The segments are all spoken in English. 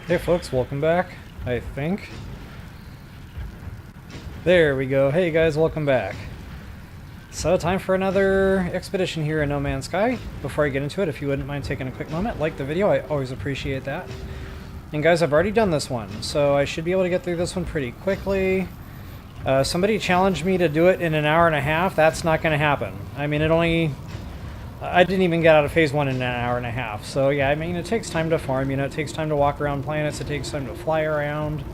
Hey folks, welcome back, I think. There we go. Hey guys, welcome back. So time for another expedition here in No Man's Sky. Before I get into it, if you wouldn't mind taking a quick moment, like the video, I always appreciate that. And guys, I've already done this one, so I should be able to get through this one pretty quickly. Somebody challenged me to do it in an hour and a half. That's not going to happen. I mean, I didn't even get out of phase 1 in an hour and a half. So yeah, I mean, it takes time to farm, you know, it takes time to walk around planets, it takes time to fly around.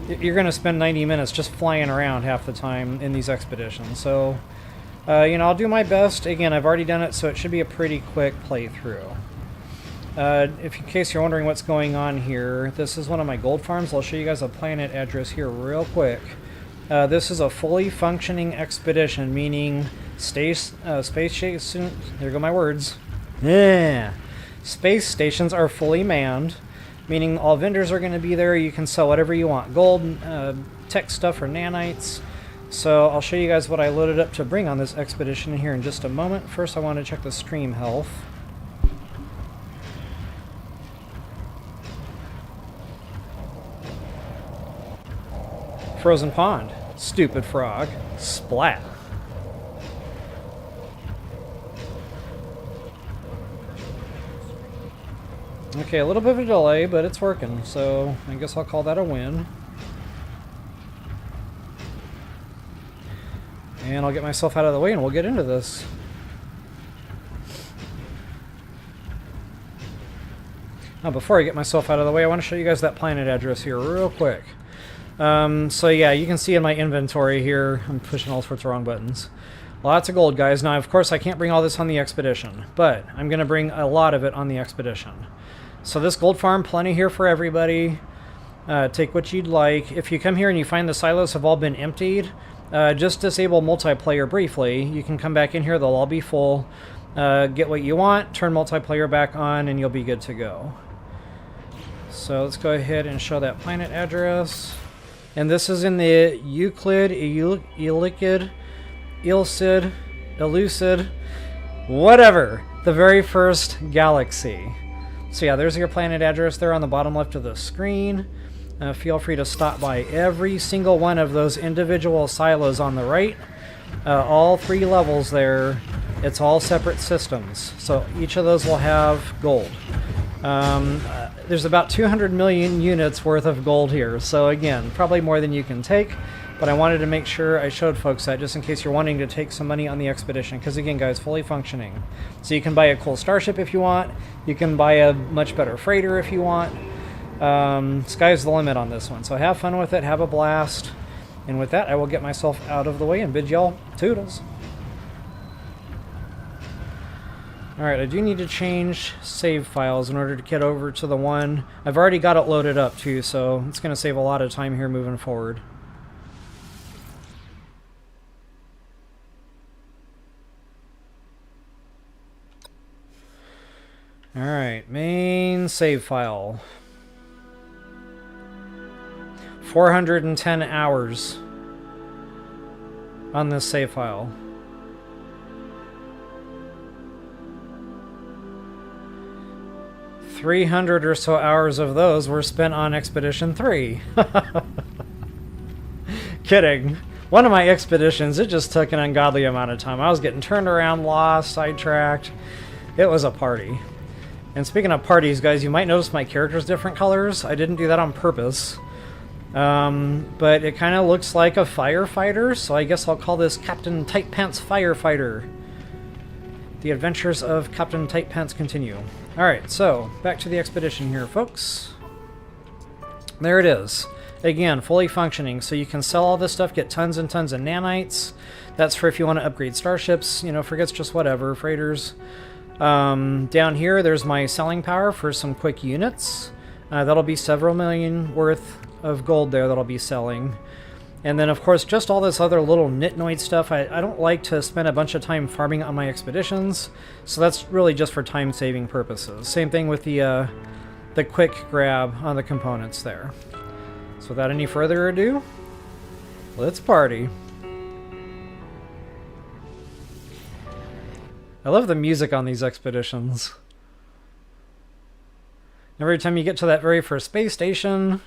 You're going to spend 90 minutes just flying around half the time in these expeditions. So, you know, I'll do my best. Again, I've already done it, so it should be a pretty quick playthrough. In case you're wondering what's going on here, this is one of my gold farms. I'll show you guys a planet address here real quick. This is a fully functioning expedition, meaning space station. There go my words. Yeah. Space stations are fully manned, meaning all vendors are going to be there. You can sell whatever you want, gold, tech stuff, or nanites. So I'll show you guys what I loaded up to bring on this expedition here in just a moment. First, I want to check the stream health. Frozen pond. Stupid frog. Splat. Okay, a little bit of a delay, but it's working, so I guess I'll call that a win. And I'll get myself out of the way and we'll get into this. Now, before I get myself out of the way, I want to show you guys that planet address here real quick. So yeah, you can see in my inventory here, I'm pushing all sorts of wrong buttons. Lots of gold, guys. Now, of course, I can't bring all this on the expedition, but I'm going to bring a lot of it on the expedition. So this gold farm, plenty here for everybody. Take what you'd like. If you come here and you find the silos have all been emptied, just disable multiplayer briefly. You can come back in here, they'll all be full. Get what you want, turn multiplayer back on, and you'll be good to go. So let's go ahead and show that planet address. And this is in the Euclid, Euclid, Ilcid, Elucid, whatever, the very first galaxy. So yeah, there's your planet address there on the bottom left of the screen. Feel free to stop by every single one of those individual silos on the right. All 3 levels there, it's all separate systems. So each of those will have gold. There's about 200 million units worth of gold here. So again, probably more than you can take. But I wanted to make sure I showed folks that just in case you're wanting to take some money on the expedition. Because again, guys, fully functioning. So you can buy a cool starship if you want. You can buy a much better freighter if you want. Sky's the limit on this one. So have fun with it. Have a blast. And with that, I will get myself out of the way and bid y'all toodles. Alright, I do need to change save files in order to get over to the one. I've already got it loaded up too, so it's going to save a lot of time here moving forward. Alright, main save file. 410 hours on this save file. 300 or so hours of those were spent on Expedition 3. Kidding. One of my expeditions, it just took an ungodly amount of time. I was getting turned around, lost, sidetracked. It was a party. And speaking of parties, guys, you might notice my character's different colors. I didn't do that on purpose. But it kind of looks like a firefighter, so I guess I'll call this Captain Tight Pants Firefighter. The adventures of Captain Tight Pants continue. Alright, so back to the expedition here, folks. There it is. Again, fully functioning, so you can sell all this stuff, get tons and tons of nanites. That's for if you want to upgrade starships, you know, frigates, just whatever, freighters. Down here, there's my selling power for some quick units. That'll be several million worth of gold there that I'll be selling. And then, of course, just all this other little nitnoid stuff. I don't like to spend a bunch of time farming on my expeditions, so that's really just for time-saving purposes. Same thing with the quick grab on the components there. So without any further ado, let's party. I love the music on these expeditions. Every time you get to that very first space station.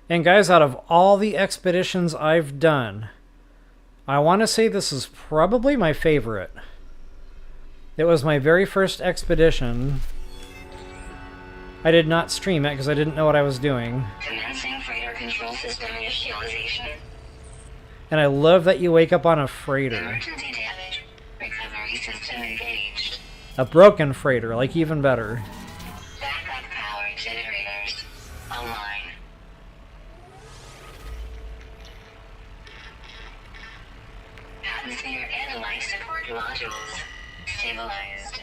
And guys, out of all the expeditions I've done, I want to say this is probably my favorite. It was my very first expedition. I did not stream it because I didn't know what I was doing. Commencing freighter control system initialization. And I love that you wake up on a freighter. Emergency damage. Recovery system engaged. A broken freighter, like even better. Backup power generators online. Atmosphere analyze support modules stabilized.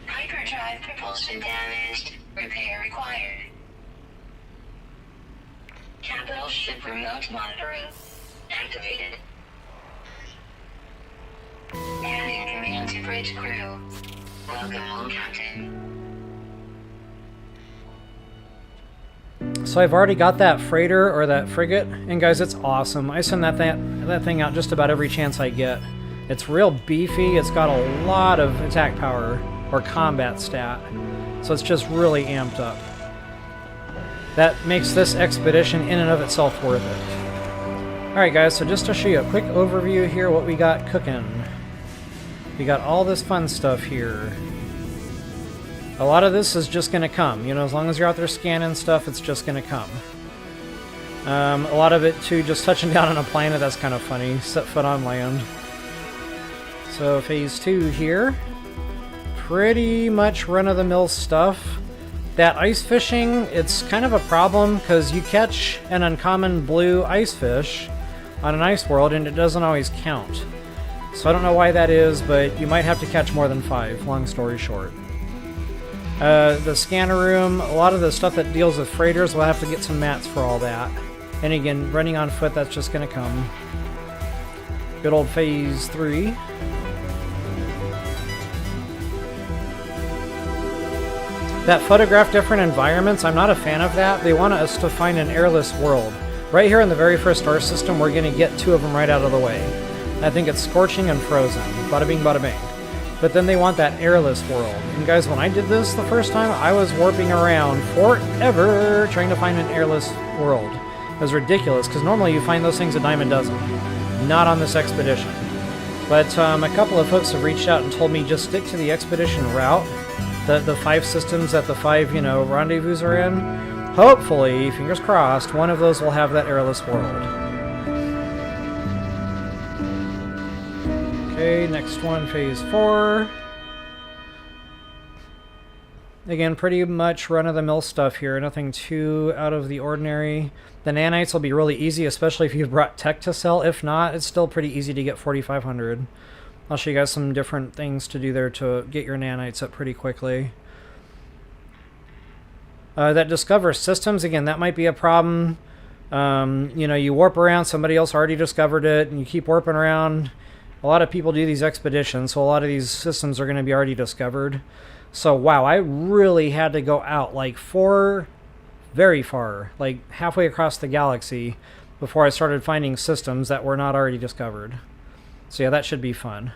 Hyperdrive propulsion damaged. Repair required. Capital ship remote monitoring activated. Adding command to bridge crew. Welcome home, Captain. So I've already got that freighter, or that frigate, and guys, it's awesome. I send that thing out just about every chance I get. It's real beefy, it's got a lot of attack power, or combat stat, so it's just really amped up. That makes this expedition in and of itself worth it. Alright guys, so just to show you a quick overview here what we got cooking. We got all this fun stuff here. A lot of this is just going to come. You know, as long as you're out there scanning stuff, it's just going to come. A lot of it, too, just touching down on a planet, that's kind of funny. Set foot on land. So, Phase 2 here. Pretty much run-of-the-mill stuff. That ice fishing, it's kind of a problem, because you catch an uncommon blue ice fish on an ice world, and it doesn't always count. So I don't know why that is, but you might have to catch more than 5, long story short. The scanner room, a lot of the stuff that deals with freighters, we'll have to get some mats for all that. And again, running on foot, that's just going to come. Good old Phase 3. That photograph different environments, I'm not a fan of that. They want us to find an airless world. Right here in the very first star system, we're going to get 2 of them right out of the way. I think it's Scorching and Frozen. Bada bing, bada bing. But then they want that airless world. And guys, when I did this the first time, I was warping around forever trying to find an airless world. It was ridiculous, because normally you find those things a dime a dozen. Not on this expedition. But a couple of folks have reached out and told me just stick to the expedition route. The 5 systems that the 5, rendezvous are in. Hopefully, fingers crossed, one of those will have that airless world. Okay, next one, Phase 4. Again, pretty much run-of-the-mill stuff here. Nothing too out of the ordinary. The Nanites will be really easy, especially if you've brought tech to sell. If not, it's still pretty easy to get 4,500. I'll show you guys some different things to do there to get your Nanites up pretty quickly. That Discover Systems, again, that might be a problem. You warp around, somebody else already discovered it, and you keep warping around. A lot of people do these expeditions, so a lot of these systems are going to be already discovered. So, wow, I really had to go out, like, very far, like halfway across the galaxy, before I started finding systems that were not already discovered. So, yeah, that should be fun.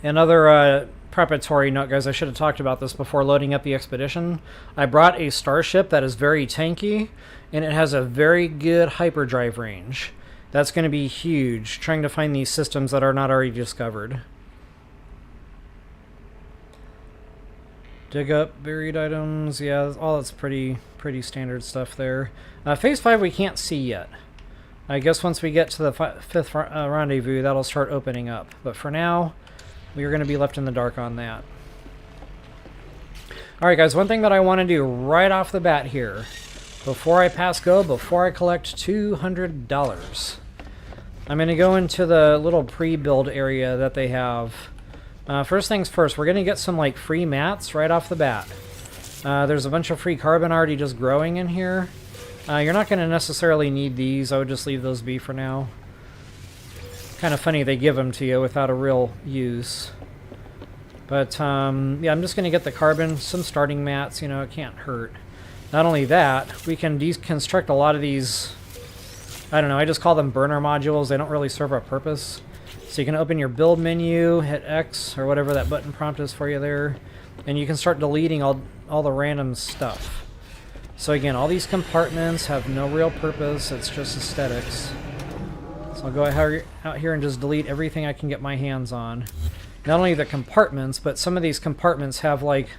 Another preparatory note, guys, I should have talked about this before loading up the expedition. I brought a starship that is very tanky, and it has a very good hyperdrive range. That's going to be huge, trying to find these systems that are not already discovered. Dig up buried items. Yeah, all that's pretty standard stuff there. Phase 5 we can't see yet. I guess once we get to the 5th rendezvous, that'll start opening up. But for now, we are going to be left in the dark on that. Alright guys, one thing that I want to do right off the bat here, before I pass go, before I collect $200, I'm going to go into the little pre-build area that they have. First things first, we're going to get some like free mats right off the bat. There's a bunch of free carbon already just growing in here. You're not going to necessarily need these. I would just leave those be for now. Kind of funny they give them to you without a real use. But yeah, I'm just going to get the carbon, some starting mats, it can't hurt. Not only that, we can deconstruct a lot of these, I don't know, I just call them burner modules. They don't really serve a purpose. So you can open your build menu, hit X or whatever that button prompt is for you there, and you can start deleting all the random stuff. So again, all these compartments have no real purpose, it's just aesthetics. So I'll go out here and just delete everything I can get my hands on. Not only the compartments, but some of these compartments have like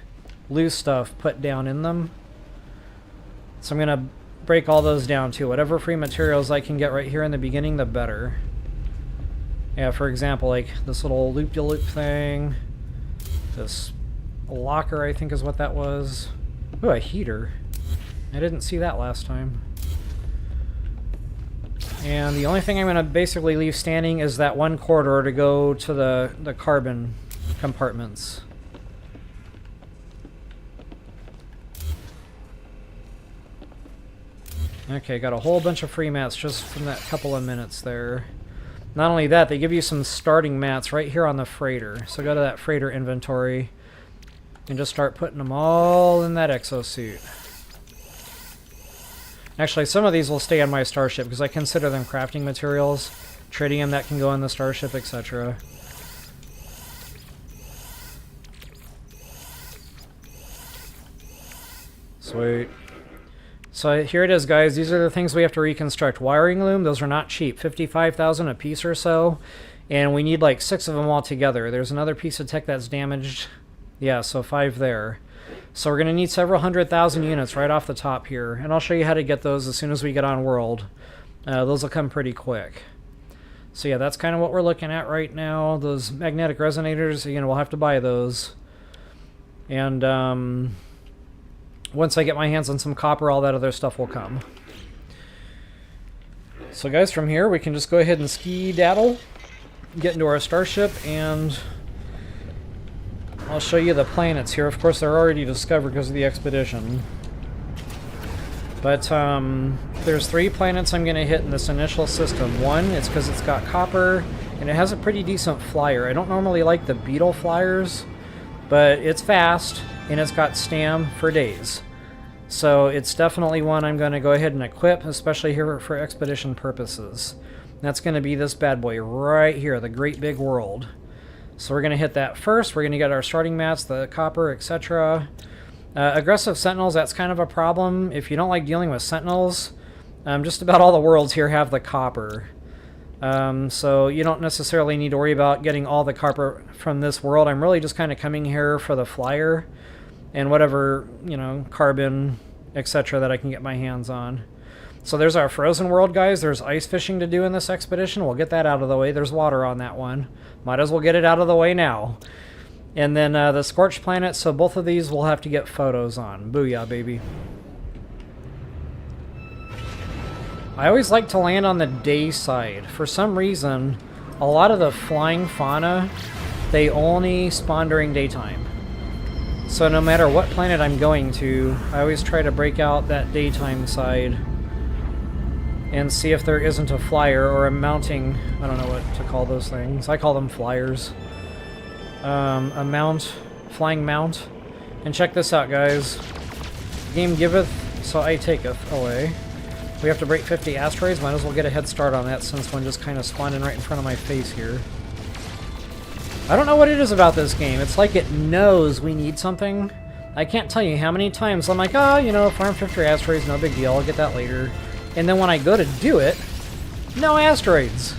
loose stuff put down in them. So I'm going to break all those down too. Whatever free materials I can get right here in the beginning, the better. Yeah, for example, like this little loop-de-loop thing. This locker, I think is what that was. Ooh, a heater. I didn't see that last time. And the only thing I'm going to basically leave standing is that one corridor to go to the carbon compartments. Okay, got a whole bunch of free mats just from that couple of minutes there. Not only that, they give you some starting mats right here on the freighter. So go to that freighter inventory and just start putting them all in that exosuit. Actually, some of these will stay on my starship because I consider them crafting materials. Tritium that can go on the starship, etc. Sweet. So here it is, guys. These are the things we have to reconstruct. Wiring loom, those are not cheap. 55,000 a piece or so. And we need like 6 of them all together. There's another piece of tech that's damaged. Yeah, so 5 there. So we're going to need several 100,000 units right off the top here. And I'll show you how to get those as soon as we get on world. Those will come pretty quick. So yeah, that's kind of what we're looking at right now. Those magnetic resonators, again, we'll have to buy those. And once I get my hands on some copper, all that other stuff will come. So guys, from here we can just go ahead and ski-daddle, get into our starship, and I'll show you the planets here. Of course, they're already discovered because of the expedition. But there's 3 planets I'm going to hit in this initial system. One, it's because it's got copper, and it has a pretty decent flyer. I don't normally like the Beetle flyers, but it's fast, and it's got stam for days. So it's definitely one I'm going to go ahead and equip, especially here for expedition purposes. That's going to be this bad boy right here, the Great Big World. So we're going to hit that first. We're going to get our starting mats, the copper, etc. Aggressive sentinels, that's kind of a problem. If you don't like dealing with sentinels, just about all the worlds here have the copper. So you don't necessarily need to worry about getting all the copper from this world. I'm really just kind of coming here for the flyer and whatever, you know, carbon, etc. that I can get my hands on. So there's our frozen world, guys. There's ice fishing to do in this expedition. We'll get that out of the way. There's water on that one. Might as well get it out of the way now. And then the Scorched planet, so both of these we'll have to get photos on. Booyah, baby. I always like to land on the day side. For some reason, a lot of the flying fauna, they only spawn during daytime. So no matter what planet I'm going to, I always try to break out that daytime side and see if there isn't a flyer or a mounting, I don't know what to call those things. I call them flyers. A mount, flying mount. And check this out, guys. Game giveth, so I taketh away. We have to break 50 asteroids. Might as well get a head start on that since one just kind of spawned in right in front of my face here. I don't know what it is about this game. It's like it knows we need something. I can't tell you how many times I'm like, oh, you know, farm 50 asteroids, no big deal, I'll get that later. And then when I go to do it, no asteroids.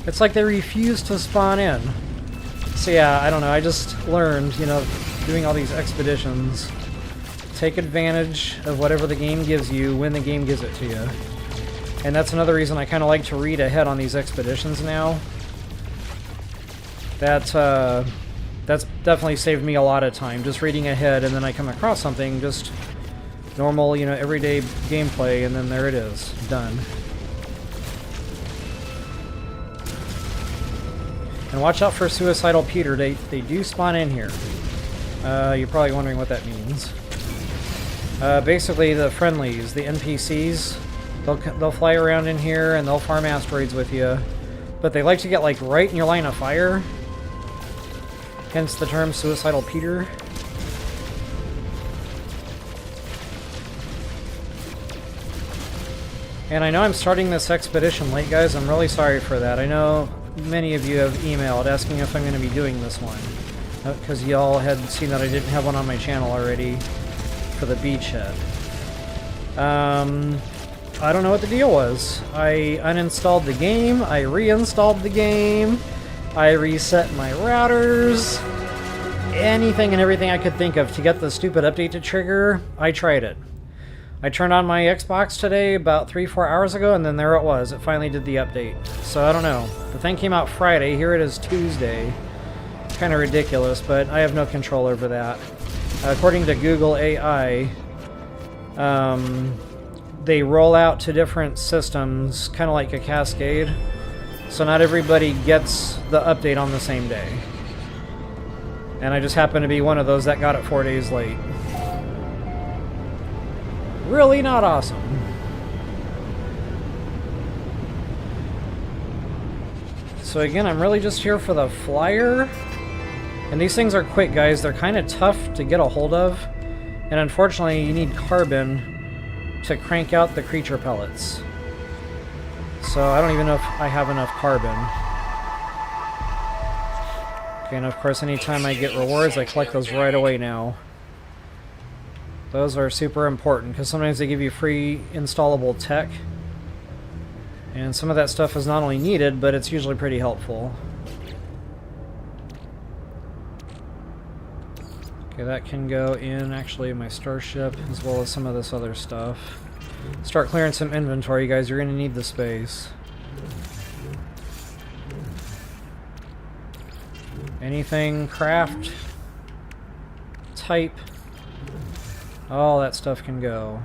It's like they refuse to spawn in. So yeah, I don't know, I just learned, you know, doing all these expeditions, take advantage of whatever the game gives you when the game gives it to you. And that's another reason I kind of like to read ahead on these expeditions now. That's definitely saved me a lot of time, just reading ahead, and then I come across something, just normal, you know, everyday gameplay, and then there it is, done. And watch out for Suicidal Peter, they do spawn in here. You're probably wondering what that means. Basically the friendlies, the NPCs, they'll fly around in here and they'll farm asteroids with you, but they like to get like right in your line of fire. Hence the term Suicidal Peter. And I know I'm starting this expedition late, guys. I'm really sorry for that. I know many of you have emailed asking if I'm going to be doing this one. Because y'all had seen that I didn't have one on my channel already for the Beachhead. I don't know what the deal was. I uninstalled the game, I reinstalled the game, I reset my routers, anything and everything I could think of to get the stupid update to trigger, I tried it. I turned on my Xbox today about 3-4 hours ago, and then there it was. It finally did the update. So I don't know. The thing came out Friday. Here it is Tuesday. Kind of ridiculous, but I have no control over that. According to Google AI, they roll out to different systems, kind of like a cascade. So not everybody gets the update on the same day. And I just happen to be one of those that got it 4 days late. Really not awesome. So again, I'm really just here for the flyer. And these things are quick, guys. They're kind of tough to get a hold of. And unfortunately, you need carbon to crank out the creature pellets. So I don't even know if I have enough carbon. Okay, and of course anytime I get rewards, I collect those right away now. Those are super important, because sometimes they give you free installable tech. And some of that stuff is not only needed, but it's usually pretty helpful. Okay, that can go in, actually, my starship, as well as some of this other stuff. Start clearing some inventory, you guys. You're going to need the space. Anything craft, type, all that stuff can go.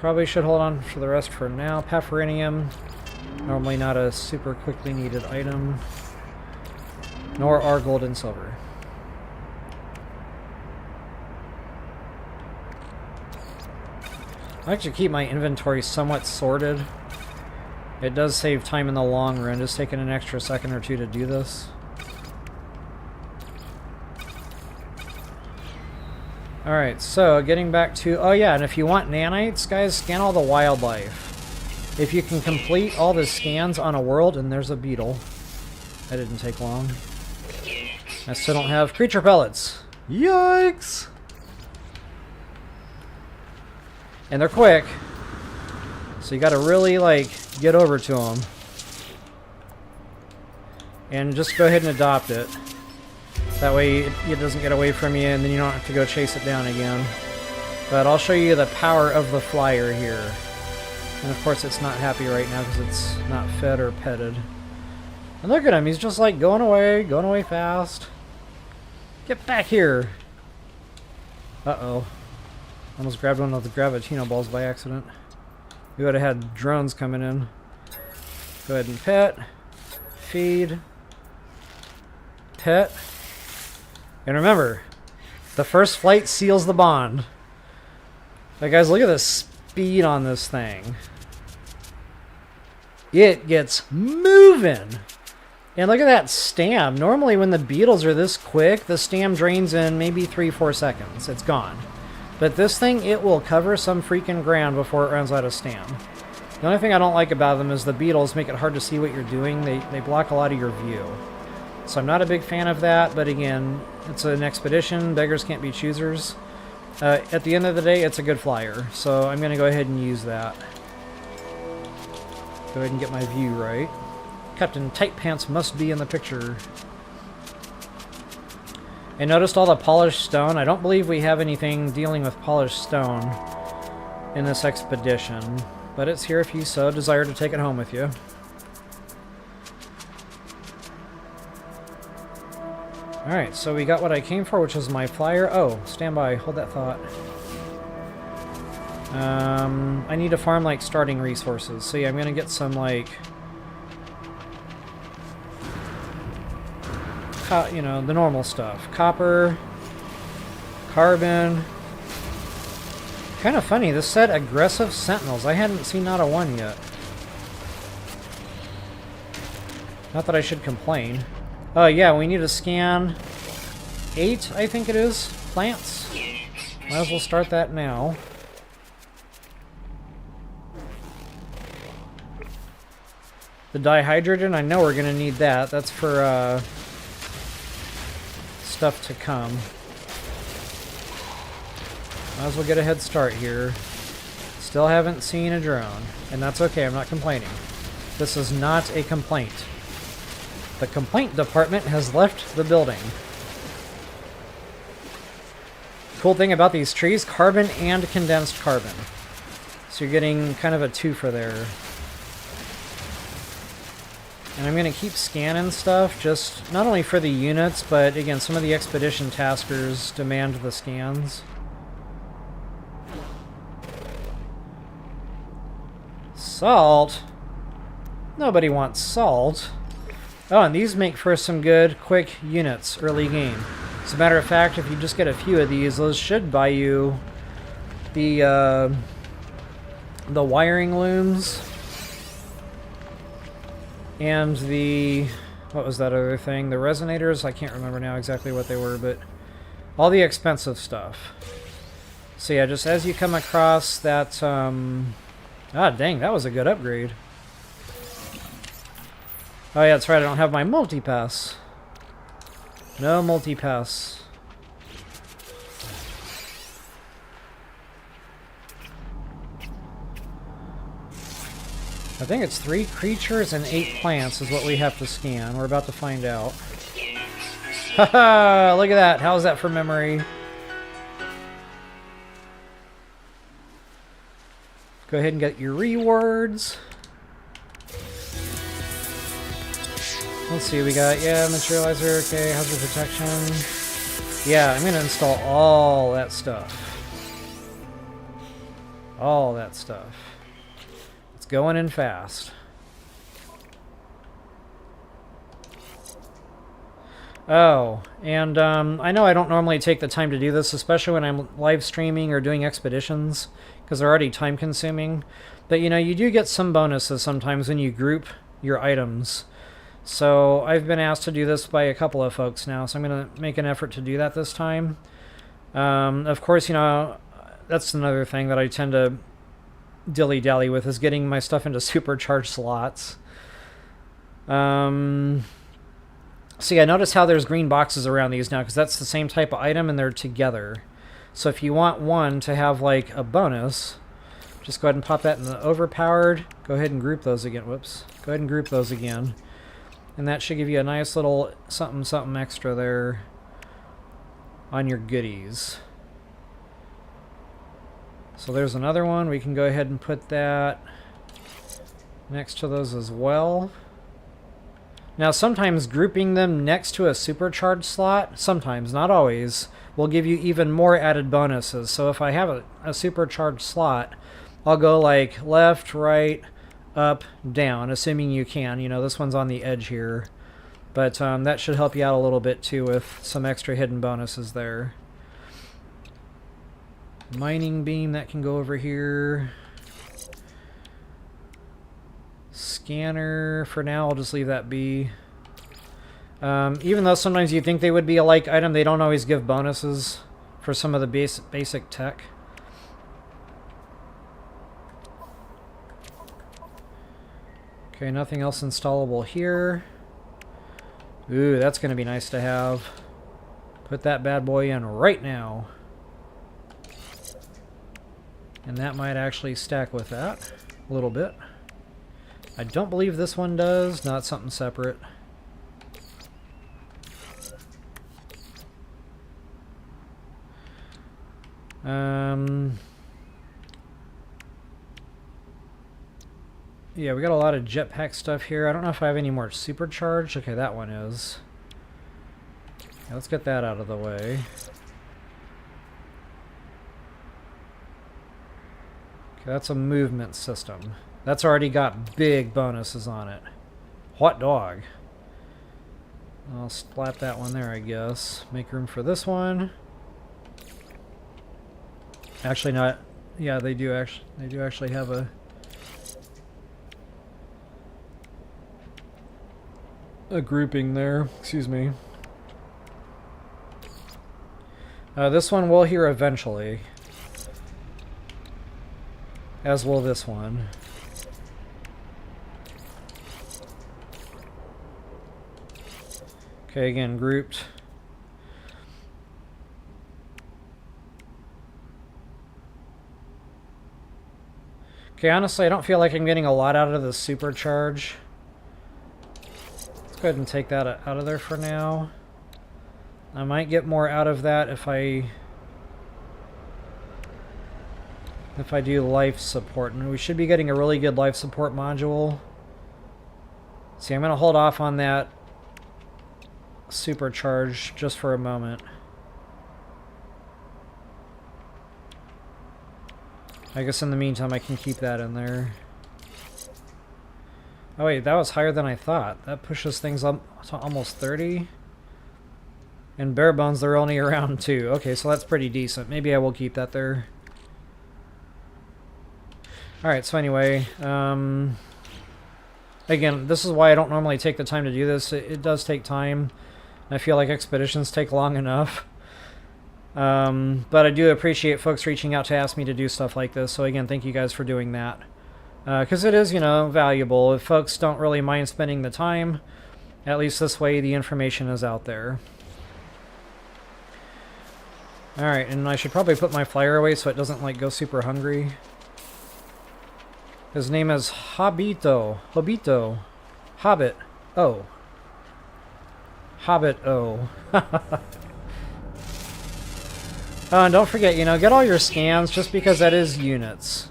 Probably should hold on for the rest for now. Papyrinium, normally not a super quickly needed item. Nor are gold and silver. I like to keep my inventory somewhat sorted. It does save time in the long run, just taking an extra second or two to do this. Alright, so getting back to... Oh yeah, and if you want nanites, guys, scan all the wildlife. If you can complete all the scans on a world, and there's a beetle. That didn't take long. I still don't have creature pellets. Yikes! And they're quick. So you gotta really, like, get over to them. And just go ahead and adopt it. That way it doesn't get away from you and then you don't have to go chase it down again. But I'll show you the power of the flyer here. And of course it's not happy right now because it's not fed or petted. And look at him, he's just like going away fast. Get back here! Uh-oh. Almost grabbed one of the Gravitino balls by accident. We would have had drones coming in. Go ahead and pet. Feed. Pet. And remember, the first flight seals the bond. Like, guys, look at the speed on this thing. It gets moving. And look at that stam. Normally when the beetles are this quick, the stam drains in maybe 3-4 seconds. It's gone. But this thing, it will cover some freaking ground before it runs out of stam. The only thing I don't like about them is the beetles make it hard to see what you're doing. They block a lot of your view. So I'm not a big fan of that, but again, it's an expedition. Beggars can't be choosers. At the end of the day, it's a good flyer. So I'm going to go ahead and use that. Go ahead and get my view right. Captain Tight Pants must be in the picture. And noticed all the polished stone. I don't believe we have anything dealing with polished stone in this expedition. But it's here if you so desire to take it home with you. Alright, so we got what I came for, which is my flyer. Oh, stand by. Hold that thought. I need to farm, like, starting resources. So yeah, I'm going to get some, like... you know, the normal stuff. Copper. Carbon. Kind of funny, this said aggressive sentinels. I hadn't seen not a one yet. Not that I should complain. Oh yeah, we need to scan 8, I think it is, plants. Might as well start that now. The dihydrogen, I know we're going to need that. That's for stuff to come. Might as well get a head start here. Still haven't seen a drone, and that's okay, I'm not complaining. This is not a complaint. The complaint department has left the building. Cool thing about these trees, carbon and condensed carbon. So you're getting kind of a twofer there. And I'm going to keep scanning stuff, just not only for the units, but again, some of the expedition taskers demand the scans. Salt? Nobody wants salt. Oh, and these make for some good, quick units early game. As a matter of fact, if you just get a few of these, those should buy you the wiring looms and the, what was that other thing? The resonators? I can't remember now exactly what they were, but all the expensive stuff. So yeah, just as you come across that, ah, dang, that was a good upgrade. Oh yeah, that's right, I don't have my multi-pass. No multi-pass. I think it's 3 creatures and 8 plants is what we have to scan. We're about to find out. Haha, look at that. How's that for memory? Go ahead and get your rewards. Let's see, we got, yeah, Materializer, okay, hazard protection. Yeah, I'm going to install all that stuff. All that stuff. It's going in fast. Oh, and I know I don't normally take the time to do this, especially when I'm live streaming or doing expeditions, because they're already time consuming. But you know, you do get some bonuses sometimes when you group your items. So I've been asked to do this by a couple of folks now, so I'm going to make an effort to do that this time. Of course, you know, that's another thing that I tend to dilly-dally with, is getting my stuff into supercharged slots. So yeah, notice how there's green boxes around these now, because that's the same type of item and they're together. So if you want one to have like a bonus, just go ahead and pop that in the overpowered. Go ahead and group those again. Whoops. Go ahead and group those again. And that should give you a nice little something something extra there on your goodies. So there's another one. We can go ahead and put that next to those as well. Now sometimes grouping them next to a supercharged slot, sometimes, not always, will give you even more added bonuses. So if I have a supercharged slot, I'll go like left, right, up, down, assuming you can. You know, this one's on the edge here. But that should help you out a little bit too with some extra hidden bonuses there. Mining beam, that can go over here. Scanner, for now, I'll just leave that be. Even though sometimes you think they would be a like item, they don't always give bonuses for some of the basic tech. Okay, nothing else installable here. Ooh, that's going to be nice to have. Put that bad boy in right now. And that might actually stack with that a little bit. I don't believe this one does. Not something separate. Yeah, we got a lot of jetpack stuff here. I don't know if I have any more supercharged. Okay, that one is. Okay, let's get that out of the way. Okay, that's a movement system. That's already got big bonuses on it. Hot dog. I'll slap that one there, I guess. Make room for this one. Actually not. Yeah, they do actually have a grouping there. Excuse me. This one will here eventually. As will this one. Okay, again, grouped. Okay, honestly, I don't feel like I'm getting a lot out of the supercharge. Let's go ahead and take that out of there for now. I might get more out of that if I do life support. And we should be getting a really good life support module. See, I'm going to hold off on that supercharge just for a moment. I guess in the meantime I can keep that in there. Oh wait, that was higher than I thought. That pushes things up to almost 30. And bare bones, they're only around 2. Okay, so that's pretty decent. Maybe I will keep that there. Alright, so anyway, again, this is why I don't normally take the time to do this. It does take time. I feel like expeditions take long enough. But I do appreciate folks reaching out to ask me to do stuff like this. So again, thank you guys for doing that. Because it is, you know, valuable. If folks don't really mind spending the time, at least this way the information is out there. Alright, and I should probably put my flyer away so it doesn't, like, go super hungry. His name is Hobbit. Oh. Hobbit O. And don't forget, you know, get all your scans just because that is units.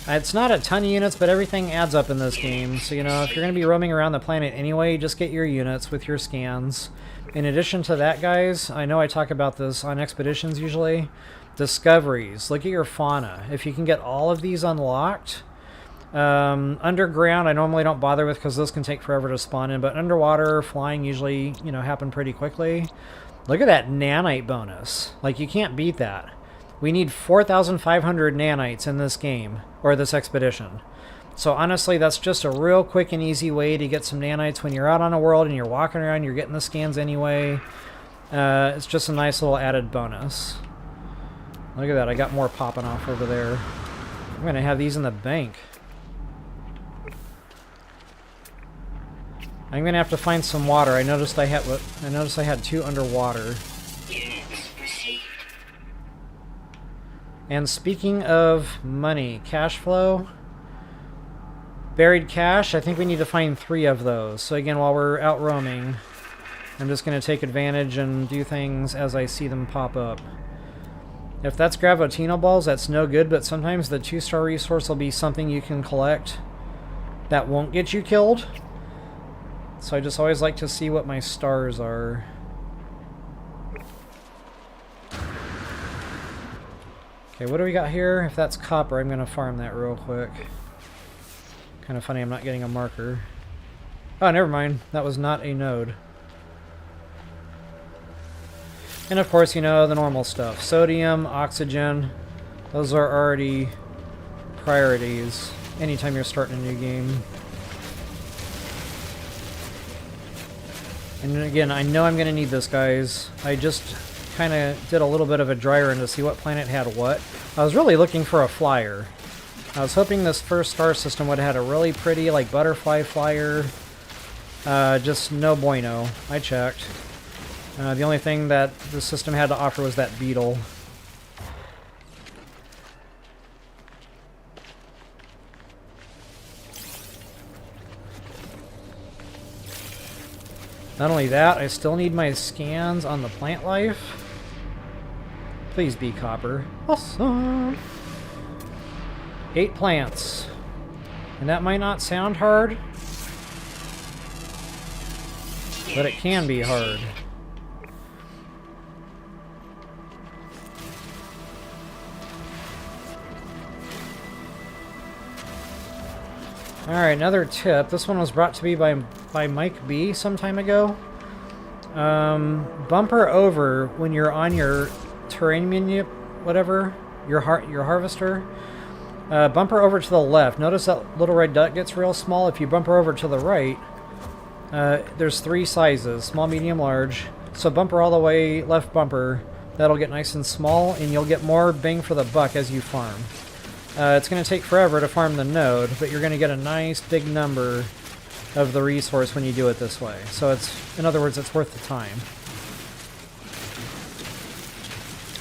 It's not a ton of units, but everything adds up in this game. So, you know, if you're going to be roaming around the planet anyway, just get your units with your scans. In addition to that, guys, I know I talk about this on expeditions usually. Discoveries. Look at your fauna. If you can get all of these unlocked. Underground, I normally don't bother with because those can take forever to spawn in. But underwater, flying usually, you know, happen pretty quickly. Look at that nanite bonus. Like, you can't beat that. We need 4,500 nanites in this game, or this expedition. So honestly, that's just a real quick and easy way to get some nanites when you're out on a world and you're walking around, you're getting the scans anyway. It's just a nice little added bonus. Look at that, I got more popping off over there. I'm going to have these in the bank. I'm gonna have to find some water. I noticed I had 2 underwater. Units received. And speaking of money, cash flow, buried cash, I think we need to find 3 of those. So again, while we're out roaming, I'm just gonna take advantage and do things as I see them pop up. If that's Gravitino balls, that's no good, but sometimes the 2-star resource will be something you can collect that won't get you killed. So I just always like to see what my stars are. Okay, what do we got here? If that's copper, I'm going to farm that real quick. Kind of funny I'm not getting a marker. Oh, never mind. That was not a node. And of course, you know, the normal stuff. Sodium, oxygen. Those are already priorities anytime you're starting a new game. And again, I know I'm going to need this, guys. I just kind of did a little bit of a dry run to see what planet had what. I was really looking for a flyer. I was hoping this first star system would have had a really pretty, like, butterfly flyer. Just no bueno. I checked. The only thing that the system had to offer was that beetle. Not only that, I still need my scans on the plant life. Please be copper. Awesome! 8 plants. And that might not sound hard, but it can be hard. Alright, another tip. This one was brought to me by Mike B some time ago. Bumper over when you're on your terrain menu, whatever, your harvester. Bumper over to the left. Notice that little red dot gets real small. If you bumper over to the right, there's 3 sizes, small, medium, large. So bumper all the way, left bumper, that'll get nice and small, and you'll get more bang for the buck as you farm. It's going to take forever to farm the node, but you're going to get a nice big number of the resource when you do it this way. So it's, in other words, it's worth the time.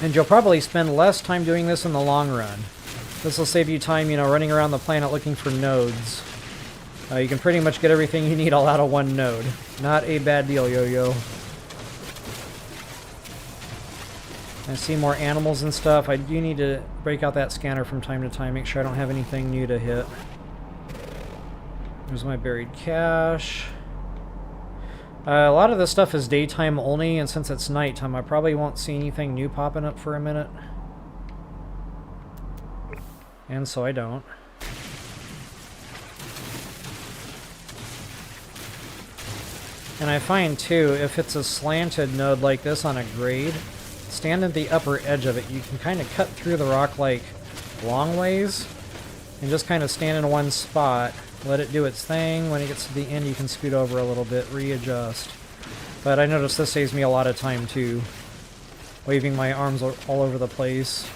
And you'll probably spend less time doing this in the long run. This will save you time, you know, running around the planet looking for nodes. You can pretty much get everything you need all out of one node. Not a bad deal, yo-yo. I see more animals and stuff. I do need to break out that scanner from time to time, make sure I don't have anything new to hit. There's my buried cache. A lot of this stuff is daytime only, and since it's nighttime, I probably won't see anything new popping up for a minute. And so I don't. And I find too, if it's a slanted node like this on a grade, stand at the upper edge of it. You can kind of cut through the rock like long ways and just kind of stand in one spot, let it do its thing. When it gets to the end, you can scoot over a little bit, readjust. But I notice this saves me a lot of time too, waving my arms all over the place,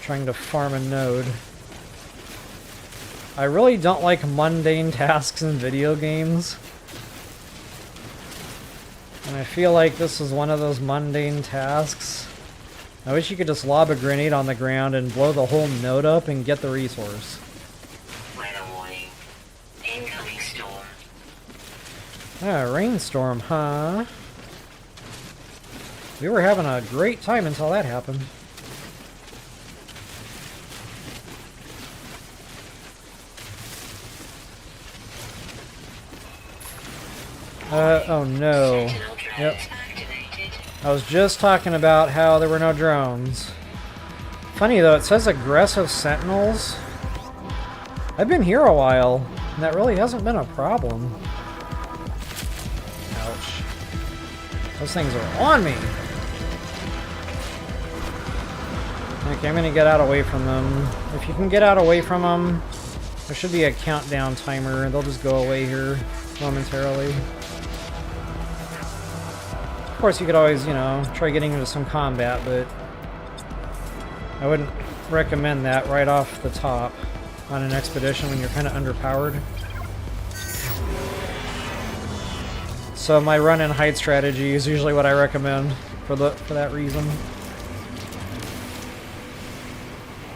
trying to farm a node. I really don't like mundane tasks in video games. And I feel like this is one of those mundane tasks. I wish you could just lob a grenade on the ground and blow the whole node up and get the resource. Weather warning. Incoming storm. Ah, rainstorm, huh? We were having a great time until that happened. Oh no. Yep. I was just talking about how there were no drones. Funny though, it says aggressive sentinels. I've been here a while, and that really hasn't been a problem. Ouch. Those things are on me! Okay, I'm gonna get out away from them. If you can get out away from them, there should be a countdown timer. They'll just go away here momentarily. Of course, you could always, you know, try getting into some combat, but I wouldn't recommend that right off the top on an expedition when you're kind of underpowered. So my run and hide strategy is usually what I recommend for that reason.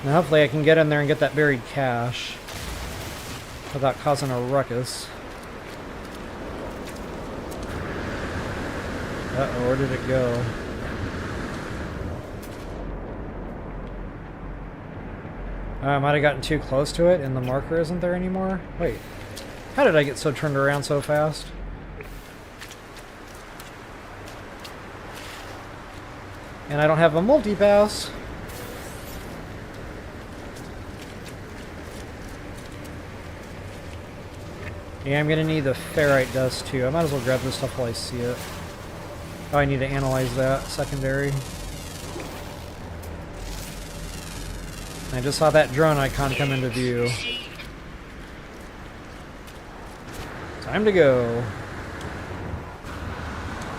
And hopefully I can get in there and get that buried cache without causing a ruckus. Uh-oh, where did it go? I might have gotten too close to it and the marker isn't there anymore? Wait, how did I get so turned around so fast? And I don't have a multi-pass. Yeah, I'm gonna need the ferrite dust too. I might as well grab this stuff while I see it. Oh, I need to analyze that secondary. I just saw that drone icon come into view. Time to go.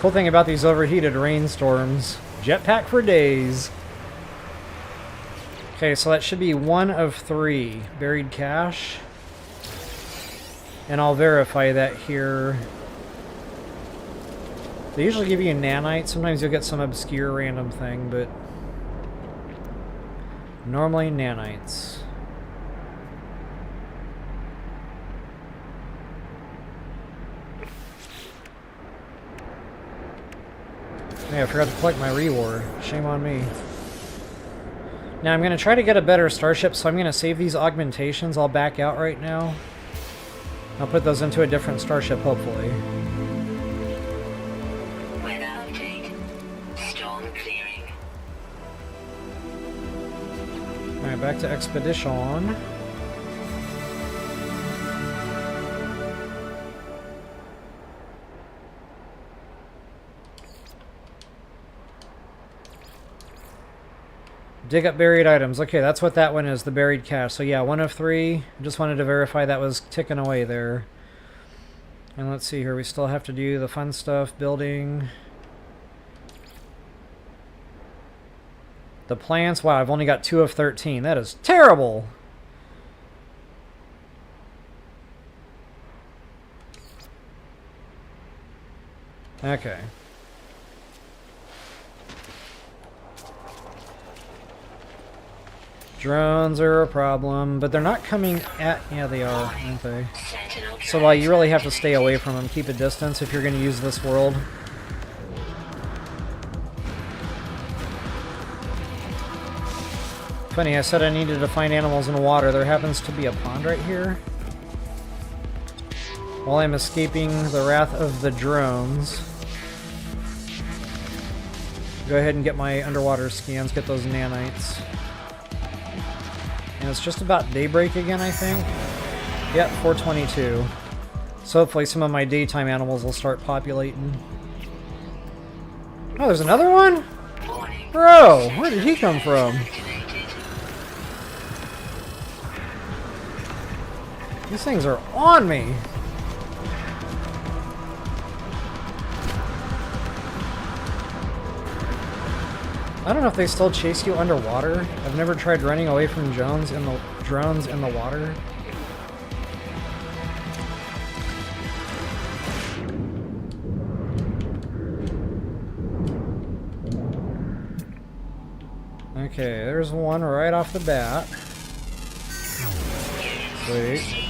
Cool thing about these overheated rainstorms, jetpack for days. Okay, so that should be 1 of 3 buried cache. And I'll verify that here. They usually give you nanites. Sometimes you'll get some obscure random thing, but normally nanites. Hey, I forgot to collect my reward. Shame on me. Now I'm going to try to get a better starship, so I'm going to save these augmentations. I'll back out right now. I'll put those into a different starship, hopefully. Alright, back to Expedition. Dig up buried items. Okay, that's what that one is, the buried cache. So yeah, 1 of 3. Just wanted to verify that was ticking away there. And let's see here, we still have to do the fun stuff, building. The plants, wow, I've only got 2 of 13. That is terrible! Okay. Drones are a problem, but they're not coming at... Yeah, they are, aren't they? So you really have to stay away from them. Keep a distance if you're going to use this world. Funny, I said I needed to find animals in water. There happens to be a pond right here. While I'm escaping the wrath of the drones. Go ahead and get my underwater scans, get those nanites. And it's just about daybreak again, I think. Yep, 4:22. So hopefully some of my daytime animals will start populating. Oh, there's another one? Bro, where did he come from? These things are on me! I don't know if they still chase you underwater. I've never tried running away from drones in the water. Okay, there's one right off the bat. Sweet.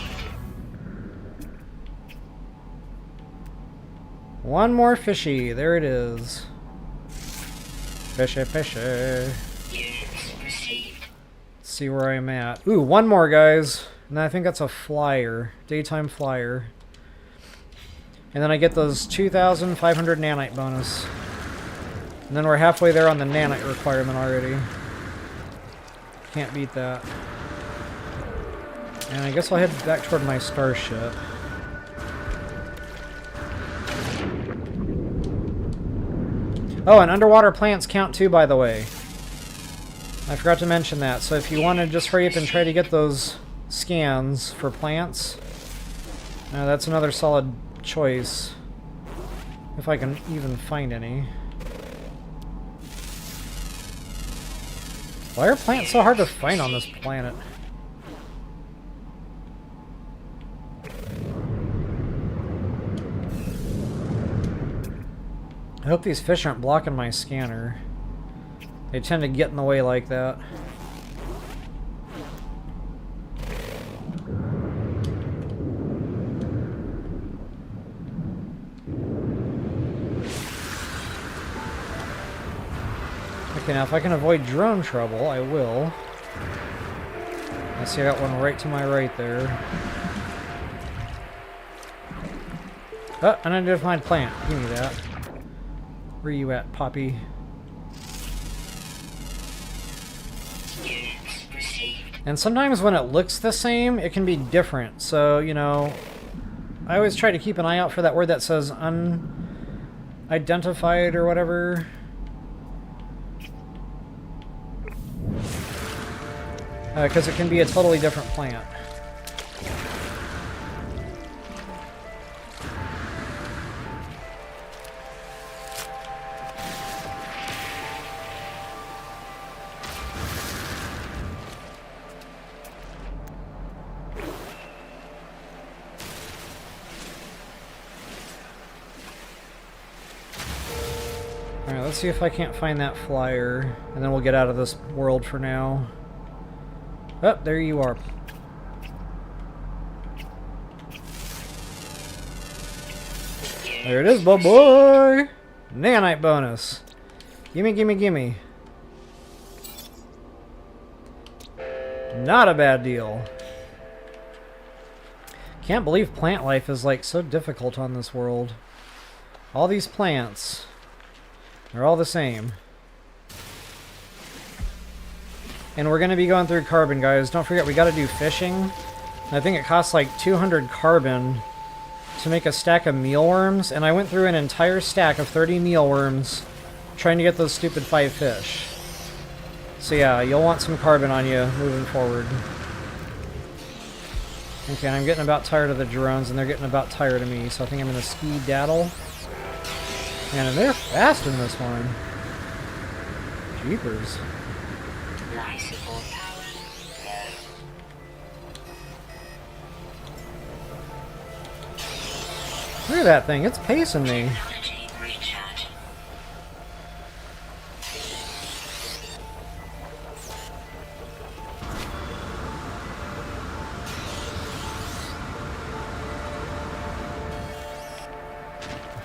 One more fishy. There it is. Fishy, fishy. Let's see where I'm at. Ooh, one more, guys. And I think that's a flyer. Daytime flyer. And then I get those 2,500 nanite bonus. And then we're halfway there on the nanite requirement already. Can't beat that. And I guess I'll head back toward my starship. Oh, and underwater plants count too, by the way. I forgot to mention that. So if you want to just hurry up and try to get those scans for plants, that's another solid choice. If I can even find any. Why are plants so hard to find on this planet? I hope these fish aren't blocking my scanner. They tend to get in the way like that. Okay, now if I can avoid drone trouble, I will. I see I got one right to my right there. Oh, an unidentified plant. Give me that. Where you at, Poppy? And sometimes when it looks the same, it can be different. So, you know, I always try to keep an eye out for that word that says unidentified or whatever. Because it can be a totally different plant. Alright, let's see if I can't find that flyer, and then we'll get out of this world for now. Oh, there you are. There it is, boy! Nanite bonus. Gimme, gimme, gimme. Not a bad deal. Can't believe plant life is like so difficult on this world. All these plants, they're all the same. And we're going to be going through carbon, guys. Don't forget, we got to do fishing. And I think it costs like 200 carbon to make a stack of mealworms. And I went through an entire stack of 30 mealworms trying to get those stupid 5 fish. So yeah, you'll want some carbon on you moving forward. Okay, and I'm getting about tired of the drones, and they're getting about tired of me. So I think I'm going to ski-daddle. And they're fast in this one. Jeepers. Look at that thing, it's pacing me.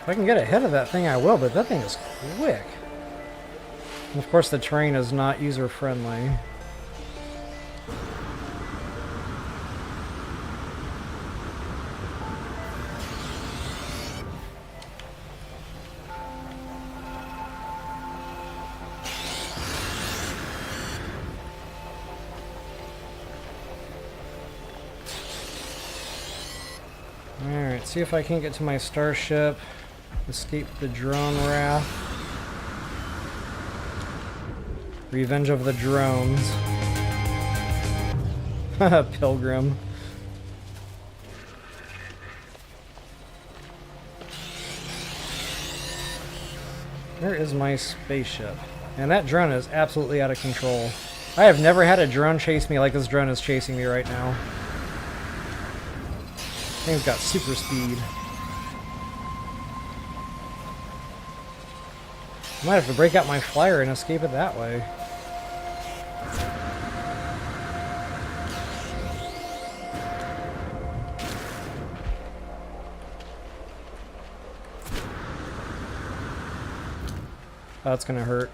If I can get ahead of that thing, I will, but that thing is quick. And of course, the terrain is not user-friendly. Alright, see if I can get to my starship. Escape the drone wrath. Revenge of the drones. Pilgrim. Where is my spaceship? And that drone is absolutely out of control. I have never had a drone chase me like this drone is chasing me right now. Thing's got super speed. I might have to break out my flyer and escape it that way. Oh, that's gonna hurt.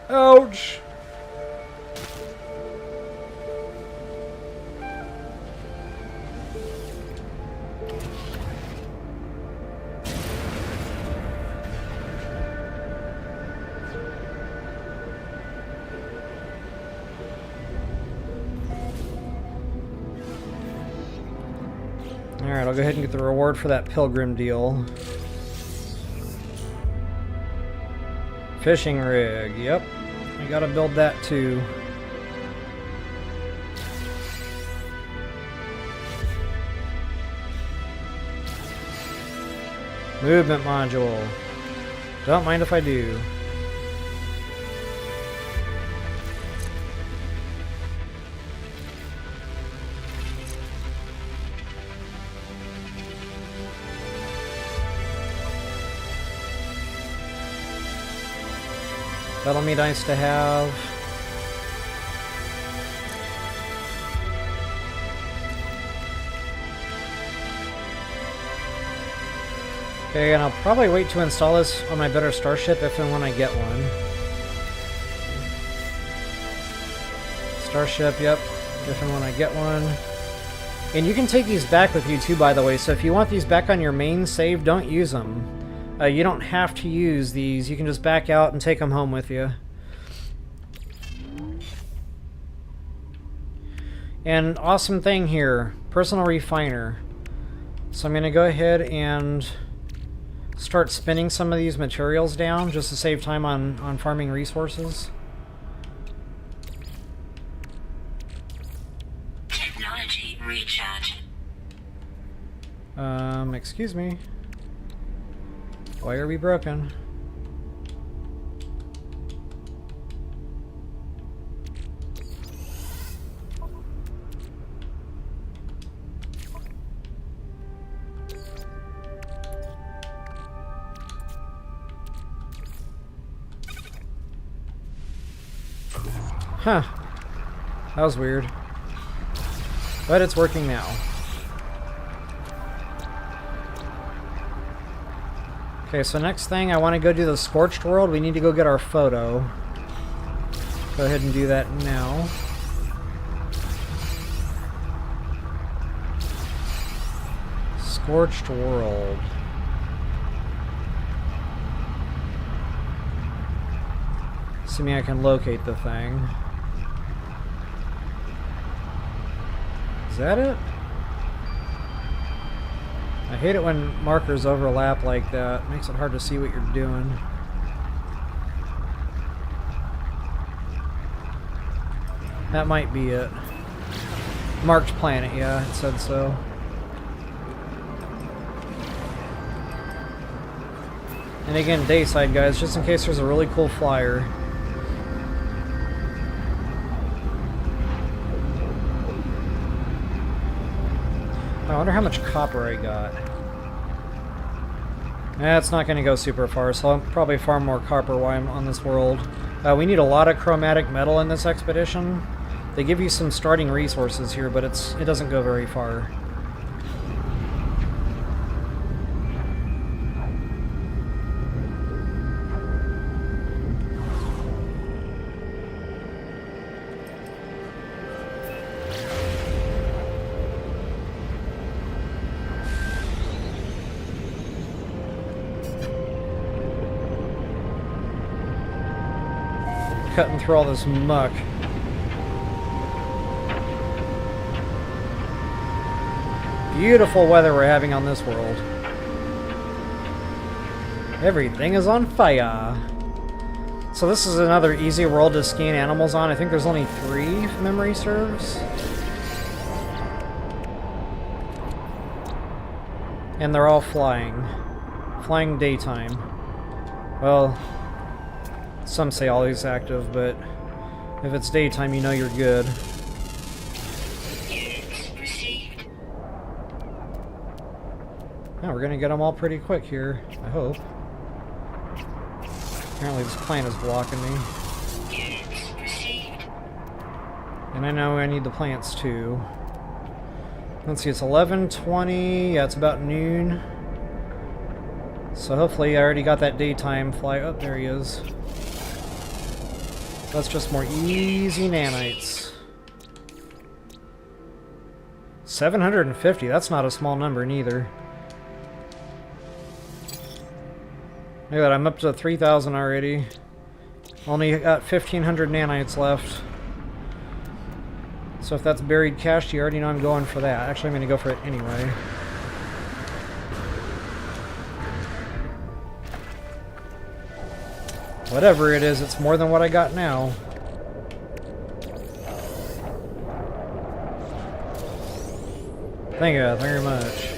Ouch! Alright, I'll go ahead and get the reward for that Pilgrim deal. Fishing rig, yep. I gotta build that too. Movement module. Don't mind if I do. That'll be nice to have. Okay, and I'll probably wait to install this on my better starship if and when I get one. Starship, yep, if and when I get one. And you can take these back with you too, by the way, so if you want these back on your main save, don't use them. You don't have to use these. You can just back out and take them home with you. And awesome thing here, personal refiner. So I'm going to go ahead and start spinning some of these materials down just to save time on farming resources. Technology recharge. Excuse me. Why are we broken? Huh. That was weird. But it's working now. Okay, so next thing, I want to go do the Scorched world. We need to go get our photo. Go ahead and do that now. Scorched world. Assuming I can locate the thing. Is that it? I hate it when markers overlap like that. Makes it hard to see what you're doing. That might be it. Marked planet, yeah, it said so. And again, dayside guys, just in case there's a really cool flyer. I wonder how much copper I got. It's not going to go super far, so I'll probably farm more copper while I'm on this world. We need a lot of chromatic metal in this expedition. They give you some starting resources here, but it doesn't go very far. cutting through all this muck. Beautiful weather we're having on this world. Everything is on fire. So this is another easy world to scan animals on. I think there's only 3, if memory serves. And they're all flying. Flying daytime. Well, some say always active, but if it's daytime, you know you're good. Oh, we're gonna get them all pretty quick here, I hope. Apparently this plant is blocking me. And I know I need the plants too. Let's see, it's 11:20. Yeah, it's about noon. So hopefully I already got that daytime fly. Oh, there he is. That's just more easy nanites. 750, that's not a small number neither. Look at that, I'm up to 3,000 already. Only got 1,500 nanites left. So if that's buried cash, you already know I'm going for that. Actually, I'm going to go for it anyway. Whatever it is, it's more than what I got now. Thank you very much.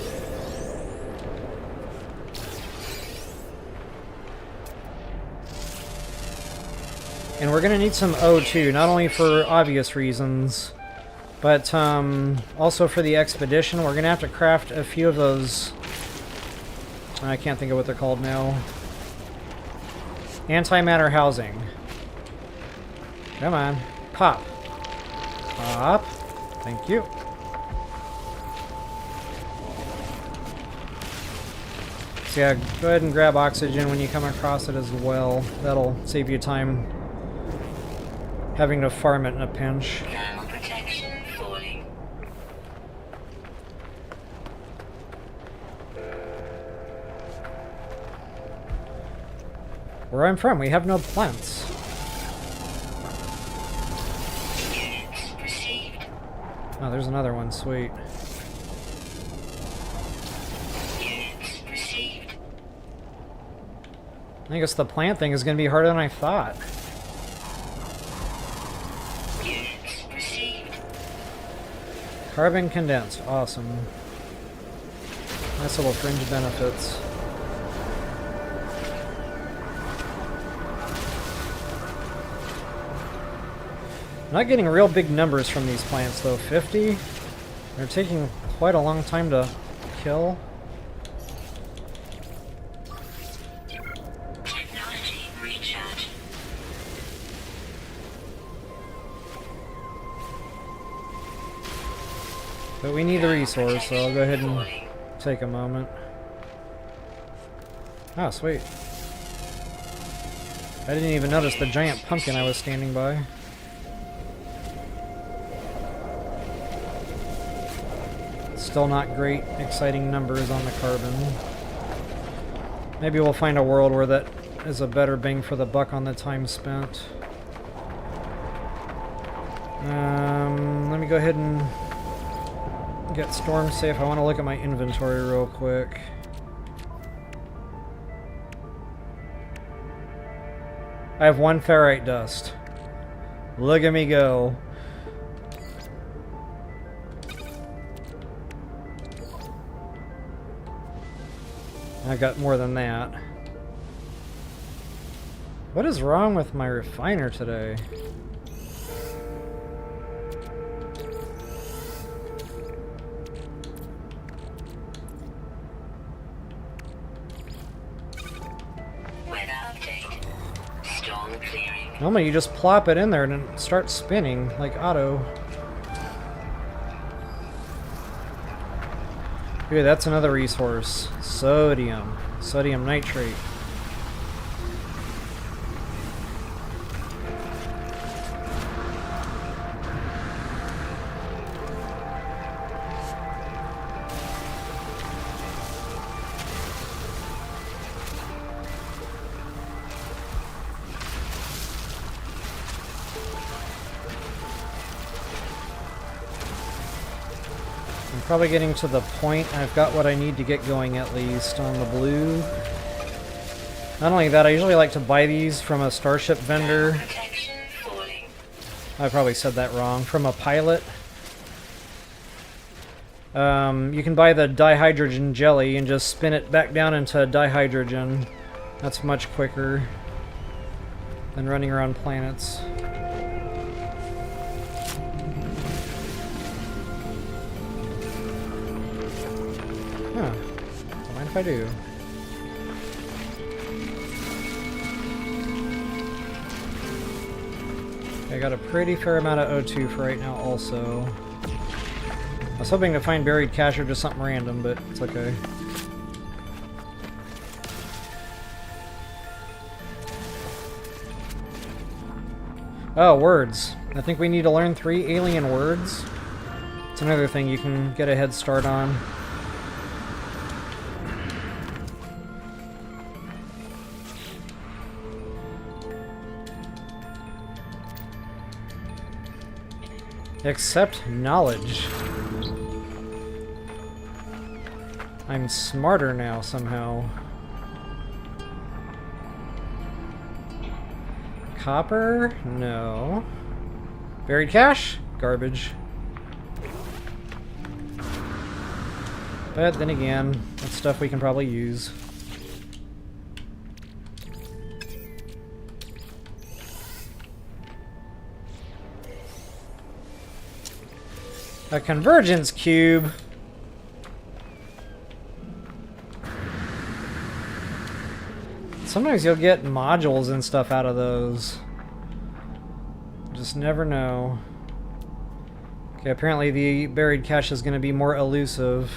And we're gonna need some O2, not only for obvious reasons, but also for the expedition. We're gonna have to craft a few of those. I can't think of what they're called now. Antimatter housing. Come on, pop, pop. Thank you. So yeah, go ahead and grab oxygen when you come across it as well. That'll save you time having to farm it in a pinch. Thermal protection falling. Where I'm from, we have no plants. Units received. Oh, there's another one. Sweet. Units received. I guess the plant thing is going to be harder than I thought. Units received. Carbon condensed. Awesome. Nice little fringe benefits. Not getting real big numbers from these plants though. 50? They're taking quite a long time to kill. Technology recharge. But we need the resource, so I'll go ahead and take a moment. Ah, sweet. I didn't even notice the giant pumpkin I was standing by. Still not great, exciting numbers on the carbon. Maybe we'll find a world where that is a better bang for the buck on the time spent. Let me go ahead and get storm safe. I want to look at my inventory real quick. I have 1 ferrite dust. Look at me go. I got more than that. What is wrong with my refiner today? Weather update. Storm clearing. Normally you just plop it in there and it starts spinning like auto. Ooh, that's another resource. Sodium. Sodium nitrate. I'm probably getting to the point. I've got what I need to get going at least on the blue. Not only that, I usually like to buy these from a Starship vendor. Protection falling. I probably said that wrong. From a pilot. You can buy the dihydrogen jelly and just spin it back down into dihydrogen. That's much quicker than running around planets. Huh. Don't mind if I do. I got a pretty fair amount of O2 for right now also. I was hoping to find buried cache or just something random, but it's okay. Oh, words. I think we need to learn 3 alien words. It's another thing you can get a head start on. Accept knowledge. I'm smarter now somehow. Copper? No. Buried cache? Garbage. But then again, that's stuff we can probably use. A convergence cube. Sometimes you'll get modules and stuff out of those. Just never know. Okay, apparently the buried cache is going to be more elusive.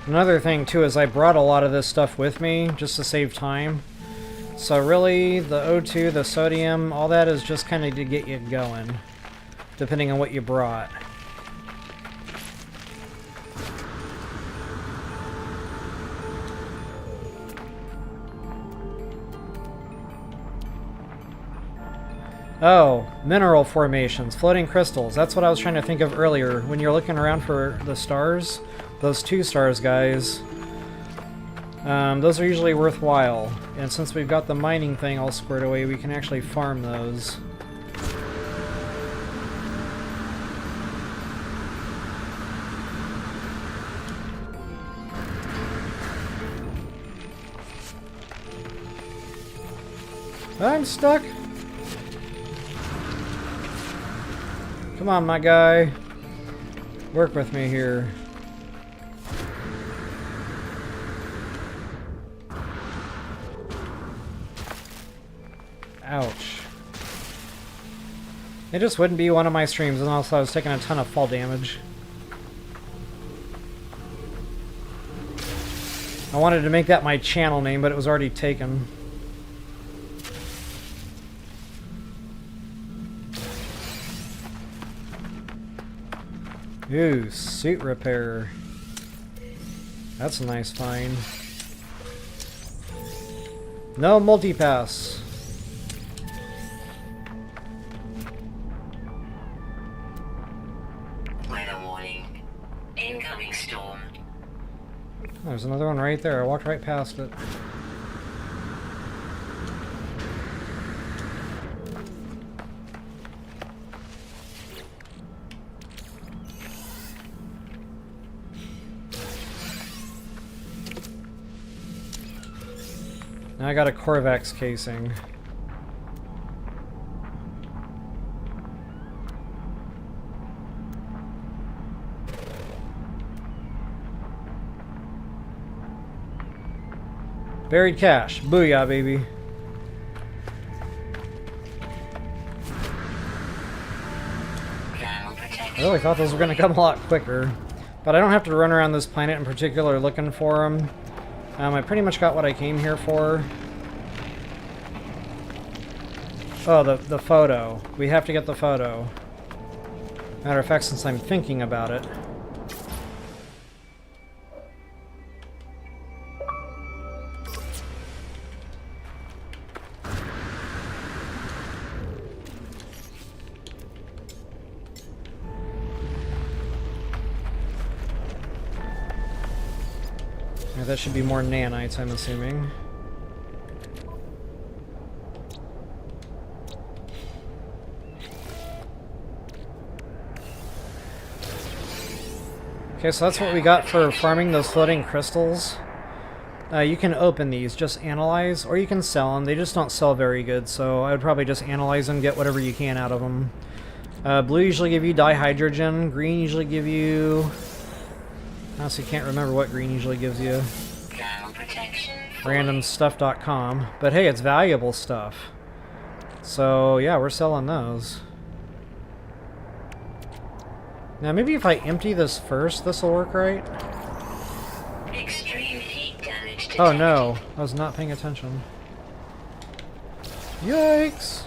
Another thing too is I brought a lot of this stuff with me just to save time. So really the O2, the sodium, all that is just kind of to get you going, depending on what you brought. Oh, mineral formations, floating crystals. That's what I was trying to think of earlier. When you're looking around for the stars, those 2 stars, guys, those are usually worthwhile. And since we've got the mining thing all squared away, we can actually farm those. I'm stuck. Come on, my guy. Work with me here. Ouch. It just wouldn't be one of my streams unless I was taking a ton of fall damage. I wanted to make that my channel name, but it was already taken. Ooh, suit repair. That's a nice find. No multipass. Weather warning. Incoming storm. There's another one right there. I walked right past it. Now I got a Corvax casing. Buried cache. Booyah, baby. I really thought those were going to come a lot quicker. But I don't have to run around this planet in particular looking for them. I pretty much got what I came here for. Oh, the photo. We have to get the photo. Matter of fact, since I'm thinking about it. Yeah, that should be more nanites, I'm assuming. Okay, so that's what we got for farming those floating crystals. You can open these, just analyze, or you can sell them. They just don't sell very good, so I would probably just analyze them, get whatever you can out of them. Blue usually give you dihydrogen. Green usually give you... I honestly can't remember what green usually gives you. Randomstuff.com. But hey, it's valuable stuff. So yeah, we're selling those. Now maybe if I empty this first, this will work, right? Extreme heat damage detected. Oh no, I was not paying attention. Yikes!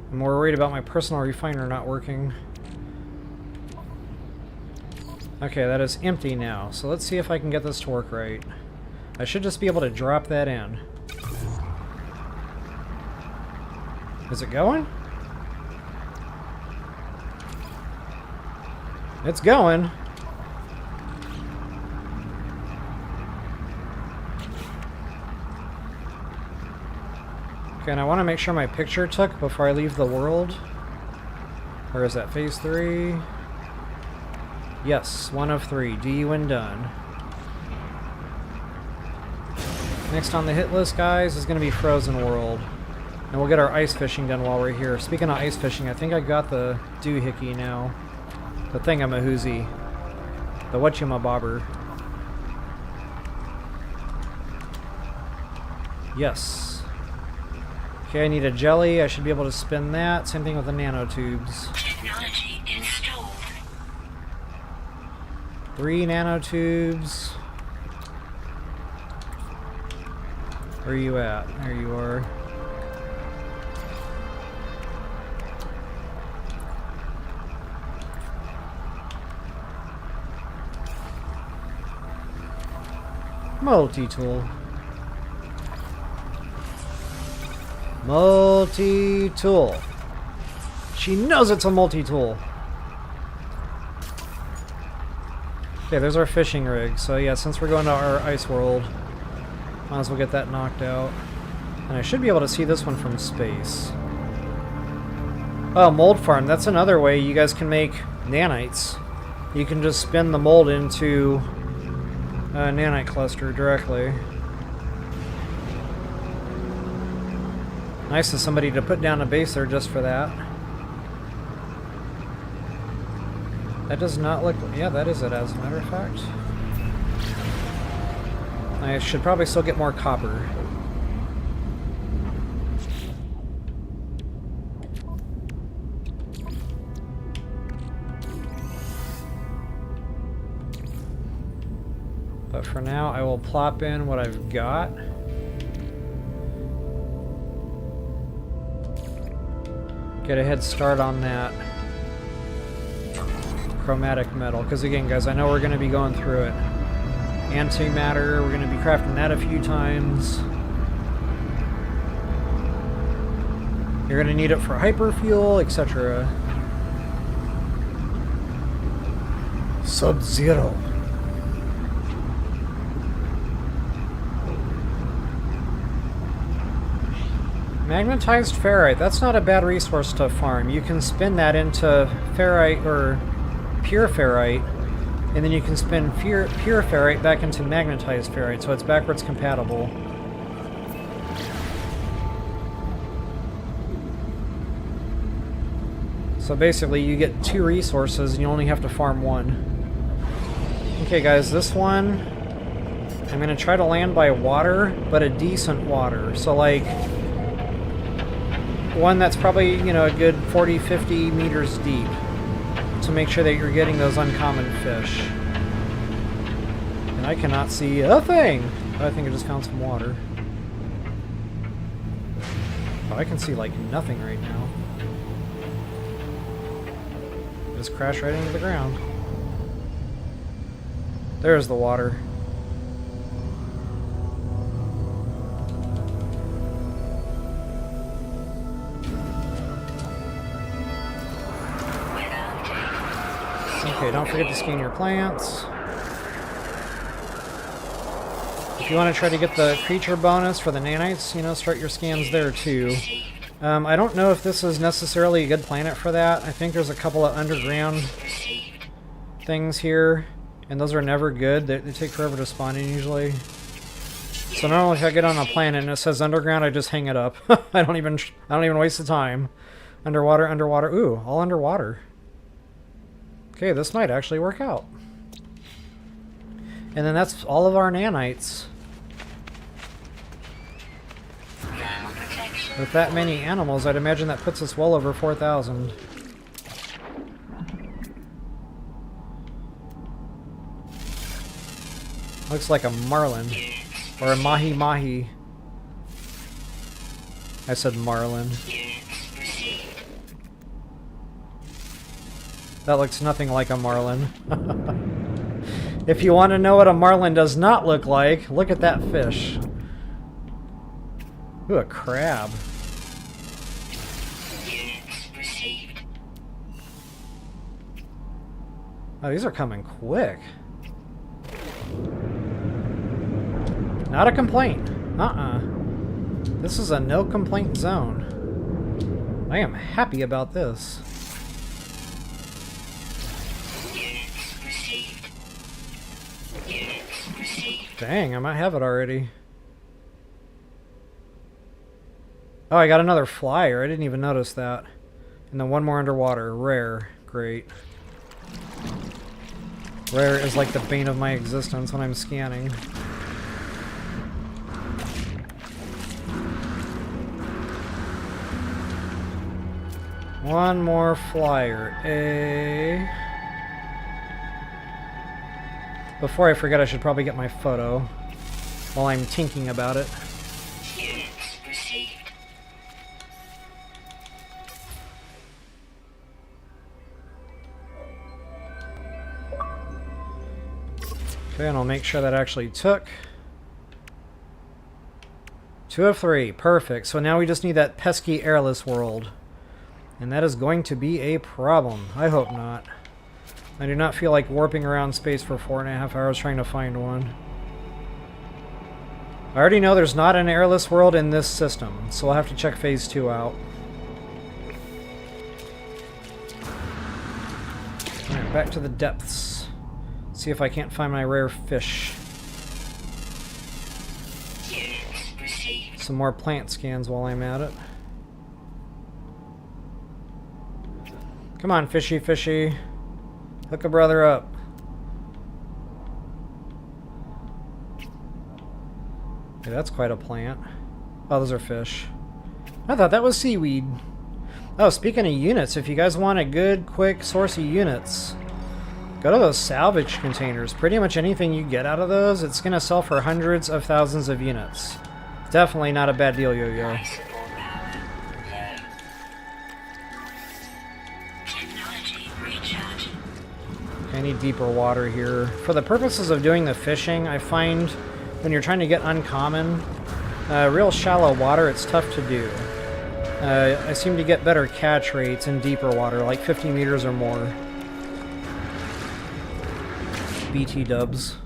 I'm more worried about my personal refiner not working. Okay, that is empty now, so let's see if I can get this to work right. I should just be able to drop that in. Is it going? It's going. Okay, and I want to make sure my picture took before I leave the world. Or is that phase 3? Yes, 1 of 3. D when done. Next on the hit list, guys, is going to be Frozen World. And we'll get our ice fishing done while we're here. Speaking of ice fishing, I think I got the doohickey now. The thingamahoozy. The whatchamabobber. Yes. Okay, I need a jelly. I should be able to spin that. Same thing with the nanotubes. Technology installed. 3 nanotubes. Where are you at? There you are. Multi-tool. Multi-tool. She knows it's a multi-tool. Okay, there's our fishing rig. So yeah, since we're going to our ice world, might as well get that knocked out. And I should be able to see this one from space. Oh, mold farm. That's another way you guys can make nanites. You can just spin the mold into a nanite cluster directly. Nice of somebody to put down a base there just for that. That does not look... Yeah, that is it, as a matter of fact. I should probably still get more copper. But for now, I will plop in what I've got. Get a head start on that chromatic metal. Because again, guys, I know we're going to be going through it. Antimatter, we're going to be crafting that a few times. You're going to need it for hyperfuel, etc. Sub-Zero. Magnetized ferrite, that's not a bad resource to farm. You can spin that into ferrite or pure ferrite, and then you can spin pure ferrite back into magnetized ferrite, so it's backwards compatible. So basically you get 2 resources and you only have to farm 1. Okay guys, this one, I'm going to try to land by water, but a decent water. So like, one that's probably, you know, a good 40-50 meters deep. to make sure that you're getting those uncommon fish. And I cannot see a thing! Oh, I think I just found some water. Oh, I can see like nothing right now. Just crash right into the ground. There's the water. Okay, don't forget to scan your plants. If you want to try to get the creature bonus for the nanites, you know, start your scans there too. I don't know if this is necessarily a good planet for that. I think there's a couple of underground things here, and those are never good. They take forever to spawn in usually. So normally if I get on a planet and it says underground, I just hang it up. I don't even waste the time. Underwater, underwater. Ooh, all underwater. Okay, this might actually work out. And then that's all of our nanites. With that many animals, I'd imagine that puts us well over 4,000. Looks like a marlin. Or a mahi-mahi. I said marlin. That looks nothing like a marlin. If you want to know what a marlin does not look like, look at that fish. Ooh, a crab. Oh, these are coming quick. Not a complaint. This is a no complaint zone. I am happy about this. Dang, I might have it already. Oh, I got another flyer. I didn't even notice that. And then one more underwater. Rare. Great. Rare is like the bane of my existence when I'm scanning. One more flyer. Before I forget, I should probably get my photo while I'm thinking about it. Okay, and I'll make sure that actually took. 2 of 3. Perfect. So now we just need that pesky airless world. And that is going to be a problem. I hope not. I do not feel like warping around space for 4.5 hours trying to find one. I already know there's not an airless world in this system, so I'll have to check phase 2 out. Alright, back to the depths. See if I can't find my rare fish. Some more plant scans while I'm at it. Come on, fishy, fishy. Hook a brother up. Okay, that's quite a plant. Oh, those are fish. I thought that was seaweed. Oh, speaking of units, if you guys want a good, quick source of units, go to those salvage containers. Pretty much anything you get out of those, it's going to sell for hundreds of thousands of units. Definitely not a bad deal, Yo-Yo. I need deeper water here. For the purposes of doing the fishing, I find when you're trying to get uncommon, real shallow water, it's tough to do. I seem to get better catch rates in deeper water, like 50 meters or more. BT dubs.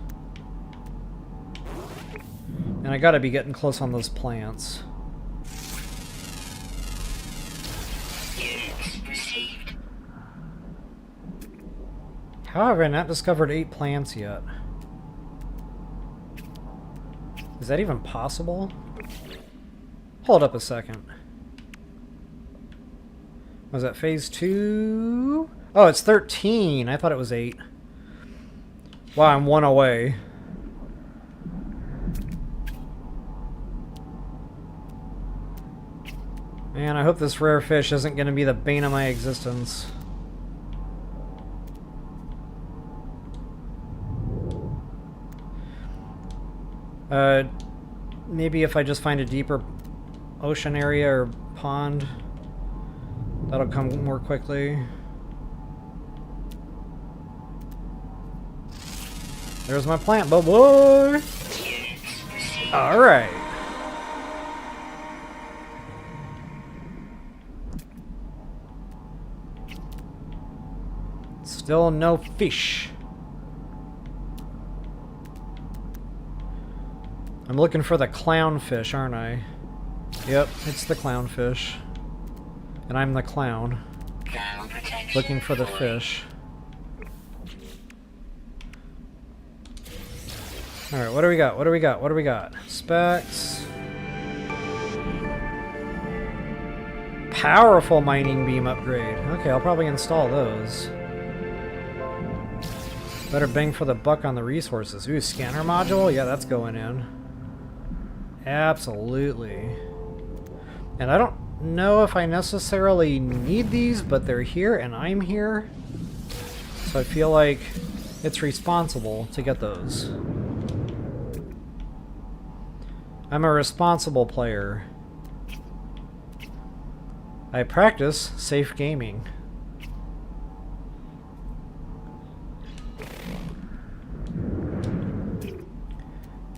And I gotta be getting close on those plants. How have I not discovered 8 plants yet? Is that even possible? Hold up a second. Was that phase 2? Oh, it's 13. I thought it was 8. Wow, I'm 1 away. Man, I hope this rare fish isn't going to be the bane of my existence. Maybe if I just find a deeper ocean area or pond, that'll come more quickly. There's my plant, boy. All right. Still no fish. I'm looking for the clownfish, aren't I? Yep, it's the clownfish. And I'm the clown. Looking for the fish. Alright, what do we got? What do we got? What do we got? Specs. Powerful mining beam upgrade. Okay, I'll probably install those. Better bang for the buck on the resources. Ooh, scanner module? Yeah, that's going in. Absolutely. And I don't know if I necessarily need these, but they're here and I'm here. So I feel like it's responsible to get those. I'm a responsible player. I practice safe gaming.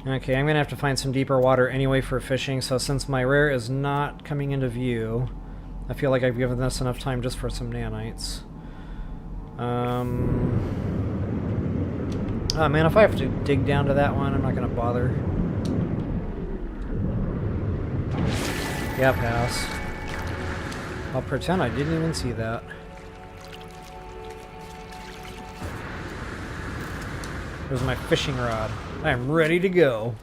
Okay, I'm gonna have to find some deeper water anyway for fishing, so since my rare is not coming into view, I feel like I've given this enough time just for some nanites. Oh man, if I have to dig down to that one, I'm not gonna bother. Yeah, pass. I'll pretend I didn't even see that. There's my fishing rod. I am ready to go.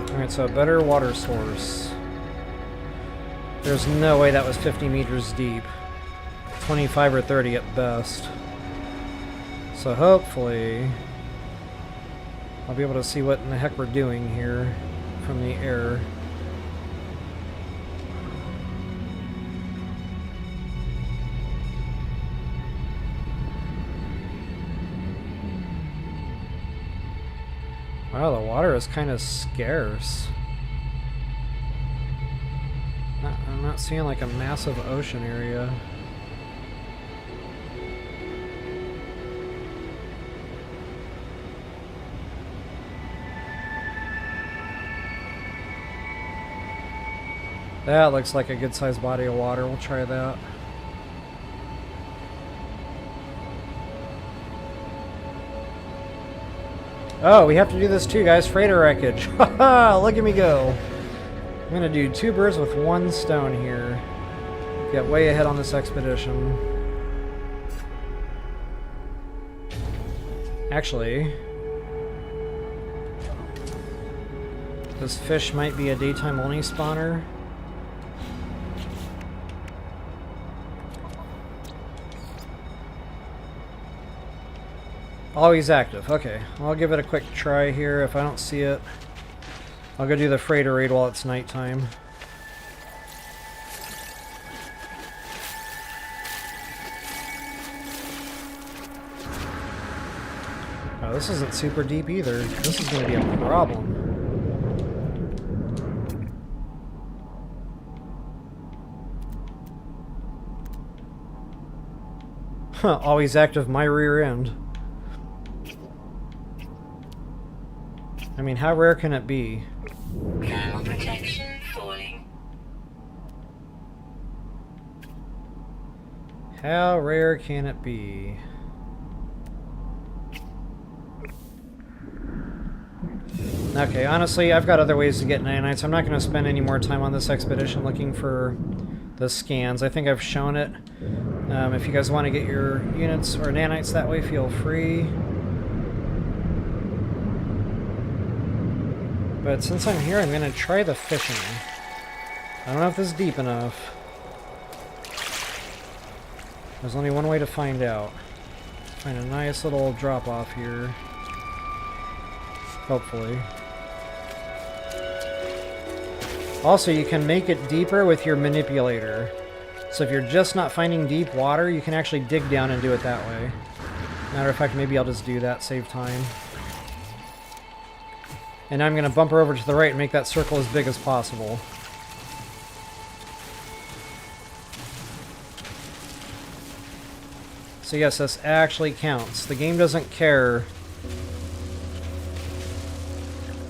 Alright, so a better water source. There's no way that was 50 meters deep. 25 or 30 at best. So hopefully I'll be able to see what in the heck we're doing here from the air. Wow, the water is kind of scarce. I'm not seeing like a massive ocean area. That looks like a good sized body of water. We'll try that. Oh, we have to do this too, guys. Freighter wreckage. Haha, look at me go. I'm gonna do 2 birds with 1 stone here. Get way ahead on this expedition. Actually, this fish might be a daytime only spawner. Always active. Okay, I'll give it a quick try here. If I don't see it, I'll go do the freighter raid while it's nighttime. Oh, this isn't super deep either. This is going to be a problem. Huh, always active my rear end. I mean, how rare can it be? Thermal protection falling. How rare can it be? Okay, honestly, I've got other ways to get nanites. I'm not going to spend any more time on this expedition looking for the scans. I think I've shown it. If you guys want to get your units or nanites that way, feel free. But since I'm here, I'm going to try the fishing. I don't know if this is deep enough. There's only one way to find out. Find a nice little drop off here. Hopefully. Also, you can make it deeper with your manipulator. So if you're just not finding deep water, you can actually dig down and do it that way. Matter of fact, maybe I'll just do that, save time. And now I'm going to bumper over to the right and make that circle as big as possible. So yes, this actually counts. The game doesn't care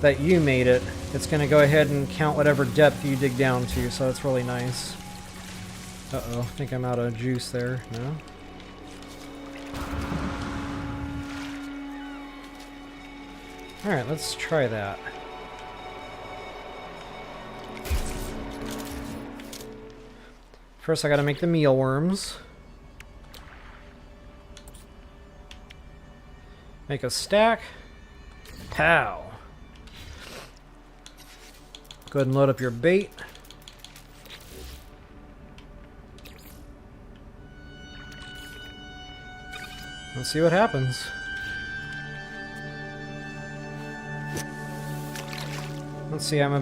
that you made it. It's going to go ahead and count whatever depth you dig down to, so that's really nice. Uh-oh, I think I'm out of juice there. No? Alright, let's try that. First I gotta make the mealworms. Make a stack. Pow! Go ahead and load up your bait. Let's see what happens. Let's see, I'm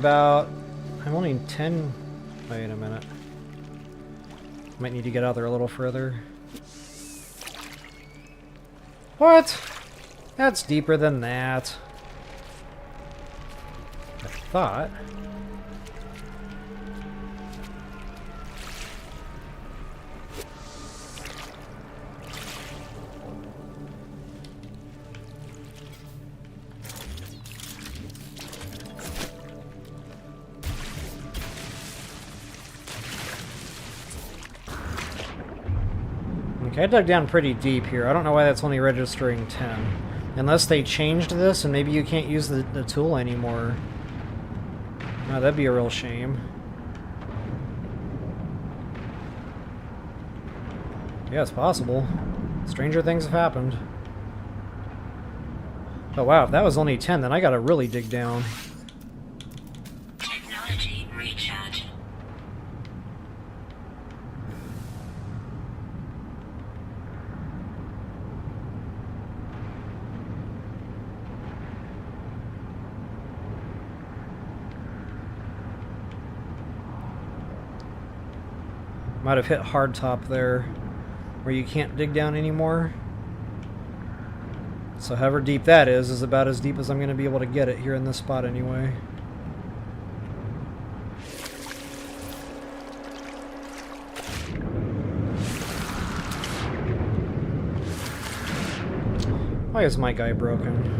only 10... Wait a minute. Might need to get out there a little further. What? That's deeper than that. I thought. Okay, I dug down pretty deep here. I don't know why that's only registering 10. Unless they changed this and maybe you can't use the tool anymore. No, that'd be a real shame. Yeah, it's possible. Stranger things have happened. Oh wow, if that was only 10, then I gotta really dig down. Technology recharge. Might have hit hardtop there, where you can't dig down anymore. So however deep that is about as deep as I'm going to be able to get it here in this spot anyway. Why is my guy broken?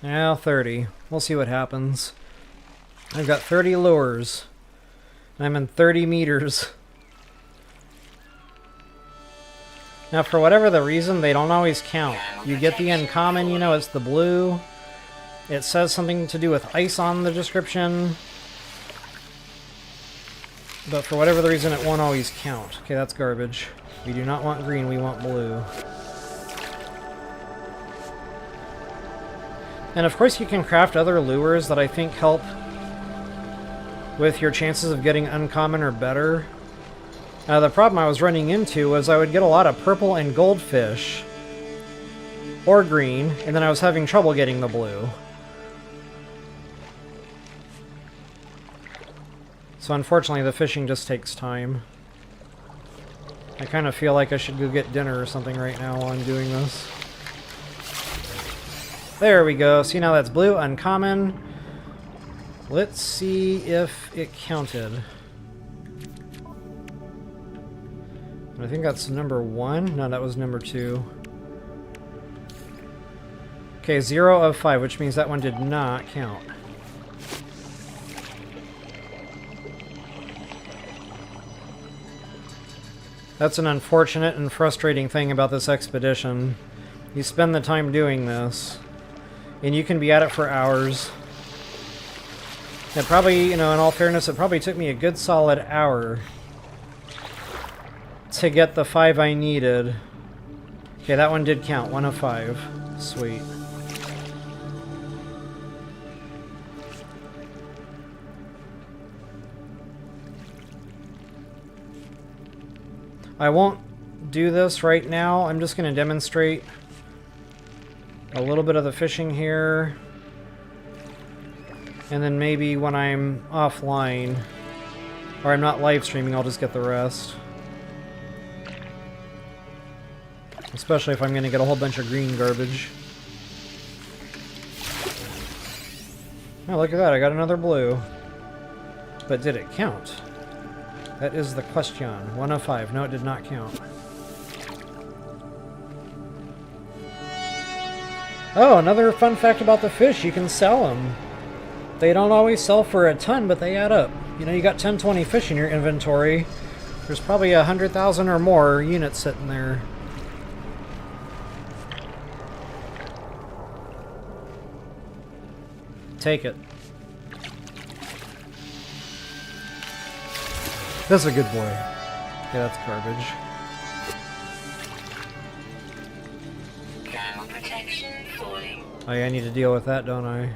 Now 30. We'll see what happens. I've got 30 lures. I'm in 30 meters. Now for whatever the reason, they don't always count. You get the uncommon, you know, it's the blue. It says something to do with ice on the description. But for whatever the reason, it won't always count. Okay, that's garbage. We do not want green, we want blue. And of course you can craft other lures that I think help with your chances of getting uncommon or better. The problem I was running into was I would get a lot of purple and gold fish, or green, and then I was having trouble getting the blue. So unfortunately the fishing just takes time. I kind of feel like I should go get dinner or something right now while I'm doing this. There we go. See, now that's blue, uncommon. Let's see if it counted. I think that's number 1. No, that was number 2. Okay, 0 of 5, which means that one did not count. That's an unfortunate and frustrating thing about this expedition. You spend the time doing this, and you can be at it for hours. It probably, you know, in all fairness, it probably took me a good solid hour to get the 5 I needed Okay, that one did count. 1 of 5. Sweet. I won't do this right now. I'm just going to demonstrate a little bit of the fishing here. And then maybe when I'm offline, or I'm not live streaming, I'll just get the rest. Especially if I'm going to get a whole bunch of green garbage. Oh, look at that. I got another blue. But did it count? That is the question. 1 of 5. No, it did not count. Oh, another fun fact about the fish. You can sell them. They don't always sell for a ton, but they add up. You know, you got 10, 20 fish in your inventory. There's probably 100,000 or more units sitting there. Take it. That's a good boy. Yeah, that's garbage. Thermal protection falling. Oh yeah, I need to deal with that, don't I?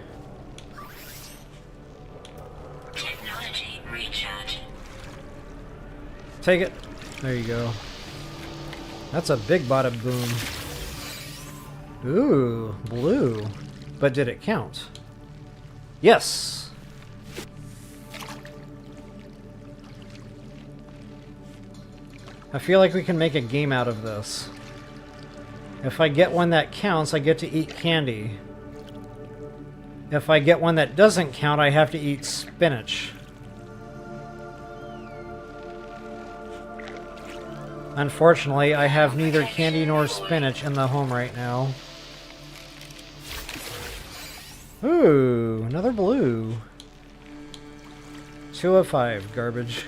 Technology recharge. Take it. There you go. That's a big bada boom. Ooh, blue. But did it count? Yes! I feel like we can make a game out of this. If I get one that counts, I get to eat candy. If I get one that doesn't count, I have to eat spinach. Unfortunately, I have neither candy nor spinach in the home right now. Ooh, another blue. 2 of 5, garbage.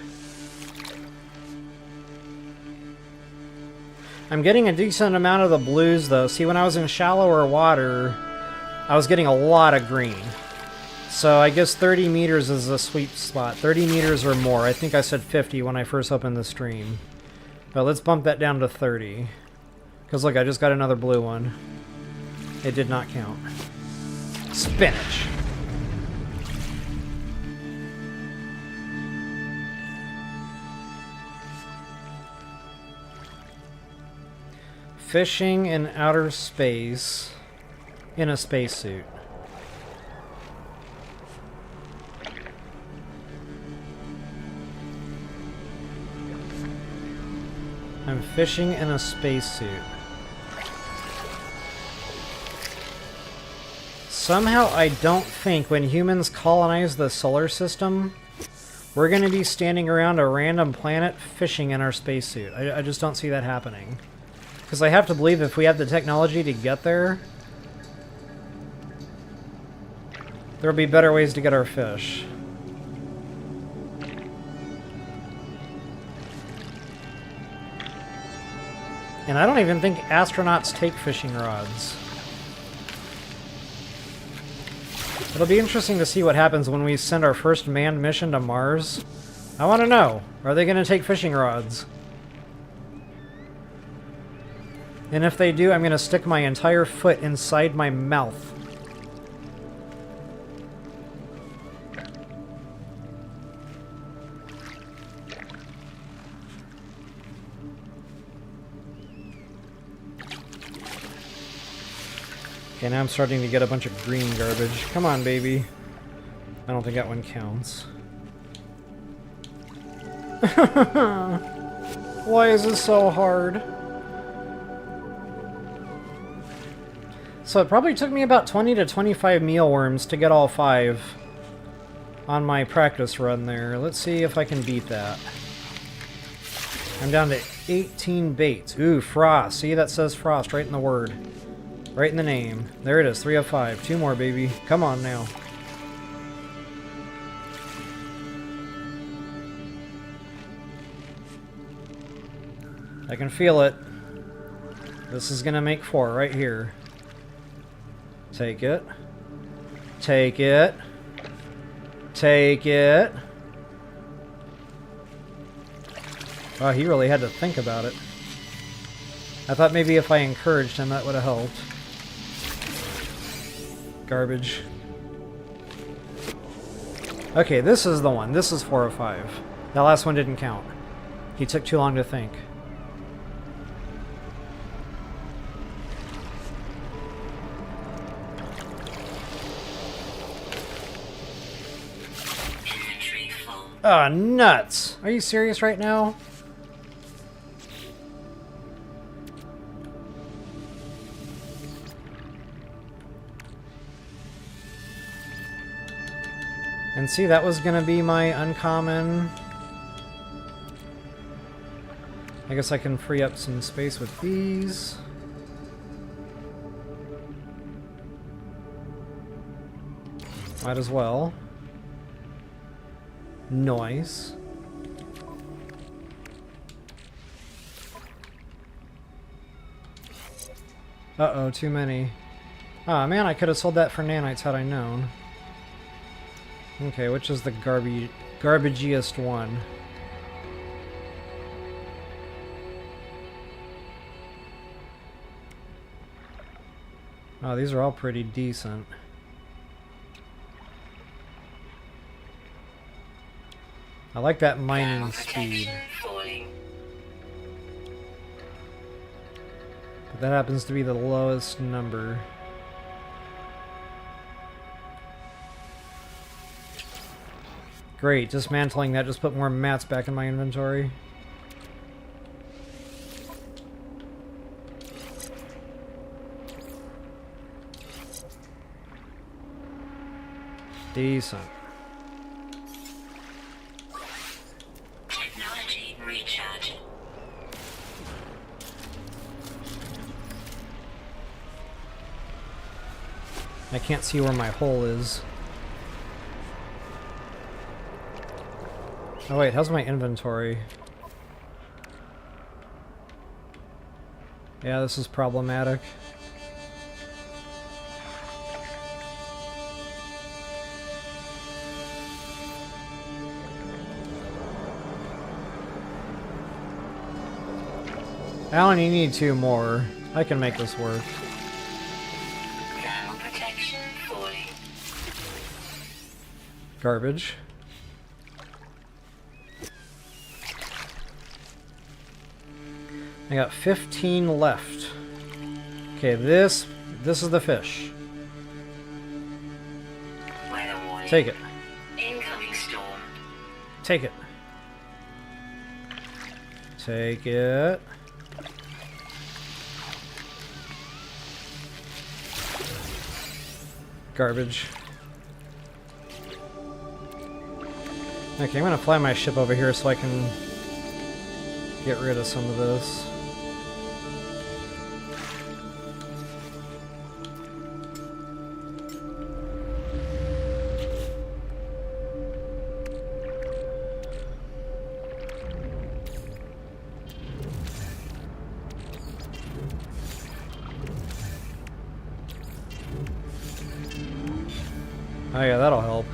I'm getting a decent amount of the blues, though. See, when I was in shallower water, I was getting a lot of green. So I guess 30 meters is a sweet spot. 30 meters or more. I think I said 50 when I first opened the stream. But let's bump that down to 30. Because look, I just got another blue one. It did not count. Spinach. Fishing in outer space in a spacesuit. I'm fishing in a spacesuit. Somehow I don't think when humans colonize the solar system, we're going to be standing around a random planet fishing in our spacesuit. I just don't see that happening. Because I have to believe if we have the technology to get there, there'll be better ways to get our fish. And I don't even think astronauts take fishing rods. It'll be interesting to see what happens when we send our first manned mission to Mars. I want to know, are they going to take fishing rods? And if they do, I'm going to stick my entire foot inside my mouth. Okay, now I'm starting to get a bunch of green garbage. Come on, baby. I don't think that one counts. Why is this so hard? So it probably took me about 20 to 25 mealworms to get all 5 on my practice run there. Let's see if I can beat that. I'm down to 18 baits. Ooh, frost. See, that says frost right in the word. Right in the name. There it is, 3 of 5. 2 more, baby. Come on now. I can feel it. This is gonna make 4 right here. Take it. Take it. Take it. Oh, he really had to think about it. I thought maybe if I encouraged him that would have helped. Garbage. Okay, this is the one. This is 4 of 5. That last one didn't count. He took too long to think. Ah, nuts! Are you serious right now? And see, that was gonna be my uncommon. I guess I can free up some space with these. Might as well. Nice. Uh-oh, too many. Ah, man, I could have sold that for nanites had I known. Okay, which is the garbagiest one? Oh, these are all pretty decent. I like that mining speed. But that happens to be the lowest number. Great, dismantling that just put more mats back in my inventory. Decent. Technology recharge. I can't see where my hole is. Oh wait, how's my inventory? Yeah, this is problematic. Alan, you need 2 more. I can make this work. Thermal protection falling. Garbage. I got 15 left. Okay, this is the fish. Weather warning. Take it. Incoming storm. Take it. Take it. Garbage. Okay, I'm gonna fly my ship over here so I can get rid of some of this. Oh yeah, that'll help.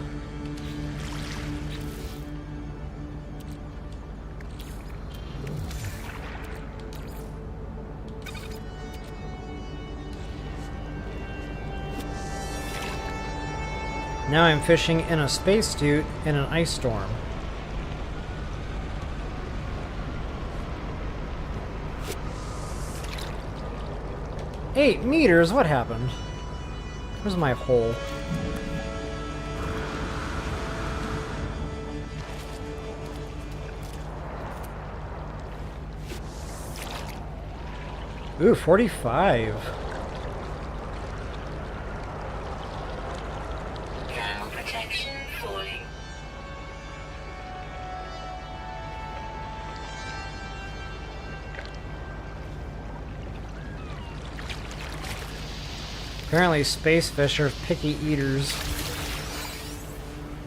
Now I'm fishing in a spacesuit in an ice storm. $8 meters? What happened? Where's my hole? Ooh, 45. Thermal protection falling. Apparently space fish are picky eaters.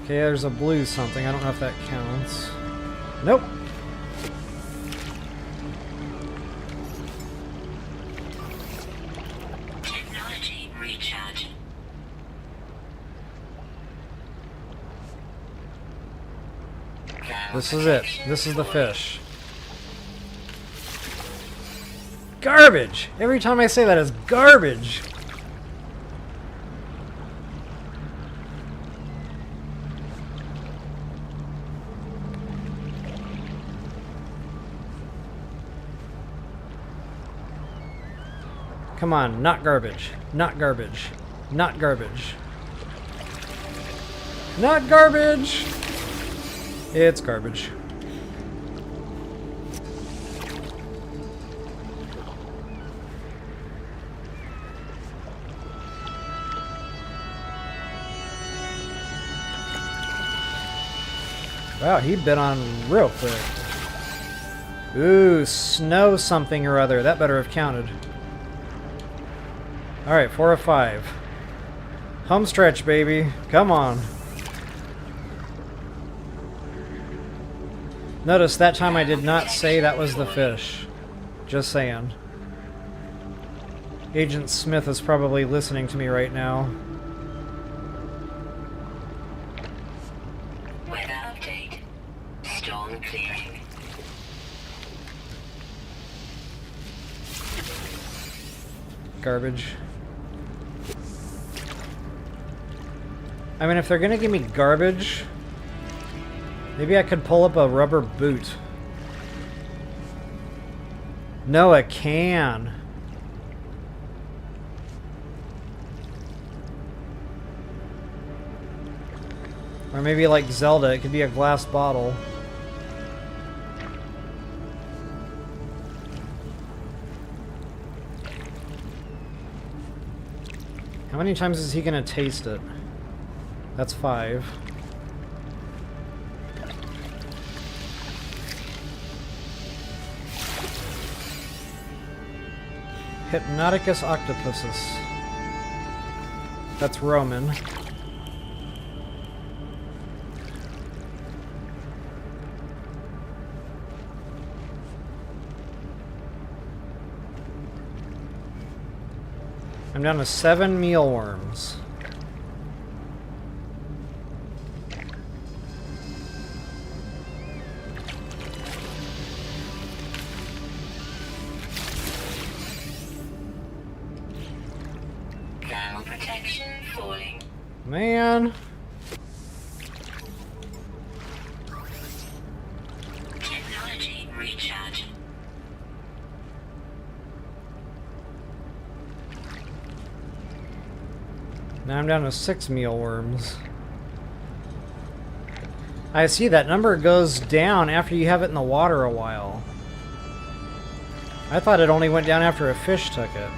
Okay, there's a blue something. I don't know if that counts. Nope. Technology recharge. This is it. This is the fish. garbage! Every time I say that, it's garbage! Come on, not garbage. Not garbage. Not garbage. Not garbage! It's garbage. Wow, he bit on real quick. Ooh, snow something or other. That better have counted. Alright, 4 of 5. Home stretch, baby. Come on. Notice that time I did not say that was the fish. Just saying. Agent Smith is probably listening to me right now. Weather update. Storm clearing. Garbage. I mean, if they're gonna give me garbage, maybe I could pull up a rubber boot. No, a can. Or maybe like Zelda, it could be a glass bottle. How many times is he gonna taste it? That's 5. Hypnoticus octopuses. That's Roman. I'm down to 7 mealworms. Thermal protection falling. Man. Technology recharge. Now I'm down to 6 mealworms. I see that number goes down after you have it in the water a while. I thought it only went down after a fish took it.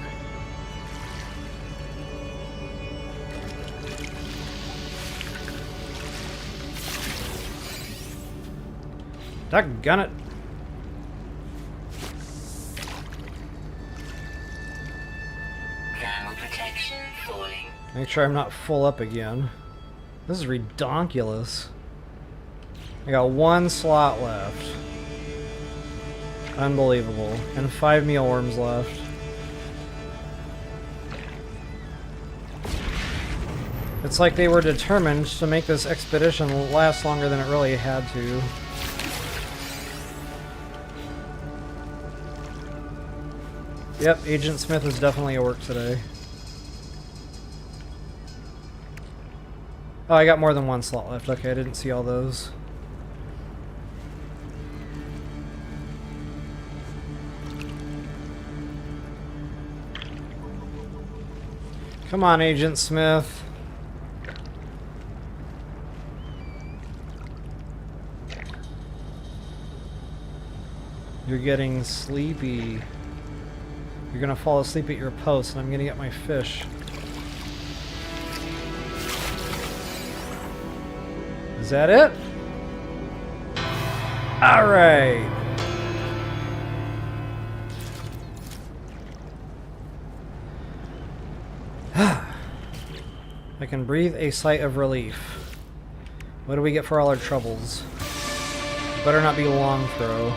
Doggone it. Thermal protection falling. Make sure I'm not full up again. This is redonkulous. I got 1 slot left. Unbelievable. And 5 mealworms left. It's like they were determined to make this expedition last longer than it really had to. Yep, Agent Smith is definitely at work today. Oh, I got more than 1 slot left. Okay, I didn't see all those. Come on, Agent Smith. You're getting sleepy. You're gonna fall asleep at your post, and I'm gonna get my fish. Is that it? Alright. I can breathe a sigh of relief. What do we get for all our troubles? Better not be long throw.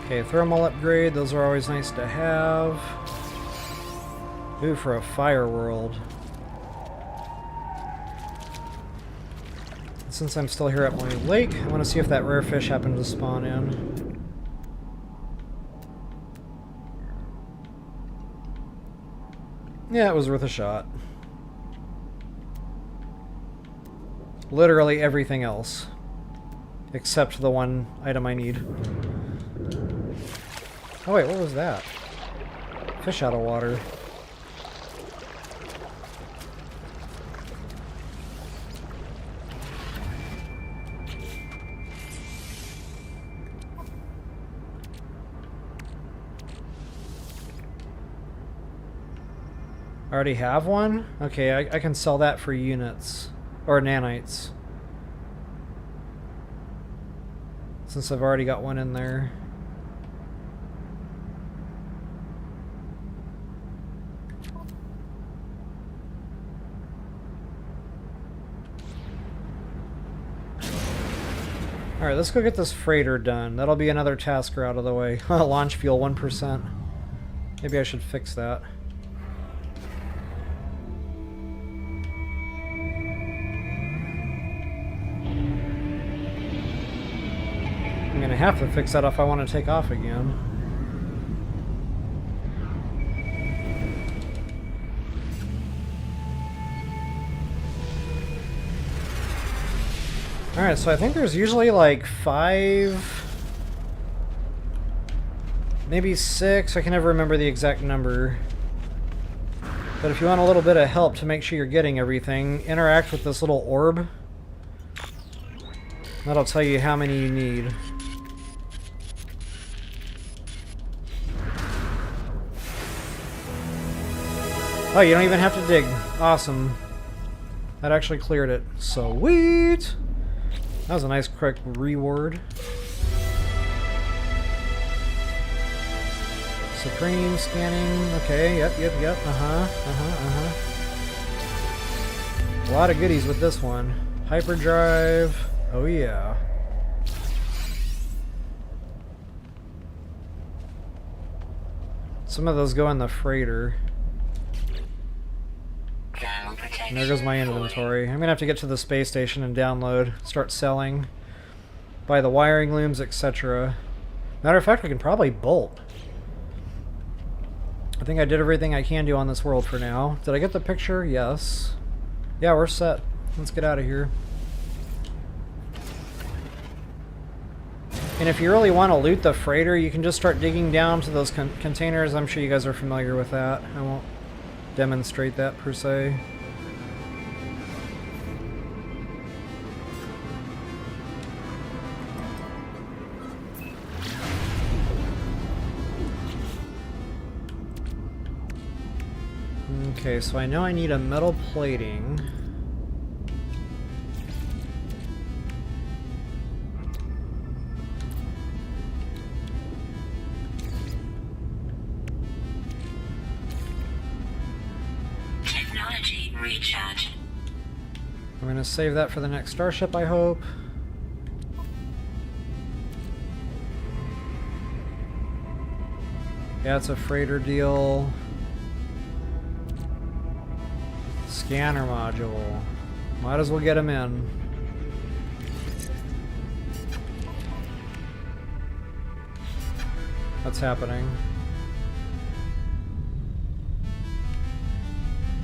Okay, thermal upgrade. Those are always nice to have. Ooh, for a fire world. Since I'm still here at my lake, I want to see if that rare fish happened to spawn in. Yeah, it was worth a shot. Literally everything else. Except the one item I need. Oh wait, what was that? Fish out of water. I already have one? Okay, I can sell that for units. Or nanites. Since I've already got one in there. Alright, let's go get this freighter done. That'll be another tasker out of the way. Launch fuel 1%. Maybe I should fix that. I'm gonna have to fix that if I want to take off again. Alright, so I think there's usually like 5, maybe 6, I can never remember the exact number. But if you want a little bit of help to make sure you're getting everything, interact with this little orb. That'll tell you how many you need. Oh, you don't even have to dig. Awesome. That actually cleared it. Sweet! That was a nice quick reward. Supreme scanning. Okay, yep. A lot of goodies with this one. Hyperdrive. Oh yeah. Some of those go in the freighter. And there goes my inventory. I'm gonna have to get to the space station and download, start selling, buy the wiring looms, etc. Matter of fact, we can probably bolt. I think I did everything I can do on this world for now. Did I get the picture? Yes. Yeah, we're set. Let's get out of here. And if you really want to loot the freighter, you can just start digging down to those containers. I'm sure you guys are familiar with that. I won't demonstrate that per se. Okay, so I know I need a metal plating. Technology recharge. I'm gonna save that for the next starship, I hope. Yeah, it's a freighter deal. Scanner module. Might as well get him in. What's happening?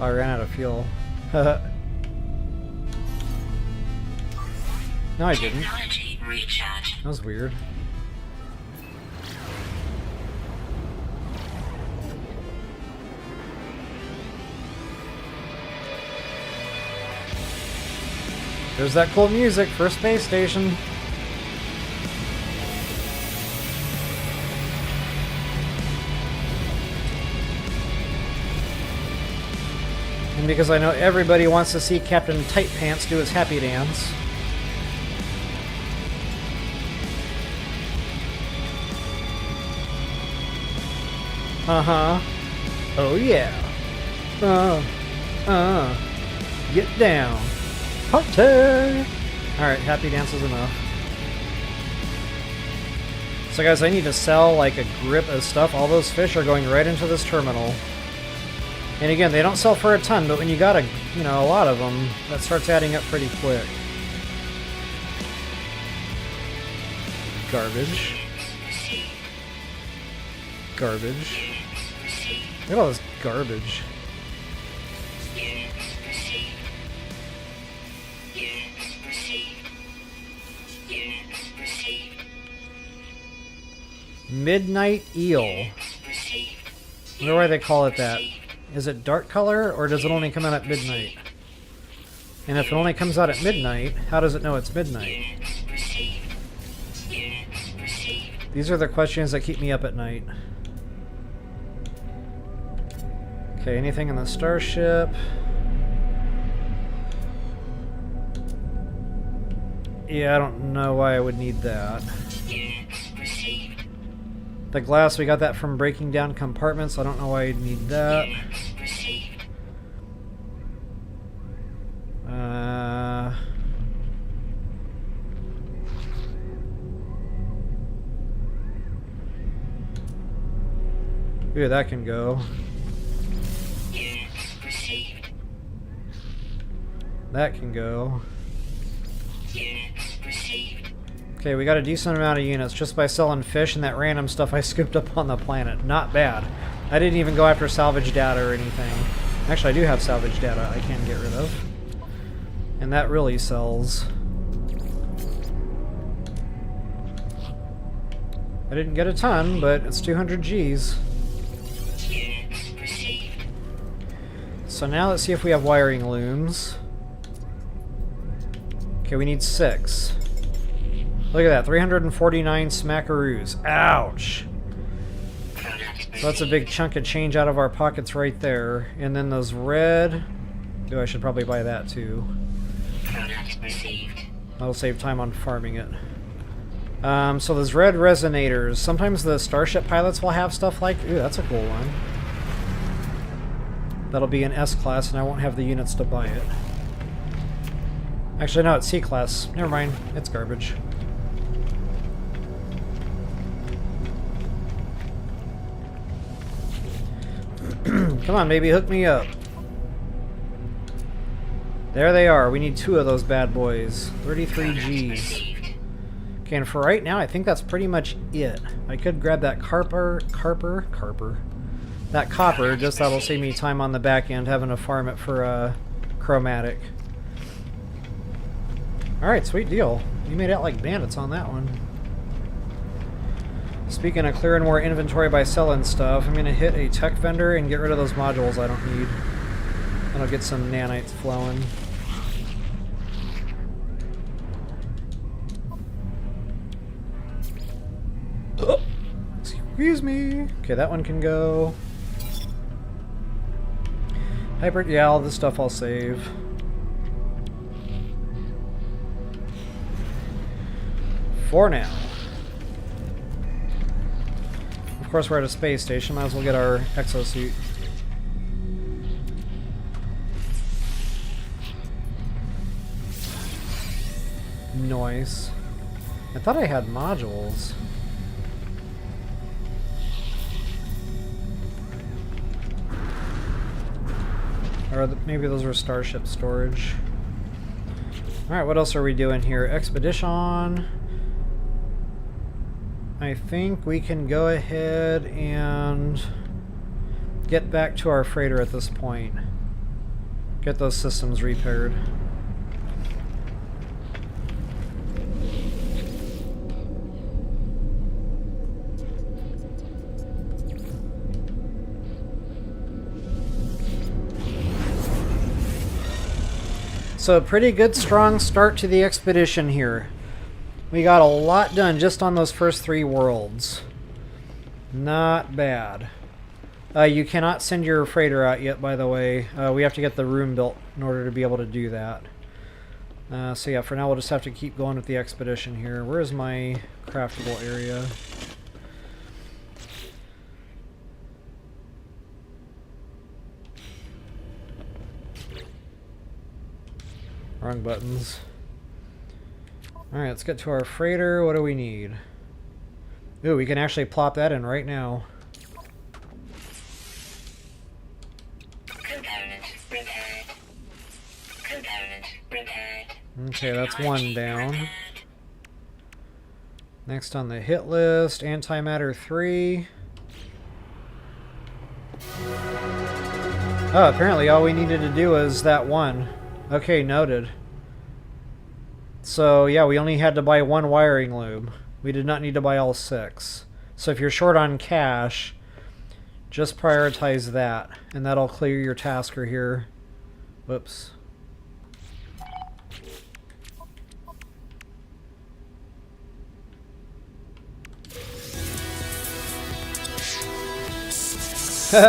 Oh, I ran out of fuel. No, I didn't. Technology recharge. That was weird. There's that cool music for a space station. And because I know everybody wants to see Captain Tight Pants do his happy dance. Uh-huh. Oh yeah. Get down. Party! Alright, happy dance is enough. So guys, I need to sell like a grip of stuff. All those fish are going right into this terminal. And again, they don't sell for a ton, but when you got a lot of them, that starts adding up pretty quick. Garbage. Garbage. Look at all this garbage. Midnight Eel. I wonder why they call it that. Is it dark color, or does it only come out at midnight? And if it only comes out at midnight, how does it know it's midnight? These are the questions that keep me up at night. Okay, anything in the starship? Yeah, I don't know why I would need that. The glass, we got that from breaking down compartments. I don't know why you'd need that. Ooh, that can go. That can go. Okay, we got a decent amount of units just by selling fish and that random stuff I scooped up on the planet. Not bad. I didn't even go after salvage data or anything. Actually, I do have salvage data I can get rid of. And that really sells. I didn't get a ton, but it's 200 Gs. So now let's see if we have wiring looms. Okay, we need 6. Look at that, 349 smackaroos. Ouch! So that's a big chunk of change out of our pockets right there. And then those red... Oh, I should probably buy that too. That'll save time on farming it. So those red resonators. Sometimes the starship pilots will have stuff like... Ooh, that's a cool one. That'll be an S-class and I won't have the units to buy it. Actually, no, it's C-class. Never mind. It's garbage. Come on, baby, hook me up. There they are. We need 2 of those bad boys. 33 Gs. Okay, and for right now, I think that's pretty much it. I could grab that that copper, just that'll save me time on the back end having to farm it for Chromatic. Alright, sweet deal. You made out like bandits on that one. Speaking of clearing more inventory by selling stuff, I'm going to hit a tech vendor and get rid of those modules I don't need. And I'll get some nanites flowing. Oh, excuse me. Okay, that one can go. Hyper, yeah, all this stuff I'll save. For now. Of course, we're at a space station. Might as well get our exosuit. Nice. I thought I had modules. Or maybe those were starship storage. Alright, what else are we doing here? Expedition. I think we can go ahead and get back to our freighter at this point. Get those systems repaired. So a pretty good strong start to the expedition here. We got a lot done just on those first 3 worlds. Not bad. You cannot send your freighter out yet, by the way. We have to get the room built in order to be able to do that. So yeah, for now we'll just have to keep going with the expedition here. Where's my craftable area? Wrong buttons. Alright, let's get to our freighter. What do we need? Ooh, we can actually plop that in right now. Component repaired. Component repaired. Okay, that's 1 down. Next on the hit list, antimatter 3. Oh, apparently all we needed to do was that one. Okay, noted. So yeah, we only had to buy one wiring loom. We did not need to buy all 6. So if you're short on cash, just prioritize that, and that'll clear your tasker here. Whoops.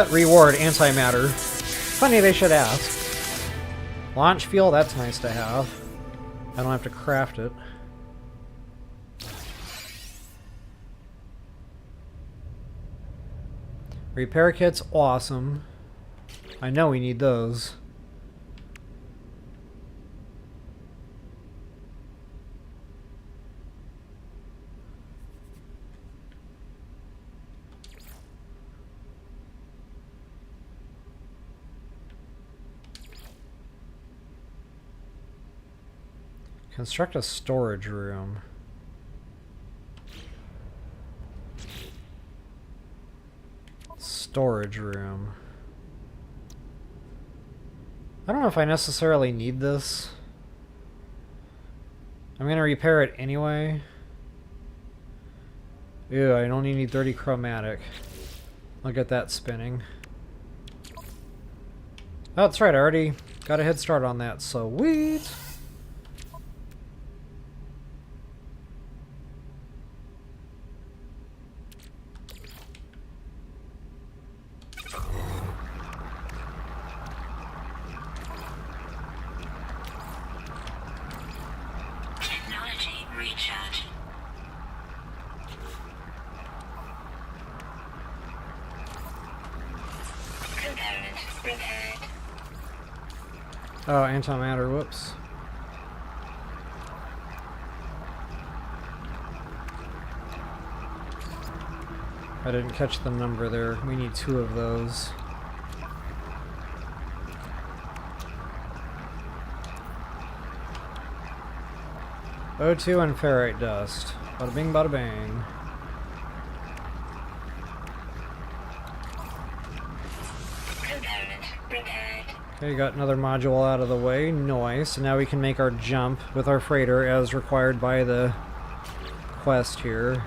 Reward antimatter. Funny they should ask. Launch fuel, that's nice to have. I don't have to craft it. Repair kits, awesome. I know we need those. Construct a storage room. Storage room. I don't know if I necessarily need this. I'm gonna repair it anyway. Ew, I only need 30 chromatic. I'll get that spinning. Oh, that's right, I already got a head start on that, sweet! Oh, antimatter, whoops. I didn't catch the number there. We need 2 of those. O2 and ferrite dust. Bada bing, bada bang. Okay, got another module out of the way. Nice. And now we can make our jump with our freighter as required by the quest here.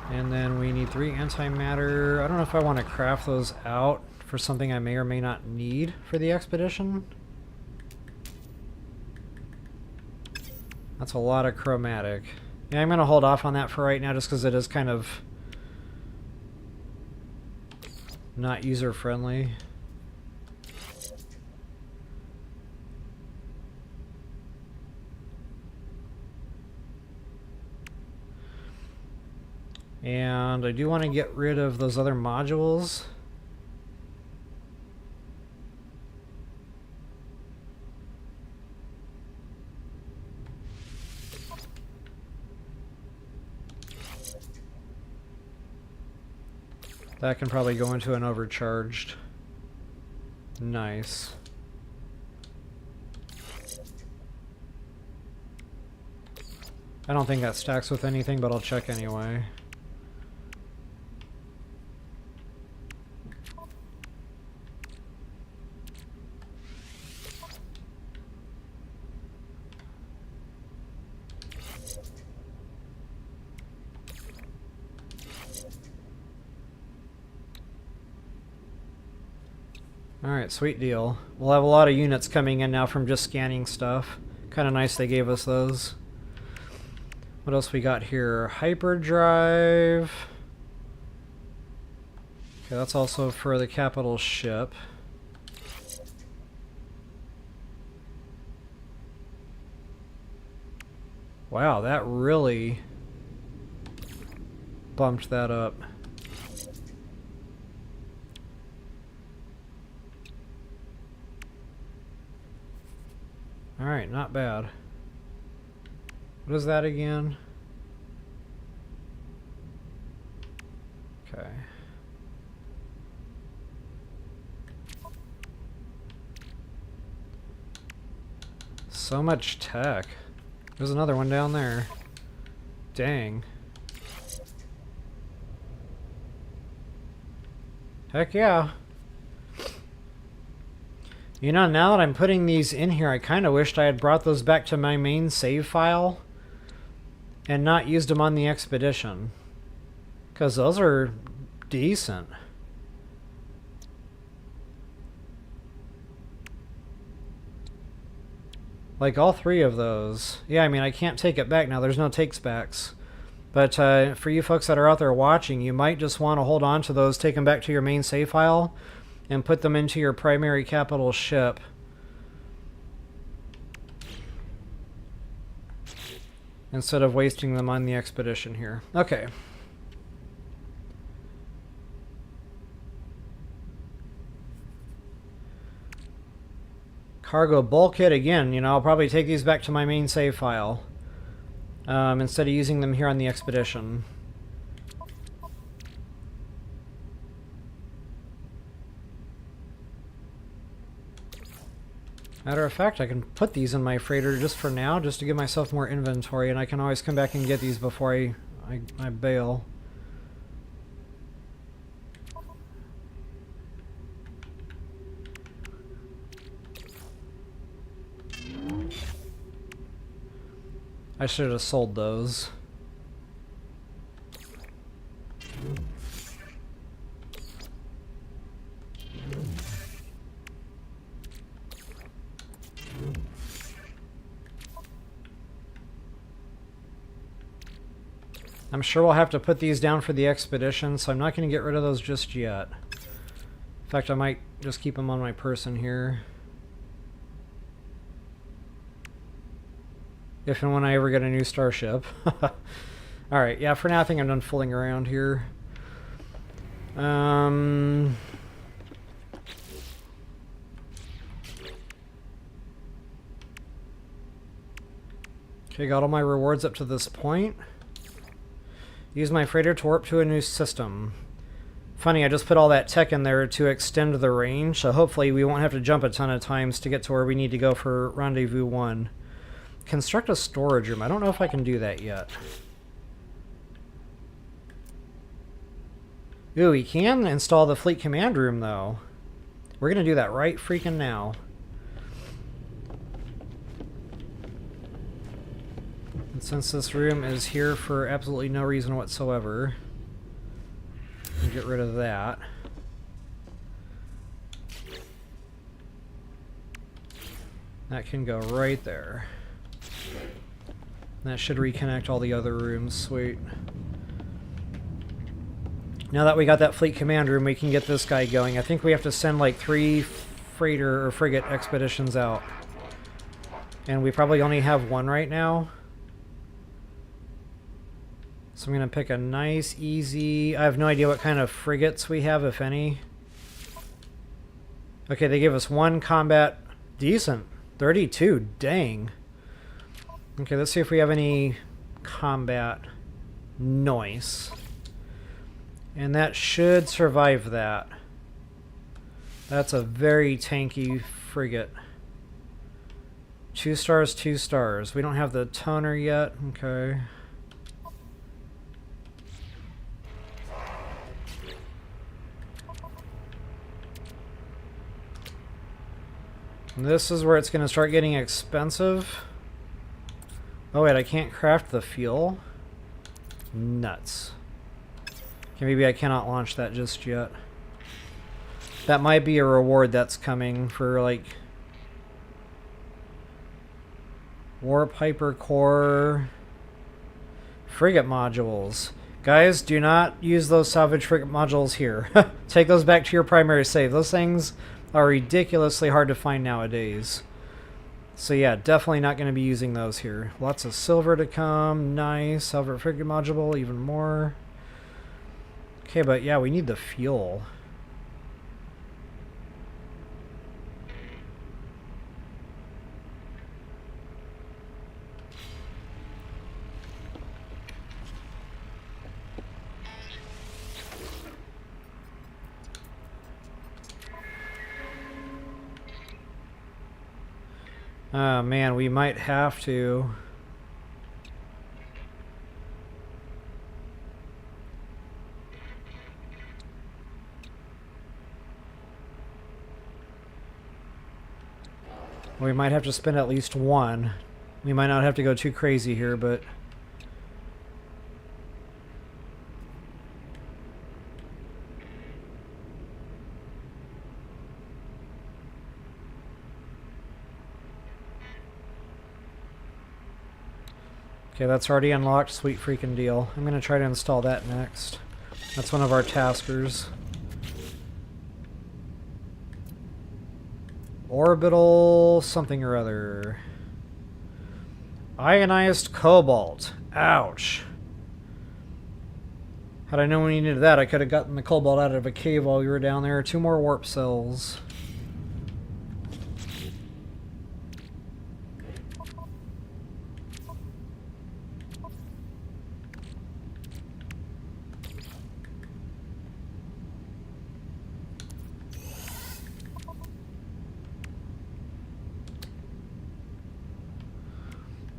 And then we need 3 antimatter. I don't know if I want to craft those out for something I may or may not need for the expedition. That's a lot of chromatic. Yeah, I'm going to hold off on that for right now just because it is kind of not user-friendly. And I do want to get rid of those other modules. That can probably go into an overcharged. Nice. I don't think that stacks with anything, but I'll check anyway. Alright, sweet deal. We'll have a lot of units coming in now from just scanning stuff. Kind of nice they gave us those. What else we got here? Hyperdrive. Okay, that's also for the capital ship. Wow, that really bumped that up. Alright, not bad. What is that again? Okay. So much tech. There's another one down there. Dang. Heck yeah. You know, now that I'm putting these in here, I kind of wished I had brought those back to my main save file and not used them on the expedition. Because those are decent. Like all three of those. Yeah, I mean, I can't take it back now. There's no takes backs. But for you folks that are out there watching, you might just want to hold on to those, take them back to your main save file, and put them into your primary capital ship. Instead of wasting them on the expedition here. Okay. Cargo bulkhead again. You know, I'll probably take these back to my main save file instead of using them here on the expedition. Matter of fact, I can put these in my freighter just for now, just to give myself more inventory, and I can always come back and get these before I bail. I should have sold those. I'm sure we'll have to put these down for the expedition, so I'm not going to get rid of those just yet. In fact, I might just keep them on my person here. If and when I ever get a new starship. Alright, yeah, for now I think I'm done fooling around here. Okay, got all my rewards up to this point. Use my freighter to warp to a new system. Funny, I just put all that tech in there to extend the range, so hopefully we won't have to jump a ton of times to get to where we need to go for Rendezvous 1. Construct a storage room. I don't know if I can do that yet. Ooh, we can install the fleet command room, though. We're going to do that right freaking now. And since this room is here for absolutely no reason whatsoever, we'll get rid of that. That can go right there. That should reconnect all the other rooms. Sweet. Now that we got that fleet command room, we can get this guy going. I think we have to send like 3 freighter or frigate expeditions out. And we probably only have 1 right now. So I'm going to pick a nice, easy... I have no idea what kind of frigates we have, if any. Okay, they give us 1 combat... Decent. 32. Dang. Okay, let's see if we have any combat noise. And that should survive that. That's a very tanky frigate. 2 stars, 2 stars. We don't have the toner yet. Okay. And this is where it's going to start getting expensive. Oh wait, I can't craft the fuel? Nuts. Okay, maybe I cannot launch that just yet. That might be a reward that's coming for, like... Warp Hypercore... Frigate modules. Guys, do not use those salvage frigate modules here. Take those back to your primary save. Those things are ridiculously hard to find nowadays. So yeah, definitely not going to be using those here. Lots of silver to come. Nice. Silver frigate module, even more. Okay, but yeah, we need the fuel. Oh man, we might have to. We might have to spend at least one. We might not have to go too crazy here, but... Okay, that's already unlocked. Sweet freaking deal. I'm going to try to install that next. That's one of our taskers. Orbital something or other. Ionized cobalt. Ouch. Had I known we needed that, I could have gotten the cobalt out of a cave while we were down there. 2 more warp cells.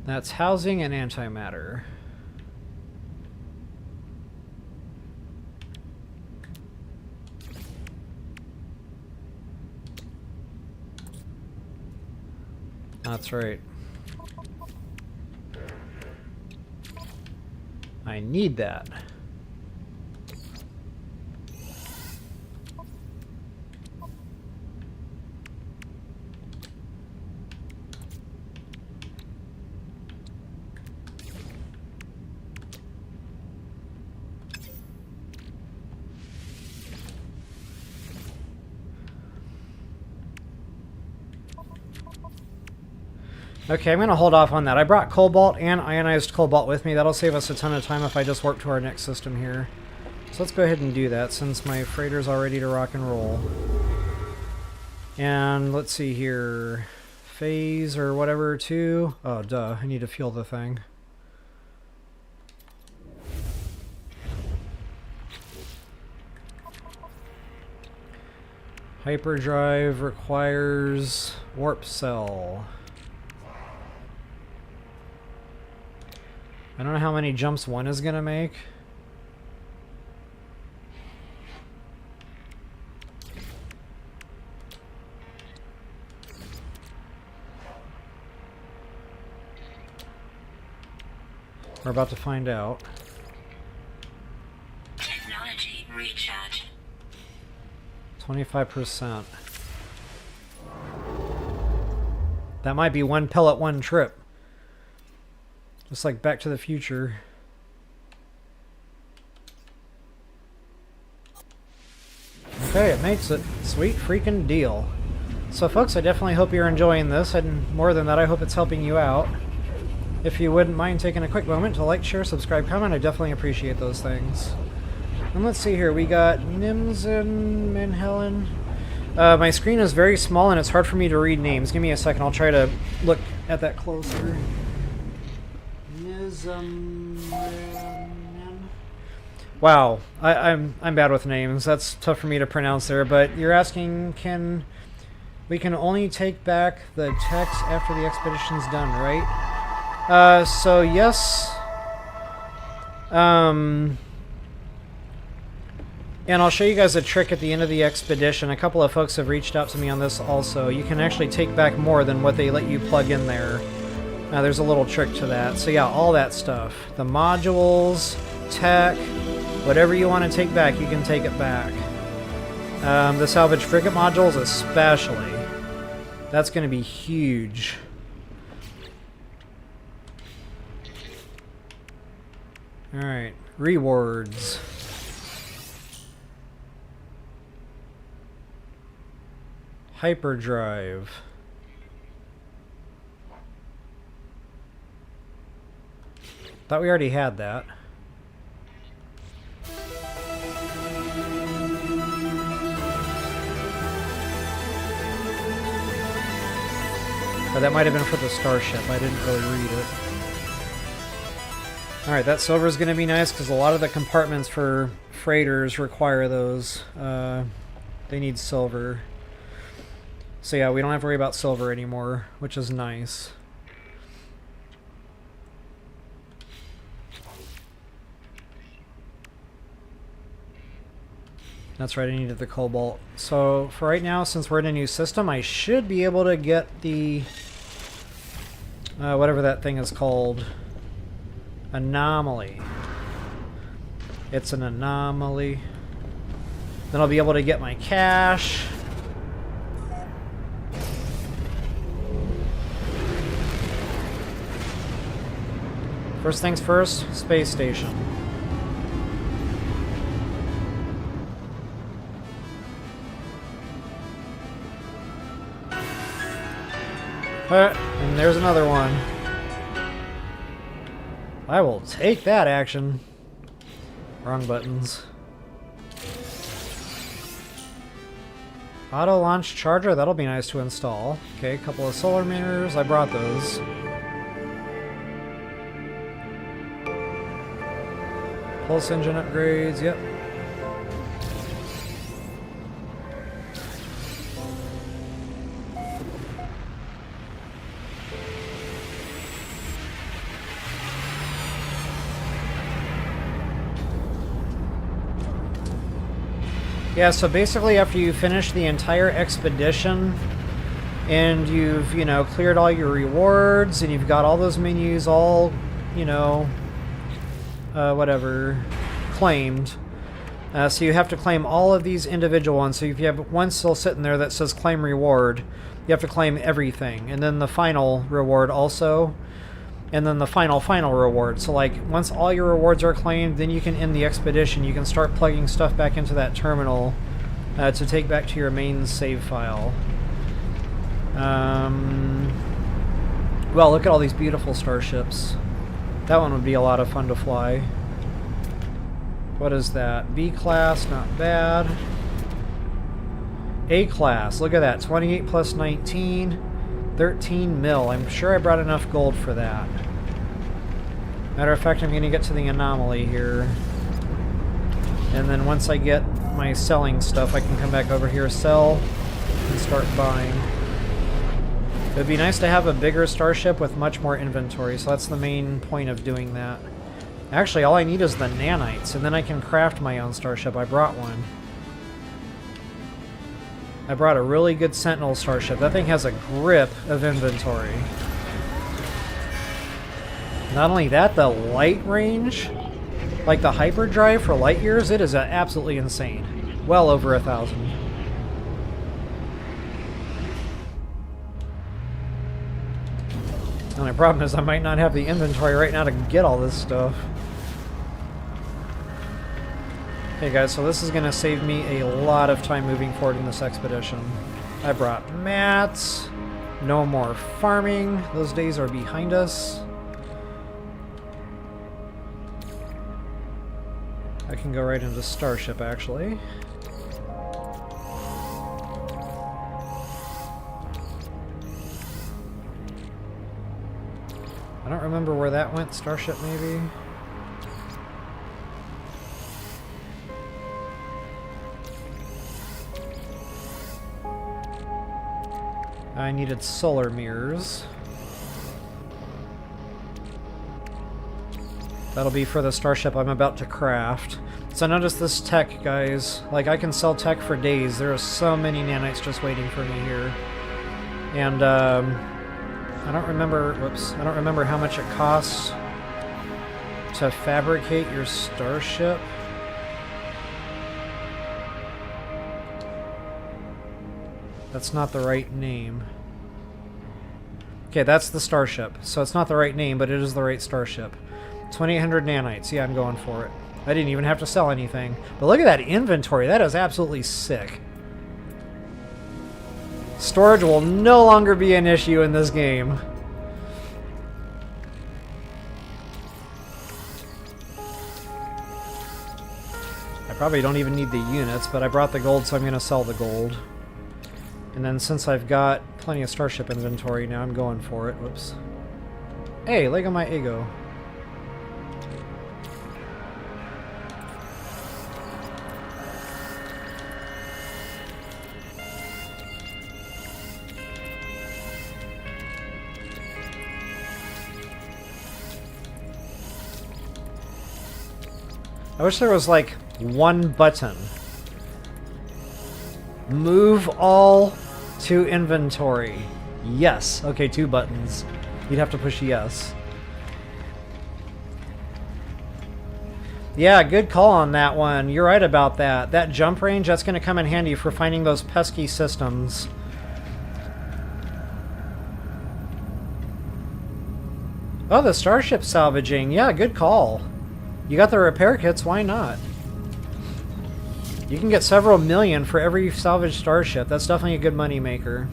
That's housing and antimatter. That's right. I need that. Okay, I'm going to hold off on that. I brought cobalt and ionized cobalt with me. That'll save us a ton of time if I just warp to our next system here. So let's go ahead and do that since my freighter's all ready to rock and roll. And let's see here. Phase or whatever 2. Oh, duh. I need to fuel the thing. Hyperdrive requires warp cell. I don't know how many jumps one is going to make. We're about to find out. Technology recharge. 25%. That might be 1 pellet, 1 trip. Just like Back to the Future. Okay, it makes it. Sweet freaking deal. So folks, I definitely hope you're enjoying this, and more than that, I hope it's helping you out. If you wouldn't mind taking a quick moment to like, share, subscribe, comment, I definitely appreciate those things. And let's see here, we got Nims and Manhelen. My screen is very small and it's hard for me to read names. Give me a second, I'll try to look at that closer. Wow, I'm bad with names. That's tough for me to pronounce there. But you're asking, we can only take back the text after the expedition's done, right? So yes. And I'll show you guys a trick at the end of the expedition. A couple of folks have reached out to me on this also. You can actually take back more than what they let you plug in there. There's a little trick to that. So yeah, all that stuff. The modules, tech, whatever you want to take back, you can take it back. The salvage frigate modules especially. That's going to be huge. Alright, rewards. Hyperdrive. Thought we already had that. Or that might have been for the starship. I didn't really read it. Alright, that silver is going to be nice because a lot of the compartments for freighters require those. They need silver. So yeah, we don't have to worry about silver anymore, which is nice. That's right, I needed the cobalt. So for right now, since we're in a new system, I should be able to get the whatever that thing is called. Anomaly. It's an anomaly. Then I'll be able to get my cash. First things first, space station. And there's another one. I will take that action. Wrong buttons. Auto launch charger, that'll be nice to install. Okay, a couple of solar mirrors, I brought those. Pulse engine upgrades, yep. Yeah, so basically after you finish the entire expedition and you've, you know, cleared all your rewards and you've got all those menus all, you know, whatever, claimed. So you have to claim all of these individual ones. So if you have one still sitting there that says claim reward, you have to claim everything. And then the final reward also. And then the final reward. So like once all your rewards are claimed, then you can end the expedition. You can start plugging stuff back into that terminal to take back to your main save file. Well, look at all these beautiful starships. That one would be a lot of fun to fly. What is that? B class, not bad. A class, look at that. 28 plus 19. 13 mil. I'm sure I brought enough gold for that. Matter of fact, I'm going to get to the anomaly here. And then once I get my selling stuff, I can come back over here, sell, and start buying. It would be nice to have a bigger starship with much more inventory, so that's the main point of doing that. Actually, all I need is the Nanites, and then I can craft my own starship. I brought one. I brought a really good Sentinel starship. That thing has a grip of inventory. Not only that, the light range, like the hyperdrive for light years, it is absolutely insane. Well over 1,000. The only problem is I might not have the inventory right now to get all this stuff. Okay guys, so this is going to save me a lot of time moving forward in this expedition. I brought mats, no more farming, those days are behind us. I can go right into Starship actually. I don't remember where that went, Starship maybe? I needed solar mirrors. That'll be for the starship I'm about to craft. So notice this tech, guys. Like, I can sell tech for days. There are so many nanites just waiting for me here. And, I don't remember... Whoops. I don't remember how much it costs to fabricate your starship. That's not the right name. Okay, that's the starship. So it's not the right name, but it is the right starship. 2,800 nanites. Yeah, I'm going for it. I didn't even have to sell anything. But look at that inventory. That is absolutely sick. Storage will no longer be an issue in this game. I probably don't even need the units, but I brought the gold, so I'm going to sell the gold. And then since I've got plenty of starship inventory now, I'm going for it. Whoops. Hey, Lego my ego. I wish there was like one button Move all to inventory. Yes. Okay, 2 buttons. You'd have to push yes. Yeah, good call on that one. You're right about that. That jump range, that's going to come in handy for finding those pesky systems. Oh, the starship salvaging. Yeah, good call. You got the repair kits, why not? You can get several million for every salvaged starship. That's definitely a good money maker.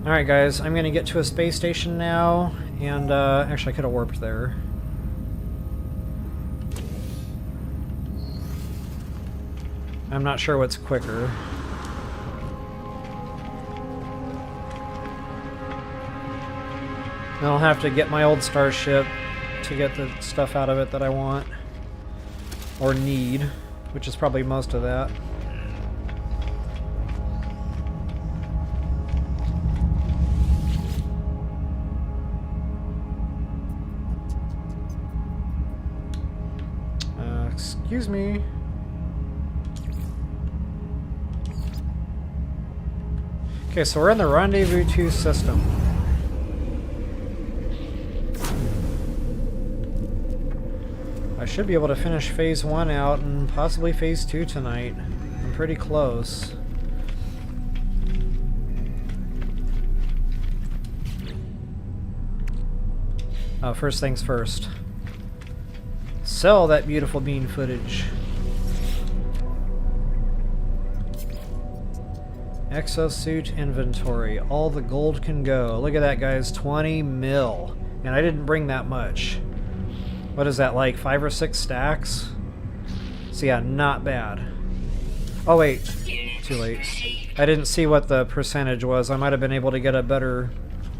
Alright guys, I'm going to get to a space station now, and actually I could have warped there. I'm not sure what's quicker. Then I'll have to get my old starship to get the stuff out of it that I want. Or need, which is probably most of that. Excuse me. Okay, so we're in the Rendezvous 2 system. I should be able to finish Phase 1 out and possibly Phase 2 tonight. I'm pretty close. First things first. Sell that beautiful bean footage. Exosuit inventory. All the gold can go. Look at that, guys. 20 mil. And I didn't bring that much. What is that, like 5 or 6 stacks? So yeah, not bad. Oh wait, too late. I didn't see what the percentage was. I might have been able to get a better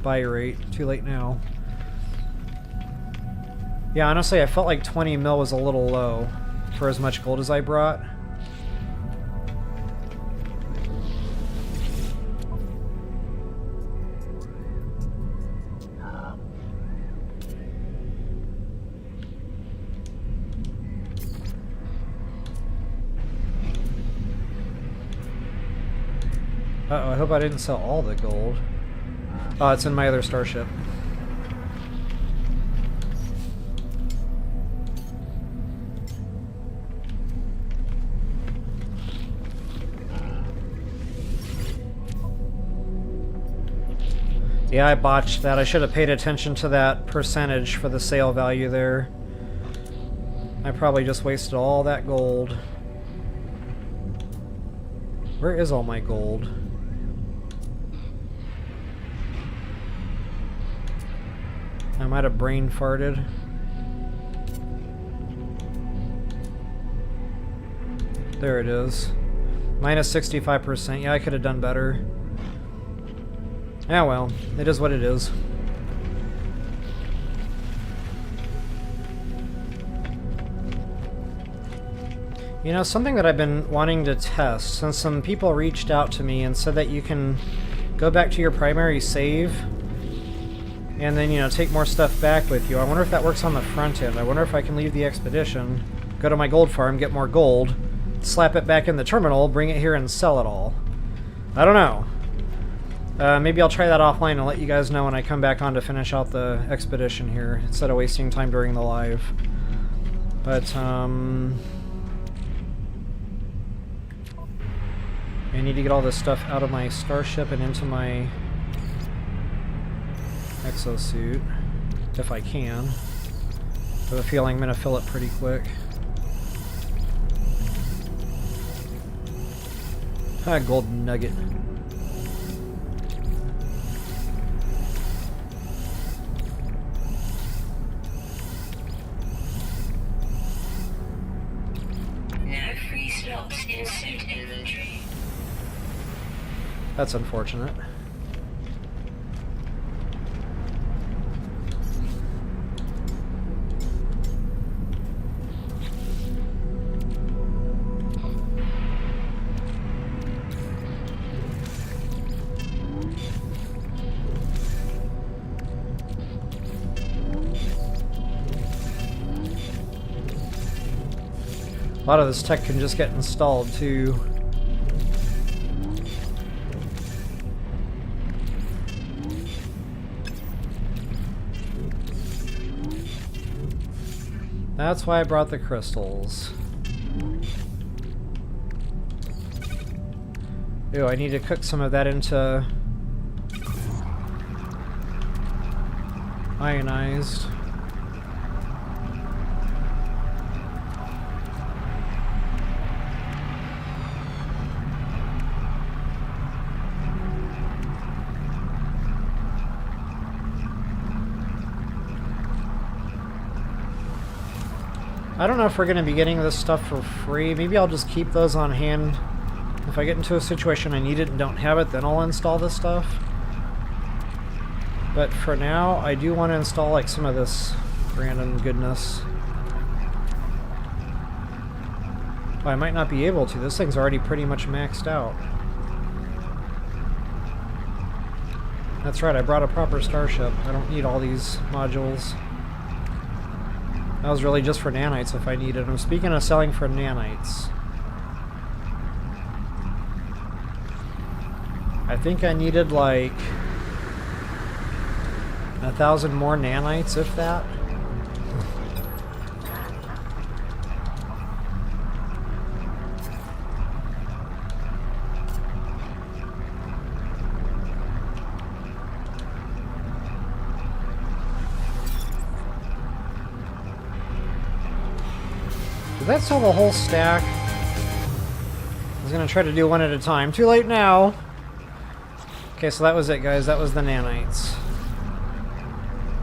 buy rate. Too late now. Yeah, honestly, I felt like 20 mil was a little low for as much gold as I brought. Uh-oh, I hope I didn't sell all the gold. Oh, it's in my other starship. Yeah, I botched that. I should have paid attention to that percentage for the sale value there. I probably just wasted all that gold. Where is all my gold? I might have brain farted. There it is. Minus 65%. Yeah, I could have done better. Yeah, well, it is what it is. You know, something that I've been wanting to test, since some people reached out to me and said that you can go back to your primary save and then, you know, take more stuff back with you. I wonder if that works on the front end. I wonder if I can leave the expedition, go to my gold farm, get more gold, slap it back in the terminal, bring it here and sell it all. I don't know. Maybe I'll try that offline and let you guys know when I come back on to finish out the expedition here, instead of wasting time during the live. But, I need to get all this stuff out of my starship and into my exosuit, if I can. I have a feeling I'm going to fill it pretty quick. Ah, gold nugget. No free slots in suit inventory. That's unfortunate. A lot of this tech can just get installed too. That's why I brought the crystals. Ew, I need to cook some of that into ionized. I don't know if we're going to be getting this stuff for free. Maybe I'll just keep those on hand. If I get into a situation I need it and don't have it, then I'll install this stuff. But for now, I do want to install like some of this random goodness. Oh, I might not be able to. This thing's already pretty much maxed out. That's right, I brought a proper starship. I don't need all these modules. That was really just for nanites if I needed them. Speaking of selling for nanites, I think I needed like 1,000 more nanites, if that. Did that sell the whole stack? I was gonna try to do one at a time. Too late now! Okay, so that was it, guys. That was the nanites.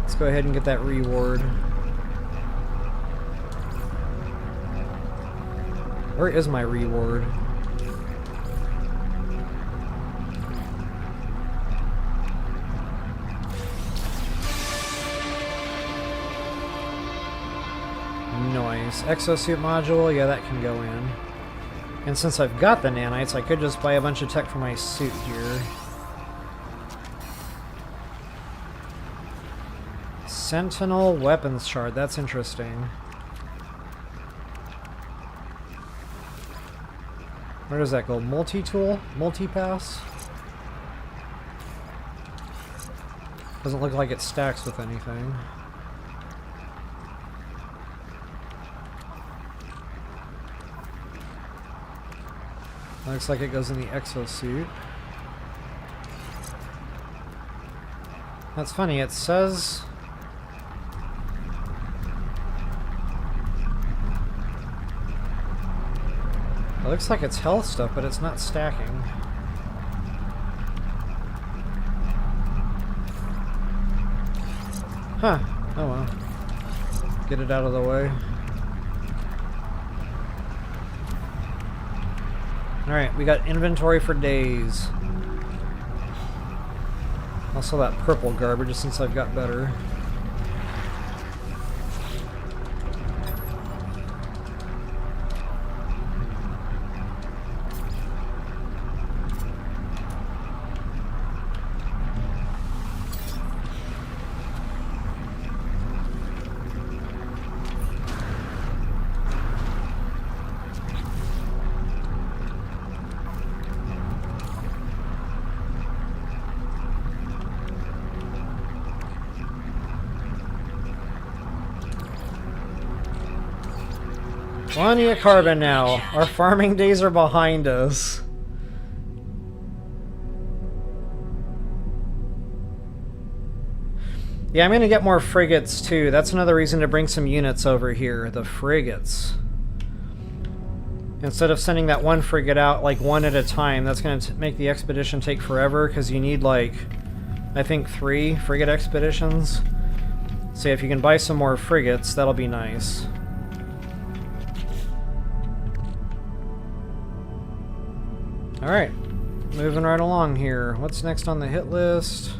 Let's go ahead and get that reward. Where is my reward? Nice. Exosuit module, yeah, that can go in. And since I've got the nanites, I could just buy a bunch of tech for my suit here. Sentinel weapons shard, that's interesting. Where does that go? Multi-tool? Multi-pass? Doesn't look like it stacks with anything. Looks like it goes in the exosuit. That's funny, it says... It looks like it's health stuff, but it's not stacking. Huh. Oh well. Get it out of the way. Alright, we got inventory for days. I'll sell that purple garbage since I've got better. Plenty of carbon now. Our farming days are behind us. Yeah, I'm gonna get more frigates too. That's another reason to bring some units over here. The frigates. Instead of sending that one frigate out like one at a time, that's gonna make the expedition take forever because you need like, I think 3 frigate expeditions. So if you can buy some more frigates, that'll be nice. Alright, moving right along here. What's next on the hit list?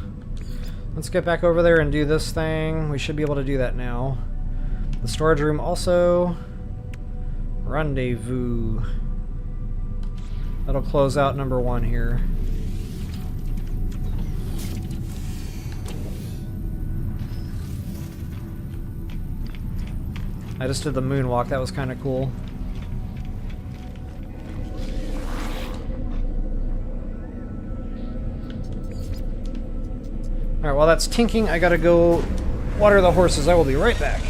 Let's get back over there and do this thing. We should be able to do that now. The storage room also. Rendezvous. That'll close out number 1 here. I just did the moonwalk, that was kind of cool. Alright, while that's tinking, I gotta go water the horses. I will be right back.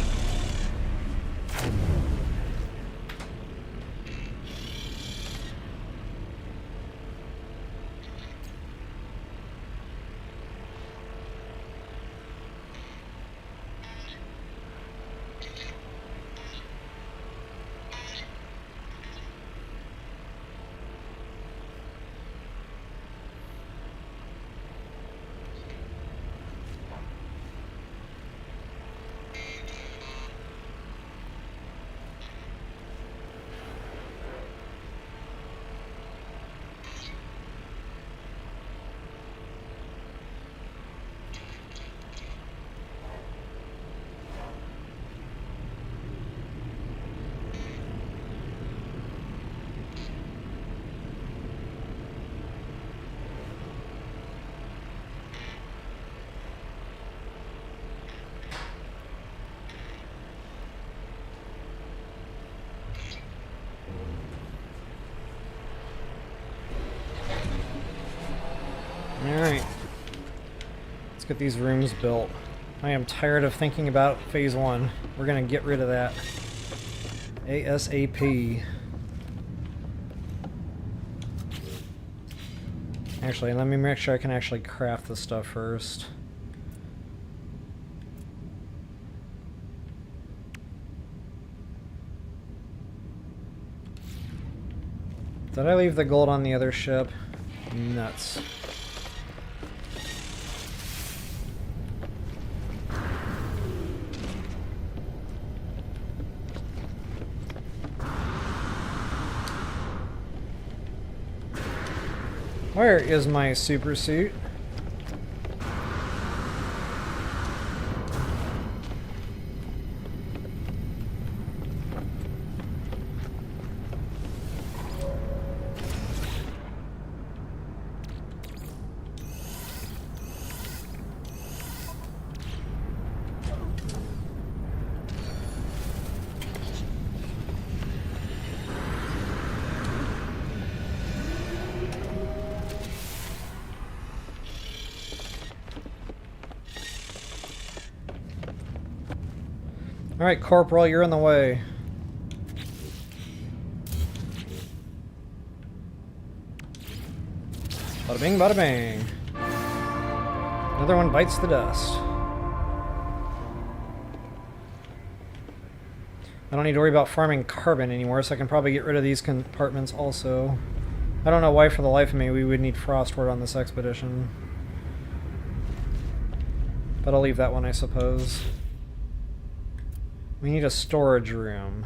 Alright. Let's get these rooms built. I am tired of thinking about phase 1. We're gonna get rid of that. ASAP. Actually, let me make sure I can actually craft this stuff first. Did I leave the gold on the other ship? Nuts. Where is my super suit? Alright, Corporal, you're in the way. Bada bing, bada bang. Another one bites the dust. I don't need to worry about farming carbon anymore, so I can probably get rid of these compartments also. I don't know why for the life of me we would need Frostward on this expedition. But I'll leave that one, I suppose. We need a storage room.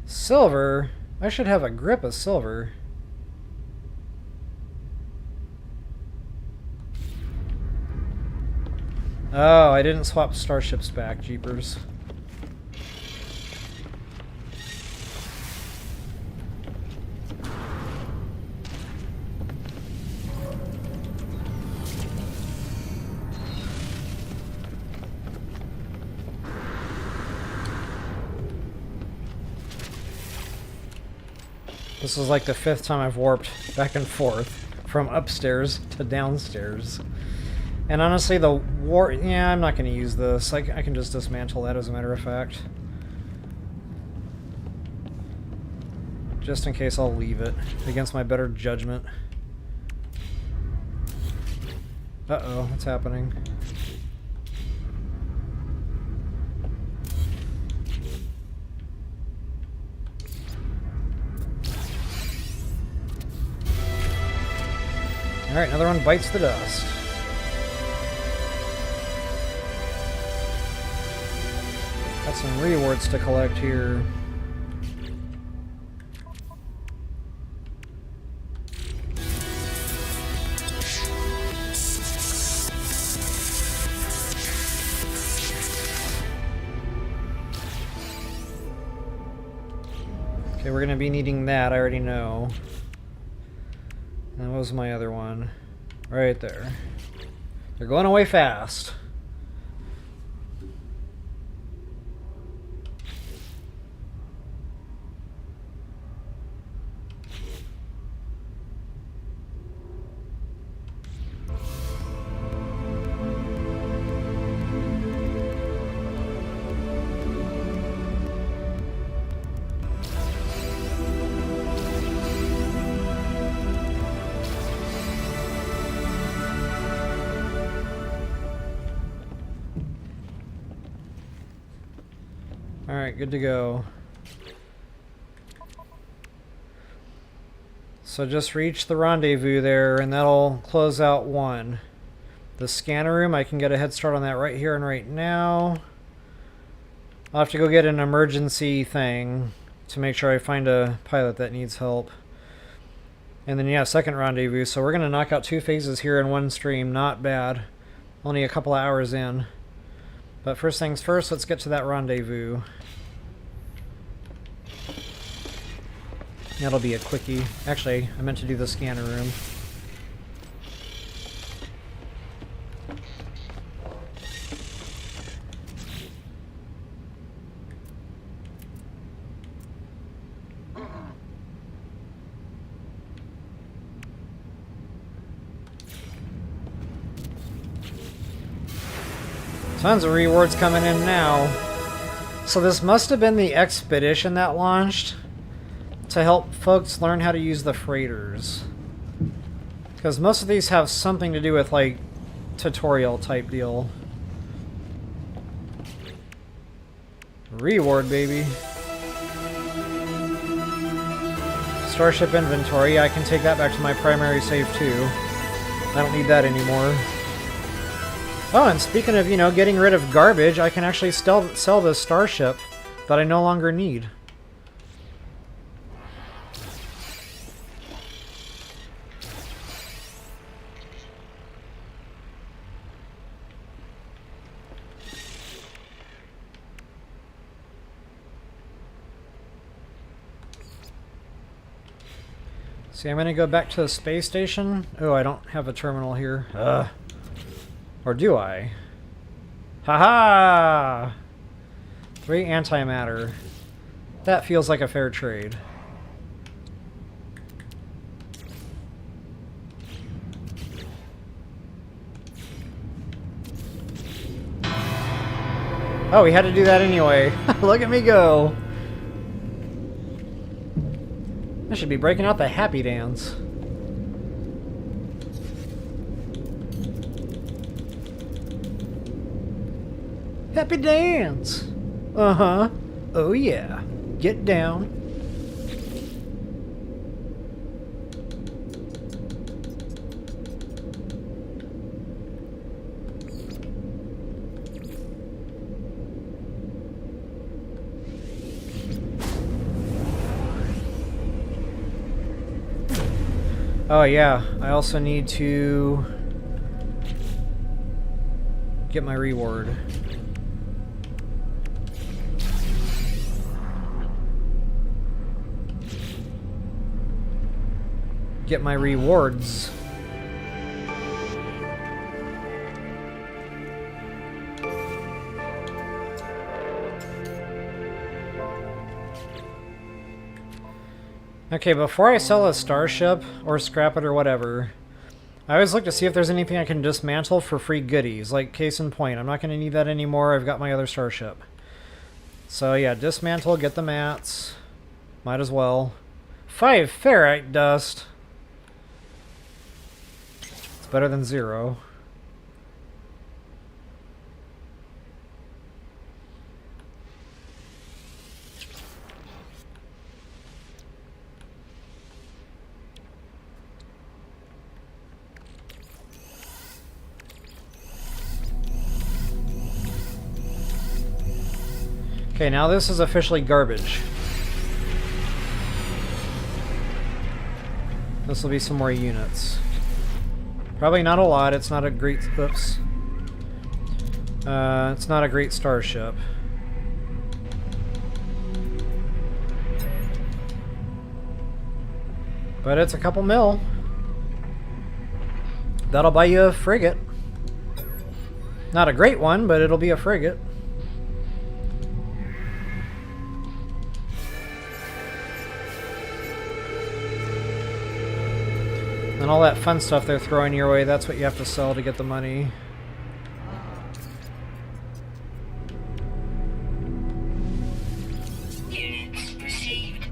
Silver? I should have a grip of silver. Oh, I didn't swap starships back, jeepers. This is like the 5th time I've warped back and forth from upstairs to downstairs. And honestly, the warp... Yeah, I'm not going to use this. I can just dismantle that, as a matter of fact. Just in case, I'll leave it against my better judgment. Uh-oh, what's happening? Alright, another one bites the dust. Got some rewards to collect here. Okay, we're gonna be needing that, I already know. That was my other one. Right there. They're going away fast. Alright, good to go. So just reach the rendezvous there, and that'll close out 1. The scanner room, I can get a head start on that right here and right now. I'll have to go get an emergency thing to make sure I find a pilot that needs help. And then, yeah, second rendezvous. So we're going to knock out 2 phases here in 1 stream. Not bad. Only a couple of hours in. But first things first, let's get to that rendezvous. That'll be a quickie. Actually, I meant to do the scanner room. Tons of rewards coming in now. So this must have been the expedition that launched to help folks learn how to use the freighters. Because most of these have something to do with, like, tutorial type deal. Reward, baby. Starship inventory. Yeah, I can take that back to my primary save too. I don't need that anymore. Oh, and speaking of, you know, getting rid of garbage, I can actually sell this starship that I no longer need. See, I'm gonna go back to the space station. Oh, I don't have a terminal here. Or do I? Haha! 3 antimatter. That feels like a fair trade. Oh, we had to do that anyway. Look at me go. I should be breaking out the happy dance. Happy dance! Uh-huh. Oh yeah. Get down. Oh yeah, I also need to get my reward. Get my rewards. Okay, before I sell a starship, or scrap it or whatever, I always look to see if there's anything I can dismantle for free goodies. Like, case in point, I'm not going to need that anymore, I've got my other starship. So yeah, dismantle, get the mats. Might as well. 5 ferrite dust. It's better than 0. Okay, now this is officially garbage. This will be some more units. Probably not a lot, it's not a great... Oops. It's not a great starship. But it's a couple mil. That'll buy you a frigate. Not a great one, but it'll be a frigate. And all that fun stuff they're throwing your way, that's what you have to sell to get the money. Units received.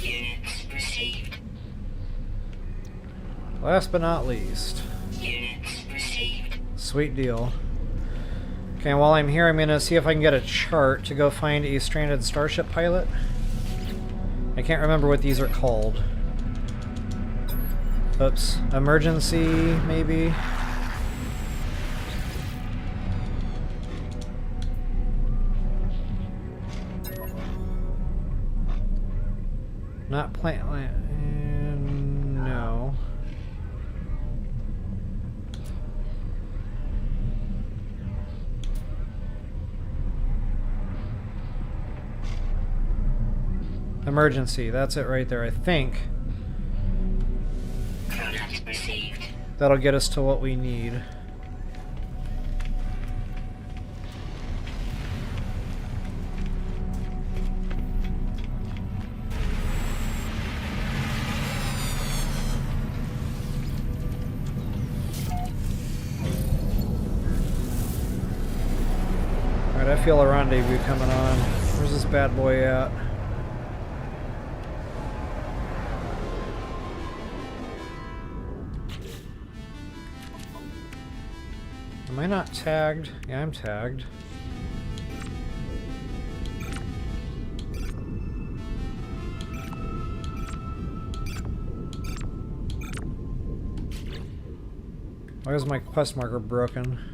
Units received. Last but not least. Units received. Sweet deal. Okay, and while I'm here, I'm going to see if I can get a chart to go find a stranded starship pilot. I can't remember what these are called. Oops. Emergency, maybe? Not plant... no. Emergency, that's it right there, I think. Product received. That'll get us to what we need. Alright, I feel a rendezvous coming on. Where's this bad boy at? Am I not tagged? Yeah, I'm tagged. Why is my quest marker broken?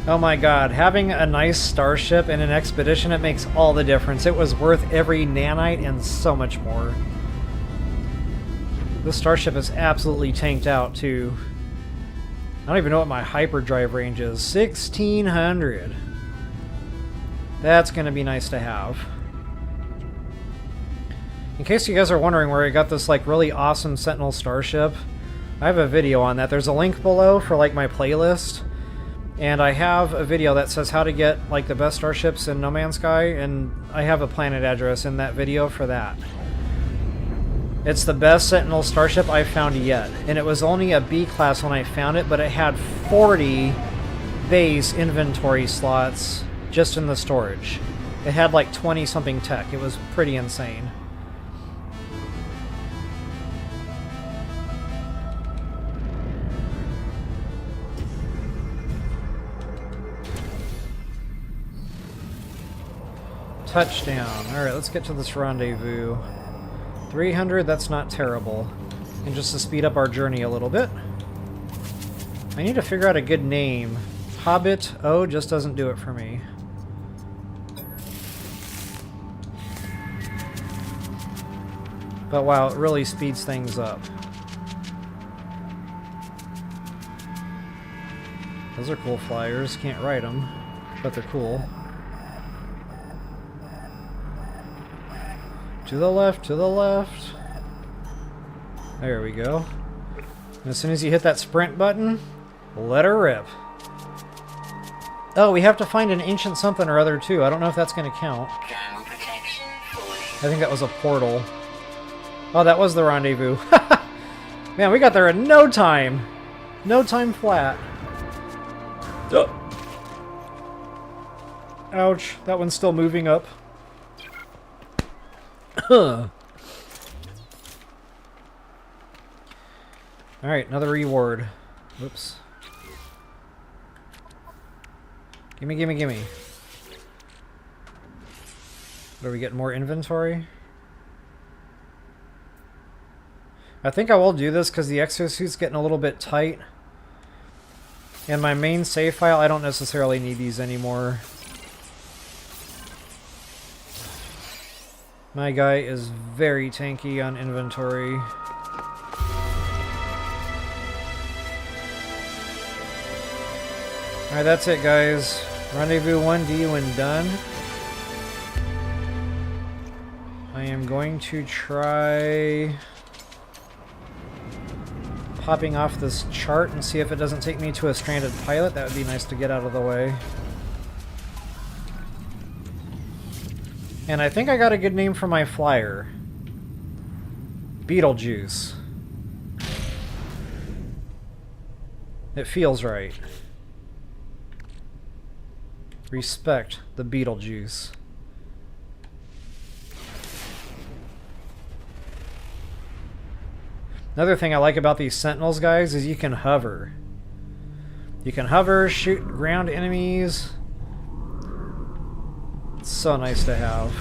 Oh my god, having a nice starship in an expedition, it makes all the difference. It was worth every nanite and so much more. This starship is absolutely tanked out too. I don't even know what my hyperdrive range is. 1600. That's gonna be nice to have. In case you guys are wondering where I got this like really awesome Sentinel starship, I have a video on that. There's a link below for like my playlist. And I have a video that says how to get like the best starships in No Man's Sky, and I have a planet address in that video for that. It's the best Sentinel starship I've found yet, and it was only a B class when I found it, but it had 40 base inventory slots just in the storage. It had like 20 something tech. It was pretty insane. Touchdown. Alright, let's get to this rendezvous. 300, that's not terrible. And just to speed up our journey a little bit. I need to figure out a good name. Hobbit O just doesn't do it for me. But wow, it really speeds things up. Those are cool flyers. Can't ride them, but they're cool. To the left, to the left. There we go. And as soon as you hit that sprint button, let her rip. Oh, we have to find an ancient something or other too. I don't know if that's going to count. I think that was a portal. Oh, that was the rendezvous. Man, we got there in no time. No time flat. Ouch, that one's still moving up. Alright, another reward. Whoops. Gimme, gimme, gimme. What, are we getting more inventory? I think I will do this because the exosuit's getting a little bit tight. And my main save file, I don't necessarily need these anymore. My guy is very tanky on inventory. Alright, that's it, guys. Rendezvous 1D when done. I am going to try popping off this chart and see if it doesn't take me to a stranded pilot. That would be nice to get out of the way. And I think I got a good name for my flyer. Beetlejuice. It feels right. Respect the Beetlejuice. Another thing I like about these Sentinels, guys, is you can hover. You can hover, shoot ground enemies. It's so nice to have.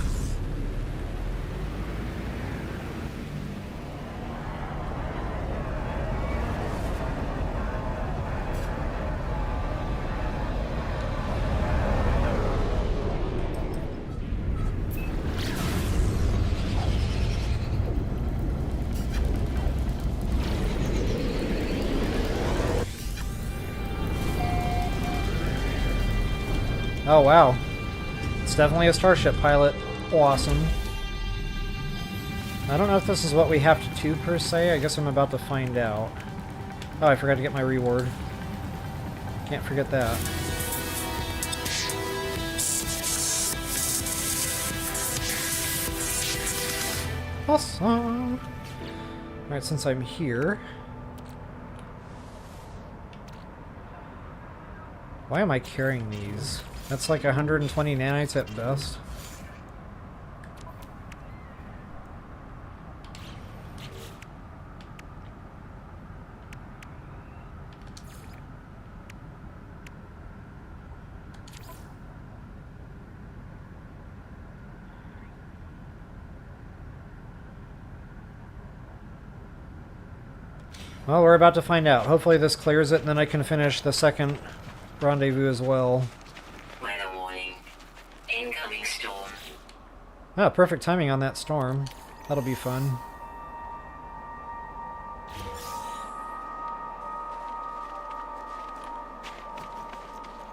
Oh wow. It's definitely a starship pilot. Awesome. I don't know if this is what we have to do per se. I guess I'm about to find out. Oh, I forgot to get my reward. Can't forget that. Awesome! Alright, since I'm here... Why am I carrying these? That's like 120 nanites at best. Well, we're about to find out. Hopefully this clears it, and then I can finish the second rendezvous as well. Weather warning. Incoming storm. Ah, perfect timing on that storm. That'll be fun.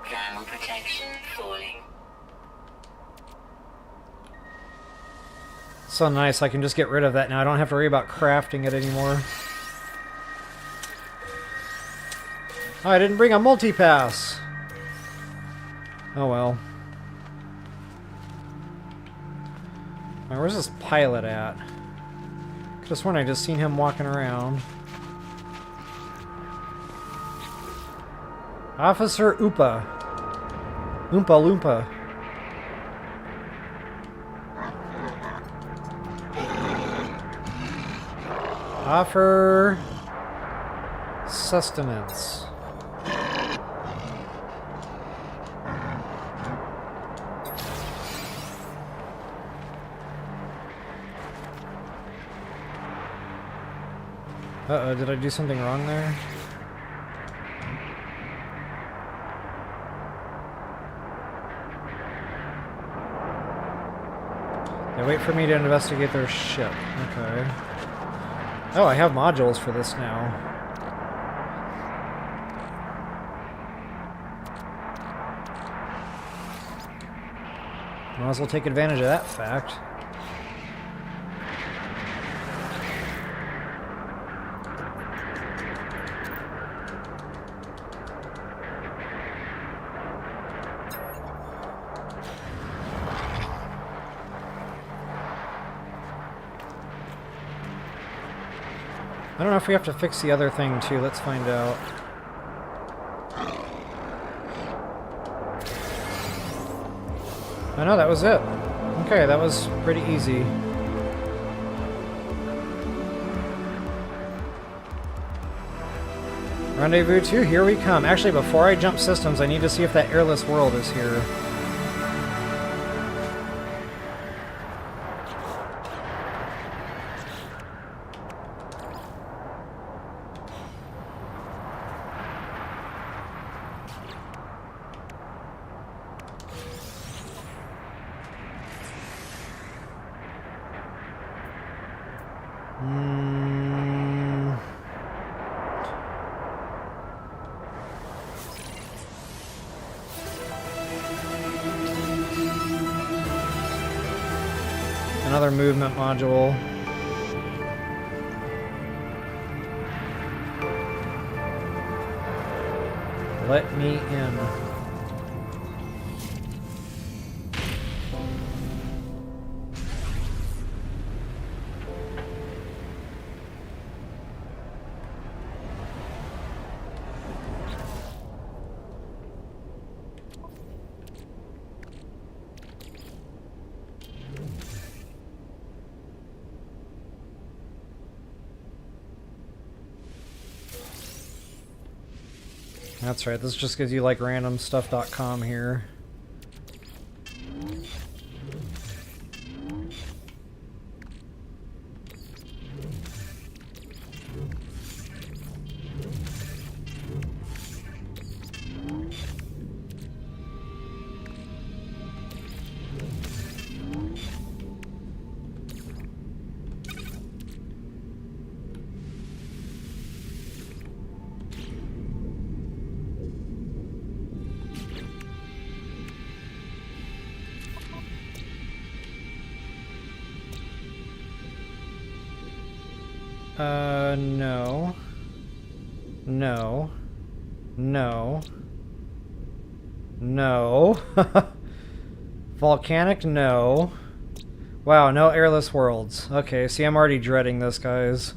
Thermal protection falling. So nice, I can just get rid of that now. I don't have to worry about crafting it anymore. Oh, I didn't bring a multi-pass! Oh well. Alright, where's this pilot at? Could've sworn I just seen him walking around. Officer Oopa. Oompa Loompa. Offer sustenance. Uh-oh, did I do something wrong there? They wait for me to investigate their ship. Okay. Oh, I have modules for this now. Might as well take advantage of that fact. I don't know if we have to fix the other thing too. Let's find out. Oh no, that was it. Okay, that was pretty easy. Rendezvous 2, here we come. Actually, before I jump systems, I need to see if that airless world is here. Another movement module. Let me in. That's right, this just gives you like randomstuff.com here. No. No. No. No. Volcanic, no. Wow, no airless worlds. Okay, see, I'm already dreading this, guys.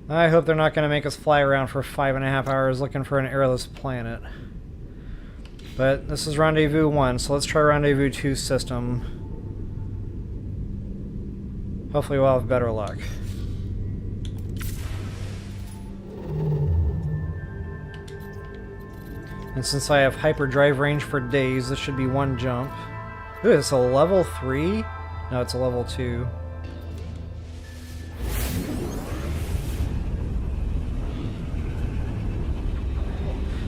I hope they're not going to make us fly around for 5.5 hours looking for an airless planet. But this is Rendezvous 1, so let's try Rendezvous 2 system. Hopefully we'll have better luck. And since I have hyperdrive range for days, this should be one jump. Ooh, it's a level 3? No, it's a level 2.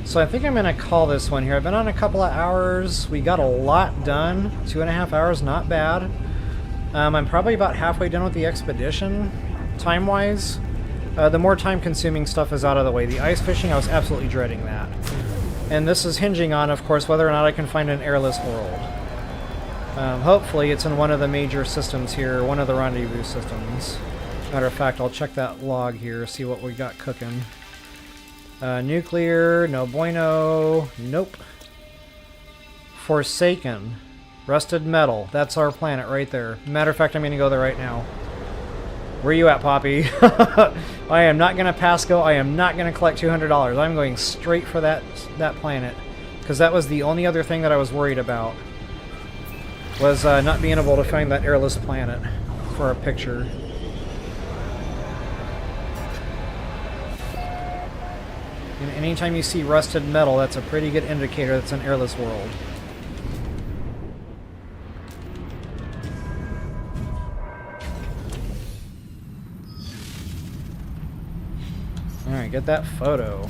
So I think I'm going to call this one here. I've been on a couple of hours. We got a lot done. 2.5 hours, not bad. I'm probably about halfway done with the expedition, time-wise. The more time-consuming stuff is out of the way. The ice fishing, I was absolutely dreading that. And this is hinging on, of course, whether or not I can find an airless world. Hopefully it's in one of the major systems here, one of the rendezvous systems. Matter of fact, I'll check that log here, see what we got cooking. Nuclear, no bueno, nope. Forsaken, rusted metal, that's our planet right there. Matter of fact, I'm going to go there right now. Where you at, Poppy? I am not going to pass go, I am not going to collect $200. I'm going straight for that planet. Because that was the only other thing that I was worried about. Was not being able to find that airless planet for a picture. And anytime you see rusted metal, that's a pretty good indicator that's an airless world. Alright, get that photo.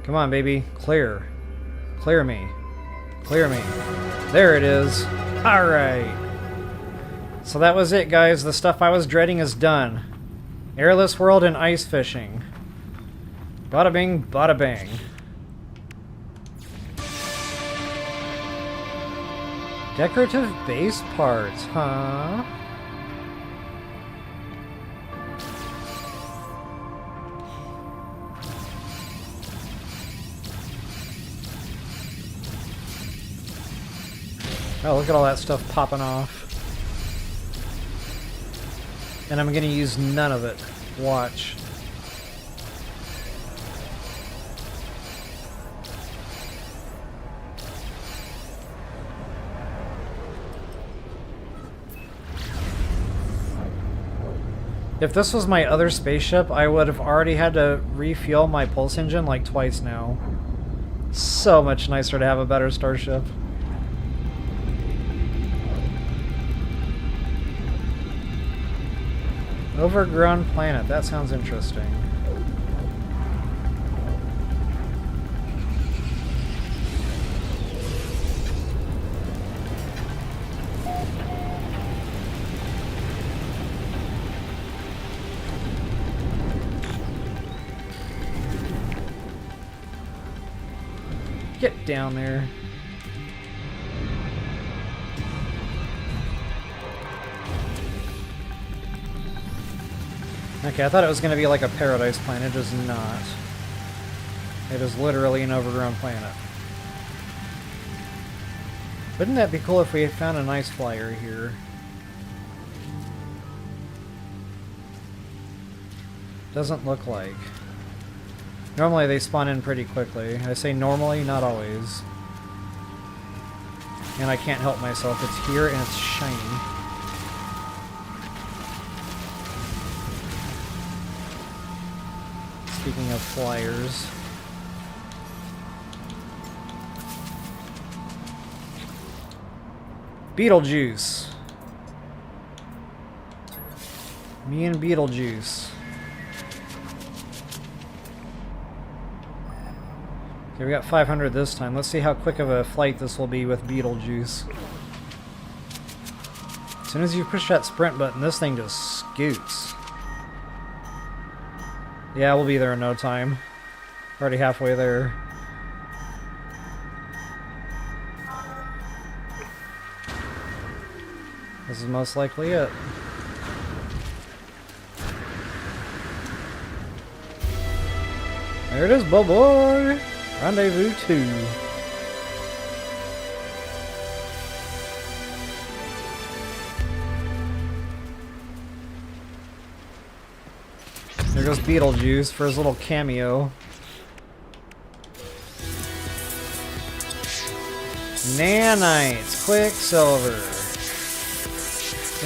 Come on, baby. Clear. Clear me. Clear me. There it is. Alright. So that was it, guys. The stuff I was dreading is done. Airless world and ice fishing. Bada bing, bada bang. Decorative base parts, huh? Oh, look at all that stuff popping off. And I'm going to use none of it. Watch. If this was my other spaceship, I would have already had to refuel my pulse engine like twice now. So much nicer to have a better starship. Overgrown planet, that sounds interesting. Get down there. Okay, I thought it was going to be like a paradise planet. It is not. It is literally an overgrown planet. Wouldn't that be cool if we had found a nice flyer here? Doesn't look like. Normally they spawn in pretty quickly. I say normally, not always. And I can't help myself. It's here and it's shiny. Speaking of flyers. Beetlejuice. Me and Beetlejuice. Okay, we got 500 this time. Let's see how quick of a flight this will be with Beetlejuice. As soon as you push that sprint button, this thing just scoots. Yeah, we'll be there in no time. Already halfway there. This is most likely it. There it is, boy! Rendezvous 2. There goes Beetlejuice for his little cameo. Nanites, Quicksilver.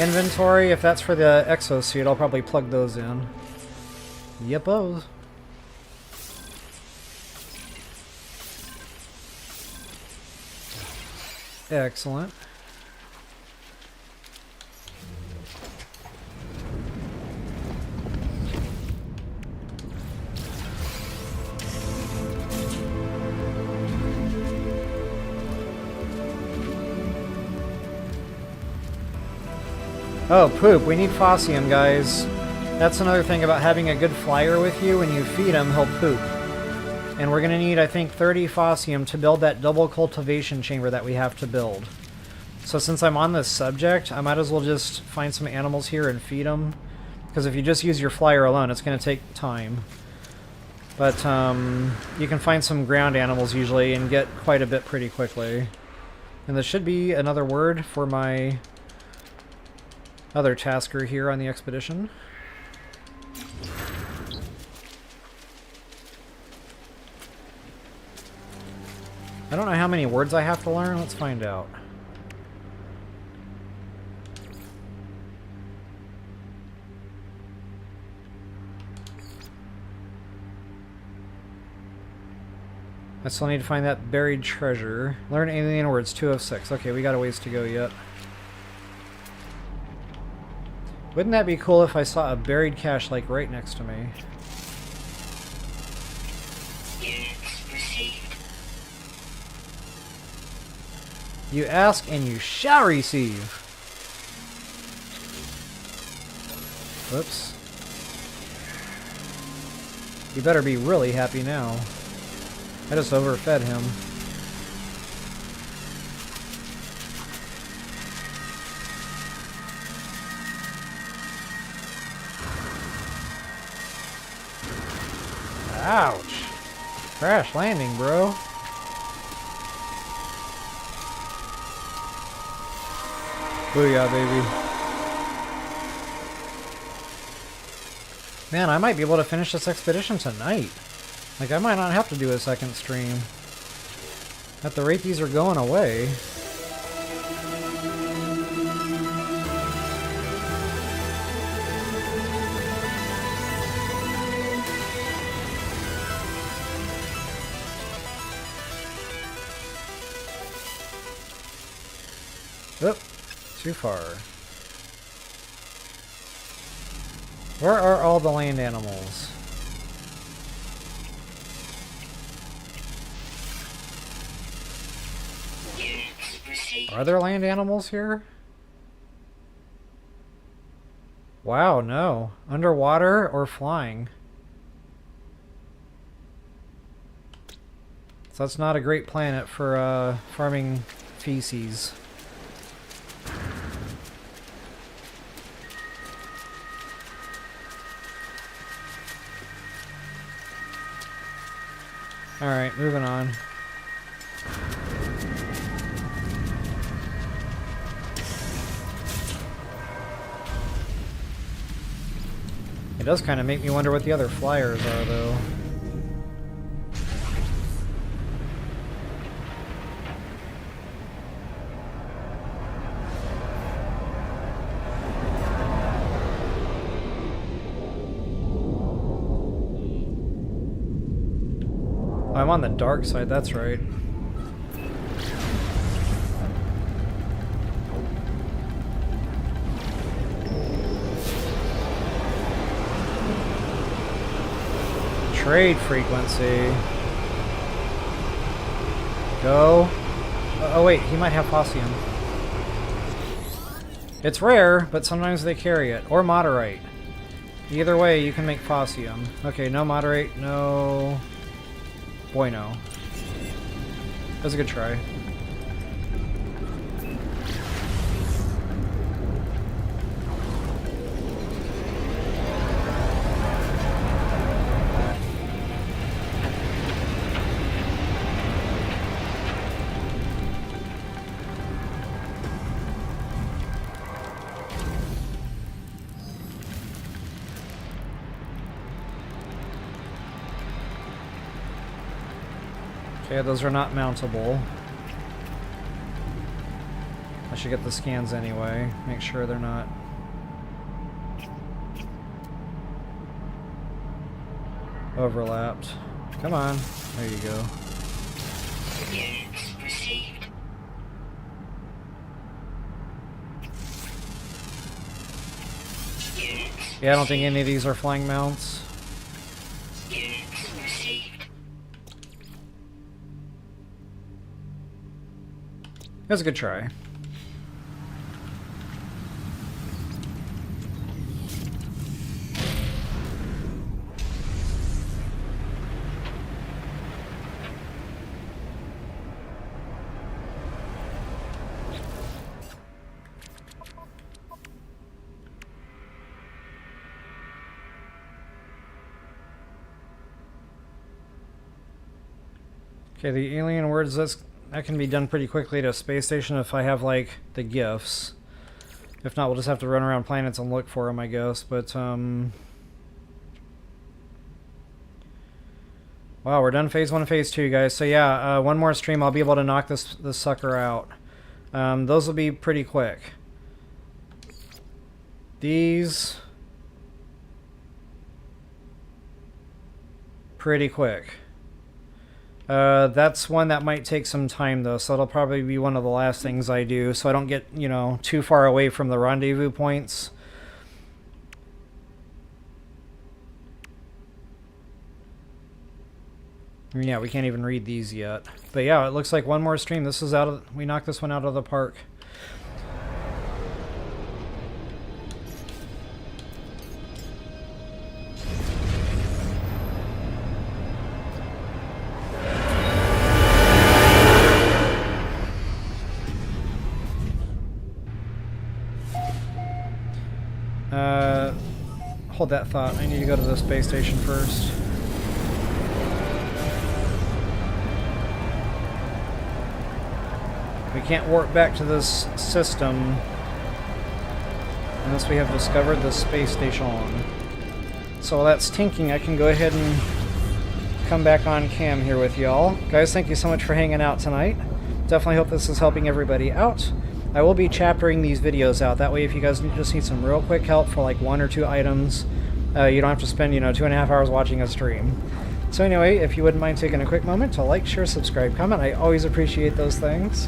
Inventory, if that's for the exosuit, I'll probably plug those in. Yepos. Excellent. Oh, poop. We need Fossium, guys. That's another thing about having a good flyer with you. When you feed him, he'll poop. And we're going to need, I think, 30 Fossium to build that double cultivation chamber that we have to build. So since I'm on this subject, I might as well just find some animals here and feed them. Because if you just use your flyer alone, it's going to take time. But you can find some ground animals usually and get quite a bit pretty quickly. And there should be another word for my other tasker here on the expedition. I don't know how many words I have to learn. Let's find out. I still need to find that buried treasure. Learn alien words, 2 of 6. Okay, we got a ways to go yet. Wouldn't that be cool if I saw a buried cache like right next to me? You ask and you shall receive. Whoops. You better be really happy now. I just overfed him. Ouch. Crash landing, bro. Booyah, baby. Man, I might be able to finish this expedition tonight. Like, I might not have to do a second stream. At the rate these are going away. Oop, too far. Where are all the land animals? Are there land animals here? Wow, no. Underwater or flying? So that's not a great planet for farming feces. Alright, moving on. It does kind of make me wonder what the other flyers are, though. I'm on the dark side, that's right. Trade frequency. Go. Oh wait, he might have Fossium. It's rare, but sometimes they carry it. Or Moderate. Either way, you can make Fossium. Okay, no Moderate, no... Bueno. That was a good try. Okay, those are not mountable. I should get the scans anyway. Make sure they're not. Overlapped. Come on. There you go. Units received. Units. Yeah, I don't think any of these are flying mounts. Units received. It was a good try. Okay, the alien words, that can be done pretty quickly to a space station if I have, like, the gifts. If not, we'll just have to run around planets and look for them, I guess. But, wow, we're done phase 1 and phase 2, guys. So, yeah, one more stream, I'll be able to knock this sucker out. Those will be pretty quick. These... pretty quick. That's one that might take some time, though, so it'll probably be one of the last things I do, so I don't get, you know, too far away from the rendezvous points. Yeah, we can't even read these yet. But yeah, it looks like one more stream. This is out of... we knocked this one out of the park. Hold that thought. I need to go to the space station first. We can't warp back to this system unless we have discovered the space station. So while that's tinking, I can go ahead and come back on cam here with y'all. Guys, thank you so much for hanging out tonight. Definitely hope this is helping everybody out. I will be chaptering these videos out. That way, if you guys just need some real quick help for like 1 or 2 items, you don't have to spend, 2.5 hours watching a stream. So anyway, if you wouldn't mind taking a quick moment to like, share, subscribe, comment, I always appreciate those things.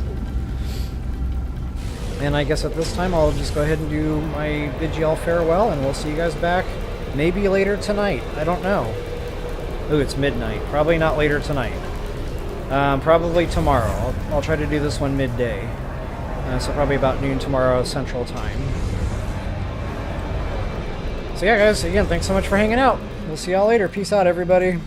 And I guess at this time, I'll just go ahead and do my bid y'all farewell, and we'll see you guys back maybe later tonight. I don't know. Ooh, it's midnight. Probably not later tonight. Probably tomorrow. I'll try to do this one midday. So probably about noon tomorrow Central Time. So yeah, guys, again, thanks so much for hanging out. We'll see y'all later. Peace out, everybody.